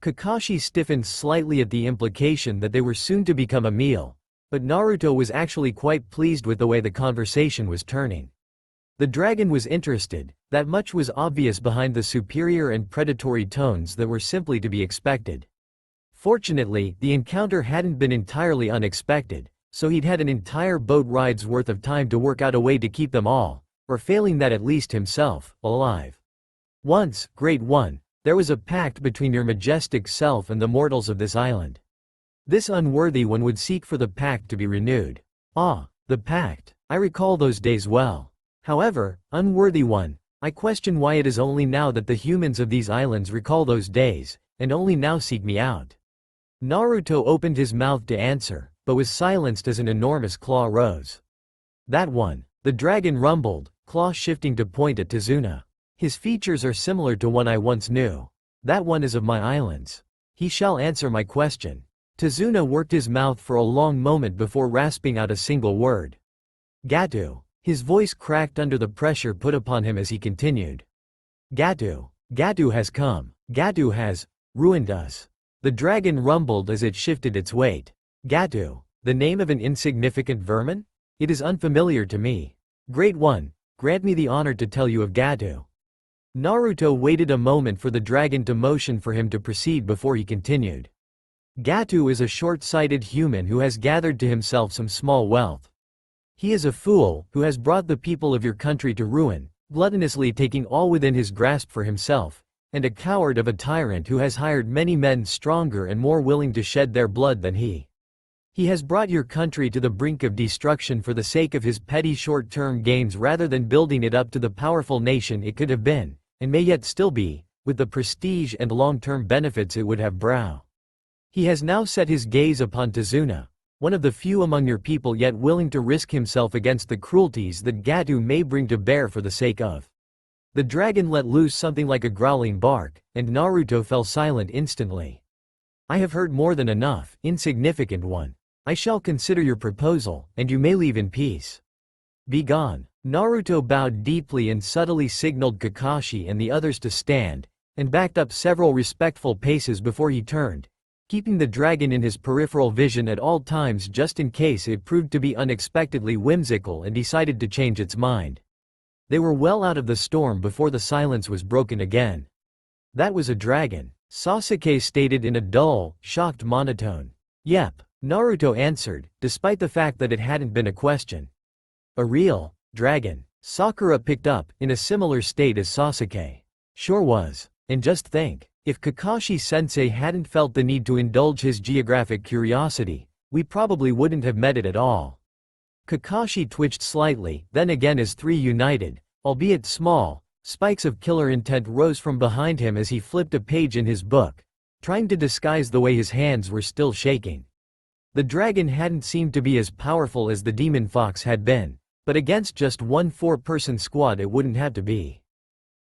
Kakashi stiffened slightly at the implication that they were soon to become a meal, but Naruto was actually quite pleased with the way the conversation was turning. The dragon was interested, that much was obvious behind the superior and predatory tones that were simply to be expected. Fortunately, the encounter hadn't been entirely unexpected, so he'd had an entire boat ride's worth of time to work out a way to keep them all, or failing that at least himself, alive. "Once, Great One, there was a pact between your majestic self and the mortals of this island. This unworthy one would seek for the pact to be renewed." "Ah, the pact. I recall those days well. However, unworthy one, I question why it is only now that the humans of these islands recall those days, and only now seek me out." Naruto opened his mouth to answer, but was silenced as an enormous claw rose. "That one," the dragon rumbled, claw shifting to point at Tazuna. "His features are similar to one I once knew. That one is of my islands. He shall answer my question." Tazuna worked his mouth for a long moment before rasping out a single word. "Gatu." His voice cracked under the pressure put upon him as he continued. "Gatu. Gatu has come. Gatu has ruined us." The dragon rumbled as it shifted its weight. "Gatu, the name of an insignificant vermin? It is unfamiliar to me. Great One, grant me the honor to tell you of Gatu." Naruto waited a moment for the dragon to motion for him to proceed before he continued. "Gatu is a short-sighted human who has gathered to himself some small wealth. He is a fool who has brought the people of your country to ruin, gluttonously taking all within his grasp for himself, and a coward of a tyrant who has hired many men stronger and more willing to shed their blood than he. He has brought your country to the brink of destruction for the sake of his petty short-term gains rather than building it up to the powerful nation it could have been, and may yet still be, with the prestige and long-term benefits it would have brought. He has now set his gaze upon Tazuna, one of the few among your people yet willing to risk himself against the cruelties that Gatu may bring to bear for the sake of." The dragon let loose something like a growling bark, and Naruto fell silent instantly. "I have heard more than enough, insignificant one. I shall consider your proposal, and you may leave in peace. Be gone." Naruto bowed deeply and subtly signaled Kakashi and the others to stand, and backed up several respectful paces before he turned, keeping the dragon in his peripheral vision at all times just in case it proved to be unexpectedly whimsical and decided to change its mind. They were well out of the storm before the silence was broken again. "That was a dragon," Sasuke stated in a dull, shocked monotone. "Yep," Naruto answered, despite the fact that it hadn't been a question. "A real dragon," Sakura picked up, in a similar state as Sasuke. "Sure was. And just think, if Kakashi-sensei hadn't felt the need to indulge his geographic curiosity, we probably wouldn't have met it at all." Kakashi twitched slightly, then again as three united, albeit small, spikes of killer intent rose from behind him as he flipped a page in his book, trying to disguise the way his hands were still shaking. The dragon hadn't seemed to be as powerful as the demon fox had been, but against just one four-person squad it wouldn't have to be.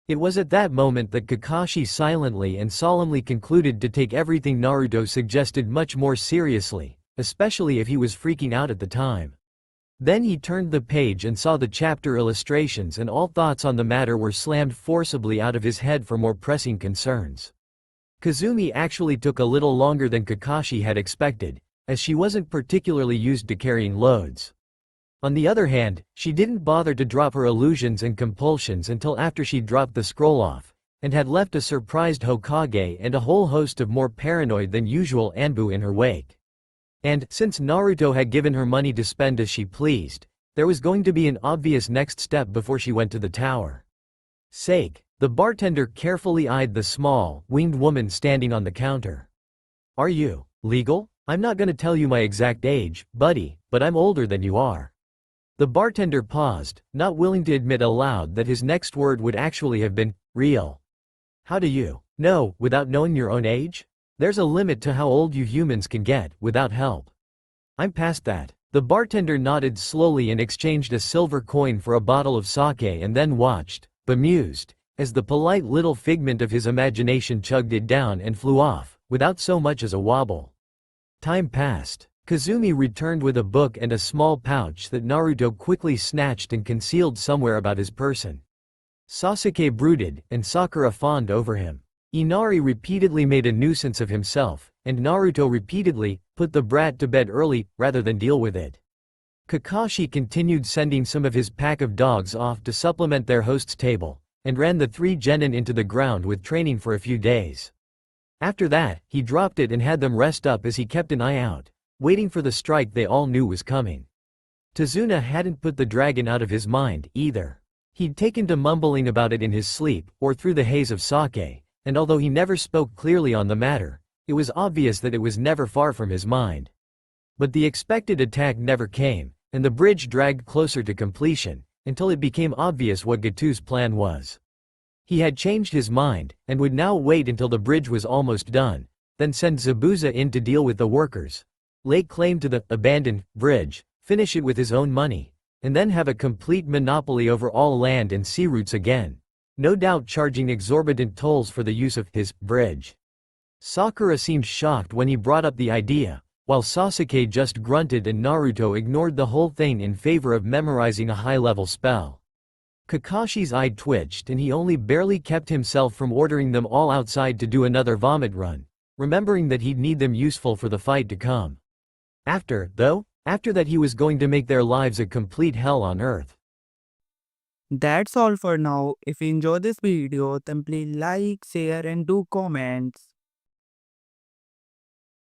It was at that moment that Kakashi silently and solemnly concluded to take everything Naruto suggested much more seriously, especially if he was freaking out at the time. Then he turned the page and saw the chapter illustrations, and all thoughts on the matter were slammed forcibly out of his head for more pressing concerns. Kazumi actually took a little longer than Kakashi had expected, as she wasn't particularly used to carrying loads. On the other hand, she didn't bother to drop her illusions and compulsions until after she dropped the scroll off, and had left a surprised Hokage and a whole host of more paranoid than usual Anbu in her wake. And, since Naruto had given her money to spend as she pleased, there was going to be an obvious next step before she went to the tower. The bartender carefully eyed the small, winged woman standing on the counter. "Are you legal? I'm not gonna tell you my exact age, buddy, but I'm older than you are." The bartender paused, not willing to admit aloud that his next word would actually have been, real. "How do you know without knowing your own age? There's a limit to how old you humans can get without help." "I'm past that." The bartender nodded slowly and exchanged a silver coin for a bottle of sake and then watched, bemused, as the polite little figment of his imagination chugged it down and flew off, without so much as a wobble. Time passed. Kazumi returned with a book and a small pouch that Naruto quickly snatched and concealed somewhere about his person. Sasuke brooded, and Sakura fawned over him. Inari repeatedly made a nuisance of himself, and Naruto repeatedly put the brat to bed early, rather than deal with it. Kakashi continued sending some of his pack of dogs off to supplement their host's table, and ran the 3 genin into the ground with training for a few days. After that, he dropped it and had them rest up as he kept an eye out, waiting for the strike they all knew was coming. Tazuna hadn't put the dragon out of his mind, either. He'd taken to mumbling about it in his sleep, or through the haze of sake, and although he never spoke clearly on the matter, it was obvious that it was never far from his mind. But the expected attack never came, and the bridge dragged closer to completion, until it became obvious what Gatu's plan was. He had changed his mind, and would now wait until the bridge was almost done, then send Zabuza in to deal with the workers, lay claim to the abandoned bridge, finish it with his own money, and then have a complete monopoly over all land and sea routes again, no doubt charging exorbitant tolls for the use of his bridge. Sakura seemed shocked when he brought up the idea, while Sasuke just grunted and Naruto ignored the whole thing in favor of memorizing a high-level spell. Kakashi's eye twitched and he only barely kept himself from ordering them all outside to do another vomit run, remembering that he'd need them useful for the fight to come. After that he was going to make their lives a complete hell on earth. That's all for now. If you enjoy this video, then please like, share and do comments.